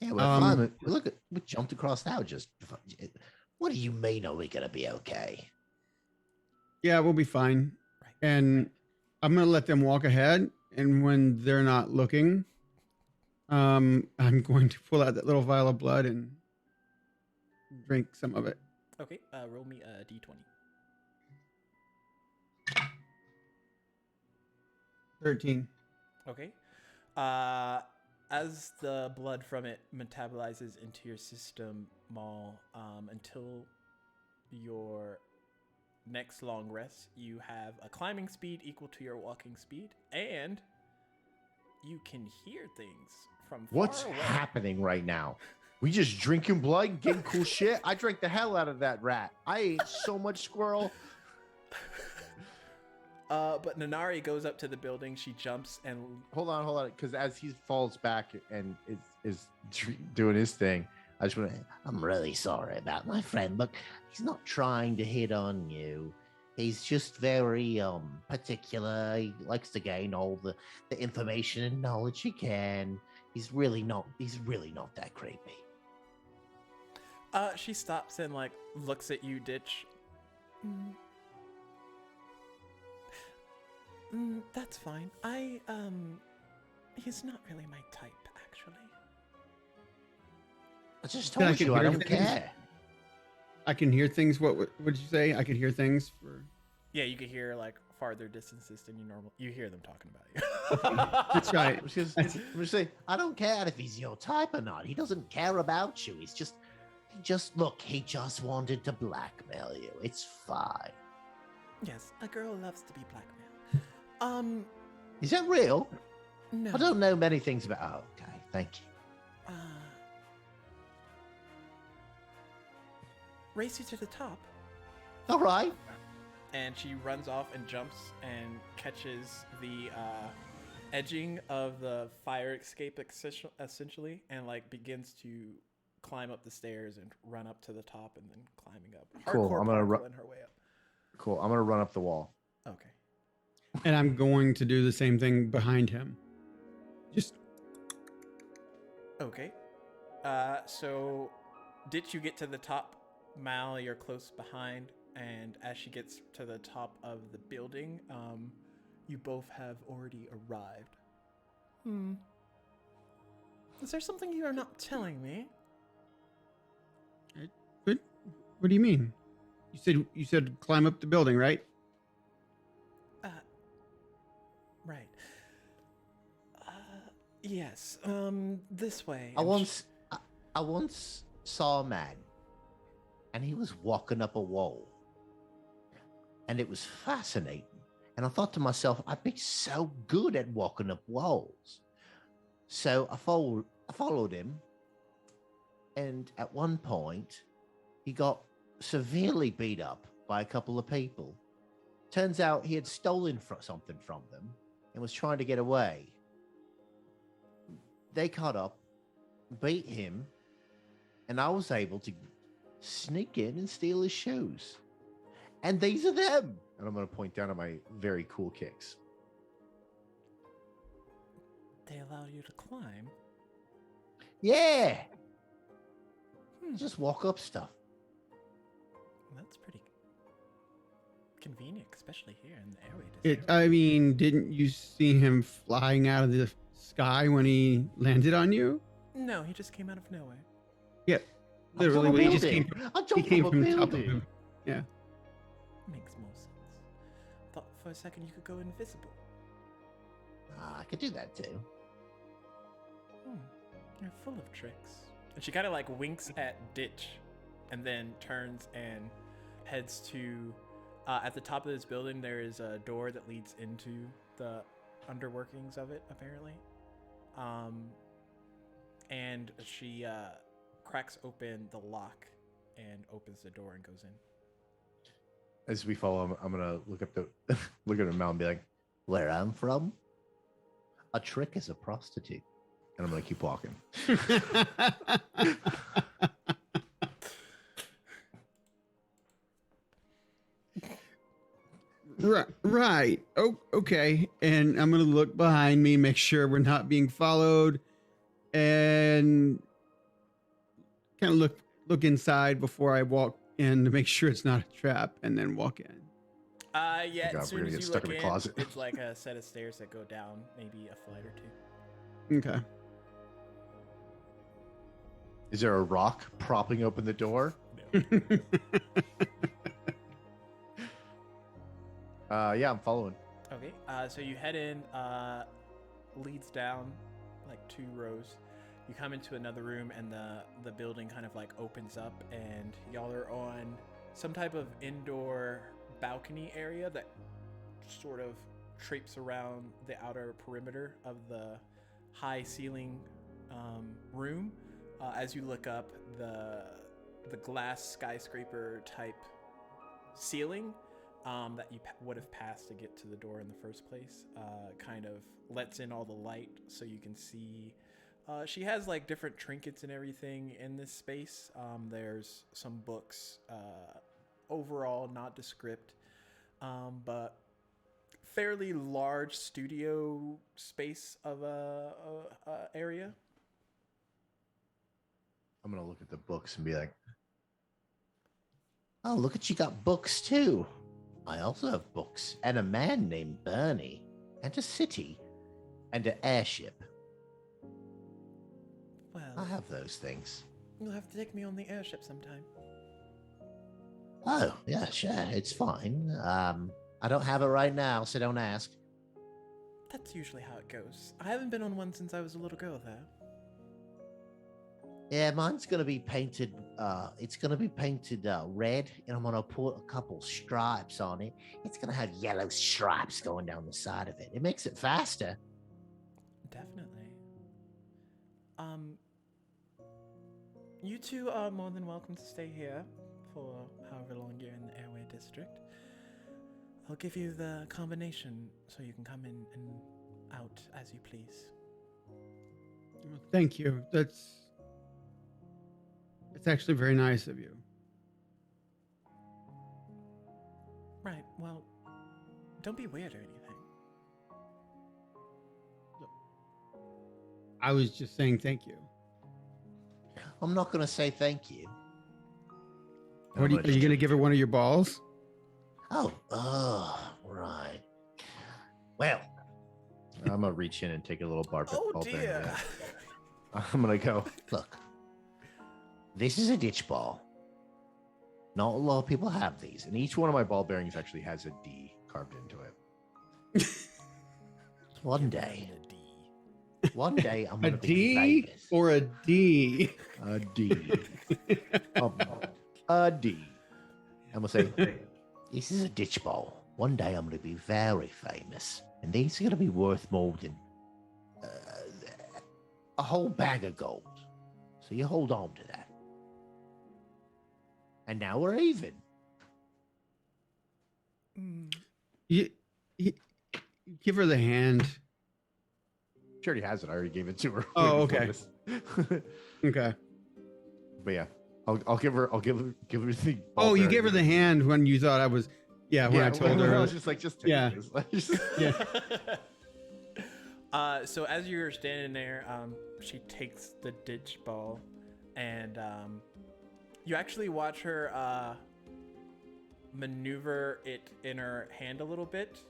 D: Yeah, we're fine. Look, we jumped across now. Just what do you mean? Are we gonna be okay?
C: Yeah, we'll be fine.
A: Right.
C: And I'm gonna let them walk ahead. And when they're not looking, I'm going to pull out that little vial of blood and drink some of it.
A: Okay. Roll me a d20.
C: 13.
A: Okay. As the blood from it metabolizes into your system, Maul, until your next long rest, you have a climbing speed equal to your walking speed, and you can hear things from far
B: what's
A: away.
B: happening right now? We just drinking blood, getting cool shit. I drank the hell out of that rat. I ate so much squirrel.
A: But Nanari goes up to the building. She jumps and
B: Hold on, because as he falls back and is doing his thing, I just want to.
D: I'm really sorry about my friend. Look, he's not trying to hit on you. He's just very particular. He likes to gain all the information and knowledge he can. He's really not that creepy.
A: she stops and like looks at you, Ditch. That's fine. He's not really my type, actually.
D: I just
C: Then I
D: told
C: can
D: you I
C: hear
D: don't
C: things.
D: care.
C: I can hear things. What did you say? I could hear things for.
A: Yeah, you could hear like farther distances than you normal. You hear them talking about you.
C: That's right.
B: I'm just saying,
D: I don't care if he's your type or not. He doesn't care about you. He just wanted to blackmail you. It's fine.
A: Yes, a girl loves to be blackmailed.
D: Is that real?
A: No.
D: I don't know many things about. Oh, okay, thank you.
A: Race you to the top.
D: All right.
A: And she runs off and jumps and catches the edging of the fire escape essentially, and like begins to climb up the stairs and run up to the top and then climbing up.
B: Cool,
A: Hardcore
B: I'm gonna
A: parkouring her way up.
B: cool. I'm gonna run up the wall.
A: Okay.
C: And I'm going to do the same thing behind him. Just
A: Okay. So did you get to the top, Mal? You're close behind, and as she gets to the top of the building, you both have already arrived. Is there something you are not telling me?
C: what do you mean? You said climb up the building, right?
A: Right. Yes. This way.
D: I once saw a man, and he was walking up a wall, and it was fascinating. And I thought to myself, I'd be so good at walking up walls. So I followed him, and at one point, he got severely beat up by a couple of people. Turns out he had stolen something from them and was trying to get away. They caught up, beat him, and I was able to sneak in and steal his shoes. And these are them.
B: And I'm gonna point down at my very cool kicks.
A: They allow you to climb.
D: Yeah. Just walk up stuff.
A: That's pretty convenient, especially here in the airway
C: It.
A: district.
C: I mean, didn't you see him flying out of the sky when he landed on you?
A: No, he just came out of nowhere.
C: Yeah,
D: I'm
C: literally.
D: from a
C: When he just
D: building.
C: came.
D: I
C: He
D: jumped
C: came
D: from a
C: from top of
D: building.
C: him. Yeah.
A: Makes more sense. Thought for a second you could go invisible.
D: I could do that too.
A: You're full of tricks. And she kind of like winks at Ditch and then turns and heads to at the top of this building. There is a door that leads into the underworkings of it, apparently. And she cracks open the lock and opens the door and goes in.
B: As we follow him, I'm gonna look up the look at him now and be like,
D: Where I'm from, a trick is a prostitute.
B: and I'm gonna keep walking.
C: Right. Oh, okay. And I'm gonna look behind me, make sure we're not being followed, and kind of look inside before I walk in to make sure it's not a trap, and then walk in.
A: Yeah,
B: God,
A: as
B: we're
A: soon
B: gonna
A: as
B: get
A: you
B: stuck
A: look
B: in
A: in,
B: a closet.
A: it's like a set of stairs that go down maybe a flight or two.
C: Okay.
B: Is there a rock propping open the door? Yeah, I'm following.
A: Okay, so you head in, leads down like 2 rows. You come into another room, and the building kind of like opens up, and y'all are on some type of indoor balcony area that sort of traipses around the outer perimeter of the high ceiling room. As you look up, the glass skyscraper type ceiling that you would have passed to get to the door in the first place kind of lets in all the light so you can see. She has like different trinkets and everything in this space. There's some books, overall nondescript, but fairly large studio space of a area.
B: I'm gonna look at the books and be like,
D: Oh, look at you got books too. I also have books and a man named Bernie and a city and an airship.
A: Well,
D: I have those things.
A: you'll have to take me on the airship sometime.
D: Oh, yeah, sure. It's fine. I don't have it right now, so don't ask.
A: That's usually how it goes. I haven't been on one since I was a little girl, though.
D: Yeah, mine's gonna be painted. It's gonna be painted red, and I'm gonna put a couple stripes on it. It's gonna have yellow stripes going down the side of it. It makes it faster.
A: Definitely. You two are more than welcome to stay here for however long you're in the airway district. I'll give you the combination so you can come in and out as you please.
C: Thank you. That's actually very nice of you.
A: Right, well, don't be weird or anything.
C: I was just saying thank you.
D: I'm not gonna say thank you.
C: Are you going to give her one of your balls?
D: Oh, right. Well,
B: I'm gonna reach in and take a little ball
A: Oh
B: bearing
A: dear!
B: out. I'm gonna go.
D: look. This is a ditch ball. Not a lot of people have these.
B: And each one of my ball bearings actually has a D carved into it.
D: One day, I'm
C: A
D: gonna be
C: D
D: famous.
C: or a D?
B: A D. A D.
D: I'm gonna say, this is a ditch ball. One day I'm gonna be very famous, and these are gonna be worth more than a whole bag of gold. So you hold on to that. And now we're even.
C: You give her the hand.
B: She already has it. I already gave it to her.
C: Oh,
B: way before
C: okay.
B: this.
C: Okay.
B: But yeah, I'll give her the.
C: Oh,
B: ball
C: you
B: bearing.
C: gave her the hand when you thought I was. Yeah, when I told her.
B: I was just like, just take
C: Yeah.
B: this.
C: Yeah.
A: So as you're standing there, she takes the ditch ball and You actually watch her maneuver it in her hand a little bit,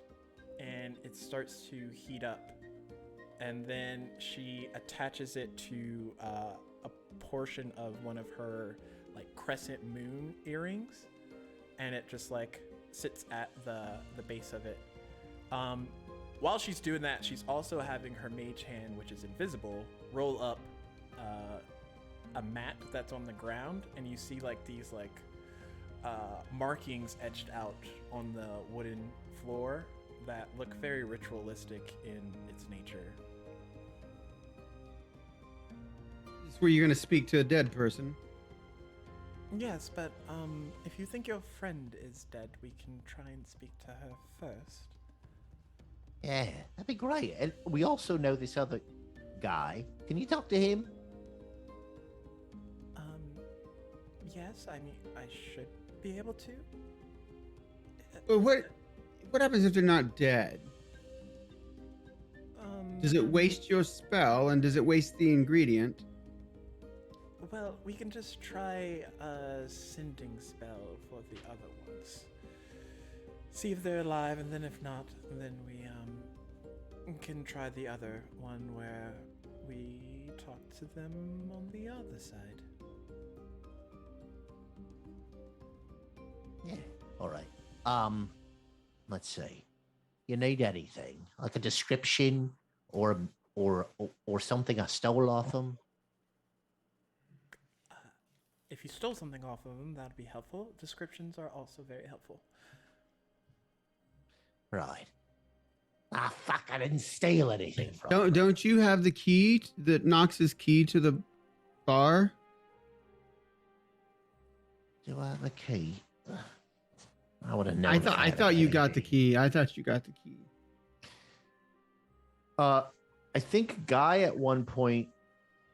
A: and it starts to heat up. And then she attaches it to a portion of one of her like crescent moon earrings, and it just like sits at the base of it. While she's doing that, she's also having her mage hand, which is invisible, roll up a mat that's on the ground, and you see like these like markings etched out on the wooden floor that look very ritualistic in its nature.
C: This is where you're going to speak to a dead person.
A: Yes, but if you think your friend is dead, we can try and speak to her first.
D: Yeah, that'd be great. And we also know this other guy. Can you talk to him?
A: Yes, I mean, I should be able to.
C: But what happens if they're not dead? Does it waste your spell, and does it waste the ingredient?
A: Well, we can just try a sending spell for the other ones. See if they're alive, and then if not, then we can try the other one where we talk to them on the other side.
D: Yeah. All right. Let's see. You need anything like a description or something I stole off them?
A: If you stole something off of them, that'd be helpful. Descriptions are also very helpful.
D: Right. Ah, fuck! I didn't steal anything from them.
C: Don't you have the key, Knox's key to the bar?
D: Do I have a key? I would have known.
C: I thought you got the key. I thought you got the key.
B: I think Guy at one point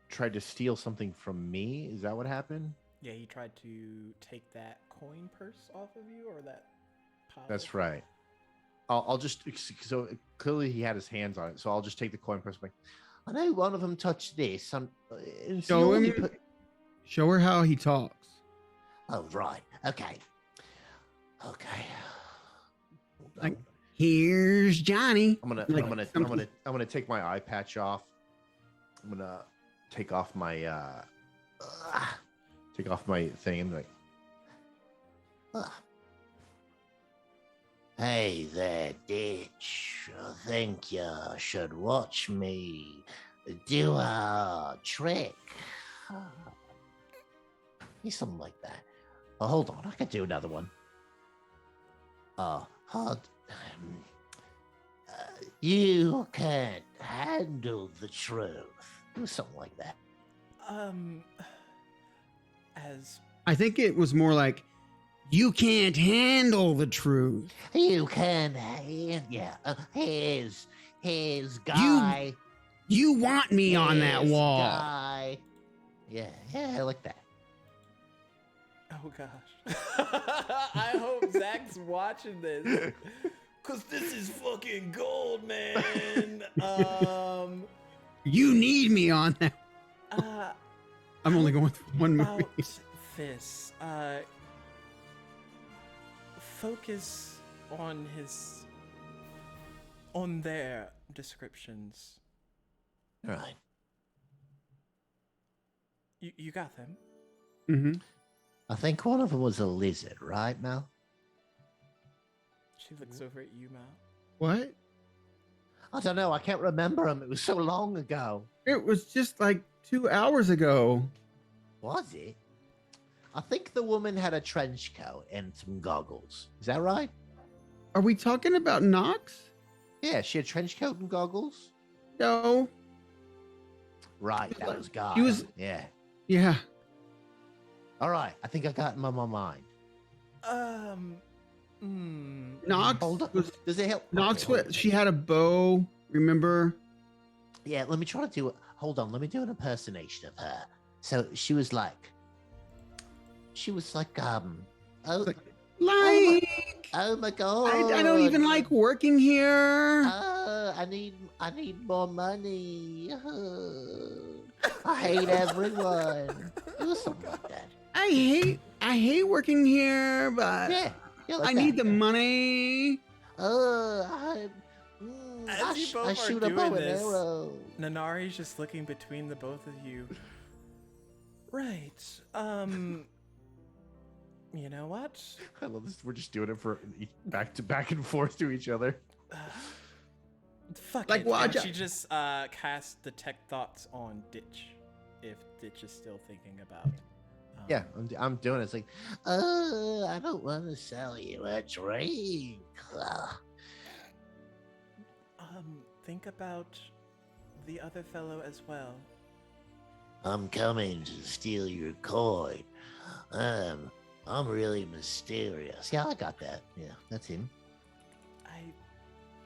B: tried to steal something from me. Is that what happened?
A: Yeah, he tried to take that coin purse off of you, or that pile.
B: That's right. I'll just, so clearly he had his hands on it, so I'll just take the coin purse. Like,
D: I know one of them touched this.
C: Show her how he talks.
D: Oh, right. Okay. Okay.
C: Like, here's Johnny.
B: I'm gonna take my eye patch off. I'm gonna take off my thing and like.
D: Hey there, ditch. I think you should watch me do a trick. Something like that. Oh, hold on, I can do another one. You can't handle the truth. Do something like that.
A: As
C: I think it was more like, you can't handle the truth.
D: You can, yeah. Here's Guy.
C: You want me on that wall.
D: Guy. Yeah, I like that.
A: Oh gosh. I hope Zach's watching this. Cause this is fucking gold, man.
C: You need me on that. I'm only going through one movie.
A: About this. Focus on their descriptions.
D: All right.
A: You got them.
C: Mm-hmm.
D: I think one of them was a lizard, right, Mel?
A: She looks over at you, Mal.
C: What?
D: I don't know. I can't remember him. It was so long ago.
C: It was just like 2 hours ago.
D: Was it? I think the woman had a trench coat and some goggles. Is that right?
C: Are we talking about Knox?
D: Yeah, she had a trench coat and goggles.
C: No.
D: Right, that was Guy.
C: He was.
D: Yeah.
C: Yeah.
D: All right, I think I got him on my mind.
C: Knox
D: Hold up.
C: was.
D: Does it help?
C: Knox.
D: Okay,
C: She had a bow. Remember?
D: Yeah, let me try to do it. Hold on, let me do an impersonation of her. So she was like, oh, oh my god!
C: I don't even like working here.
D: I need more money. I hate everyone. Do something like that.
C: I hate working here, but
D: Yeah.
C: I need the money.
D: I
A: As you both
D: I
A: are
D: shoot a
A: doing
D: bow and
A: this,
D: arrow.
A: Nanari's just looking between the both of you. Right. You know what?
B: I love this. We're just doing it for back and forth to each other.
A: Fuck
C: Like,
A: it.
C: watch
A: And
C: out.
A: she just cast detect thoughts on Ditch, if Ditch is still thinking about.
B: Yeah, I'm doing it. It's like,
D: I don't want to sell you a drink.
A: Think about the other fellow as well.
D: I'm coming to steal your coin. I'm really mysterious. Yeah, I got that. Yeah, that's him.
A: I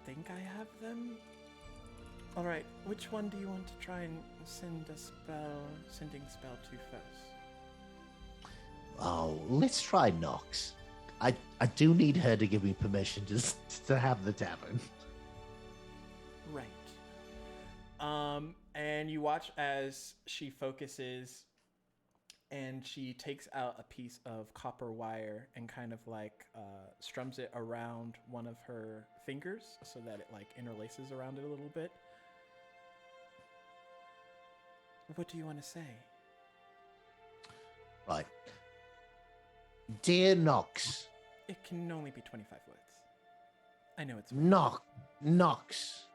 A: think I have them. All right, which one do you want to try and sending spell to first?
D: Oh, let's try Nox. I do need her to give me permission to have the tavern.
A: Right. And you watch as she focuses and she takes out a piece of copper wire and kind of like strums it around one of her fingers so that it like interlaces around it a little bit. What do you want to say?
D: Right. Dear Nox.
A: It can only be 25 words. I know it's
D: Nox.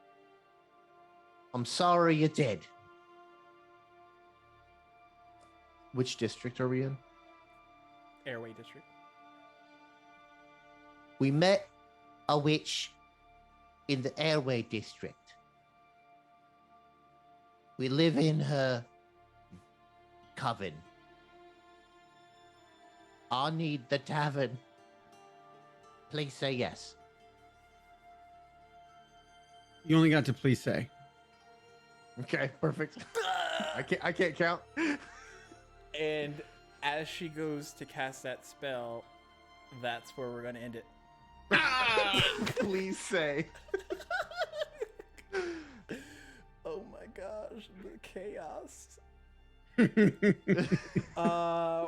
D: I'm sorry you're dead.
B: which district are we in?
A: Airway District.
D: We met a witch in the Airway District. We live in her coven. I need the tavern. Please say yes.
C: You only got to please say.
B: Okay, perfect. I can't count.
A: And as she goes to cast that spell, that's where we're going to end it.
B: Please say.
A: Oh my gosh, the chaos.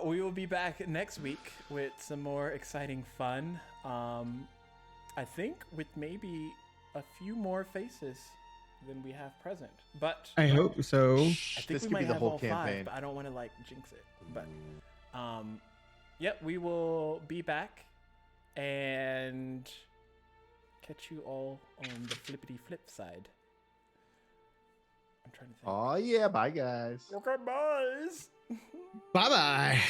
A: We will be back next week with some more exciting fun. I think with maybe a few more faces than we have present. But
C: I hope so.
A: I
B: This
A: think we
B: could
A: might
B: be the
A: have
B: whole
A: all
B: campaign.
A: 5, but I don't want to like jinx it. But yep, we will be back and catch you all on the flippity flip side. I'm trying to think.
B: Oh yeah, bye guys.
A: Okay, boys.
C: Bye bye.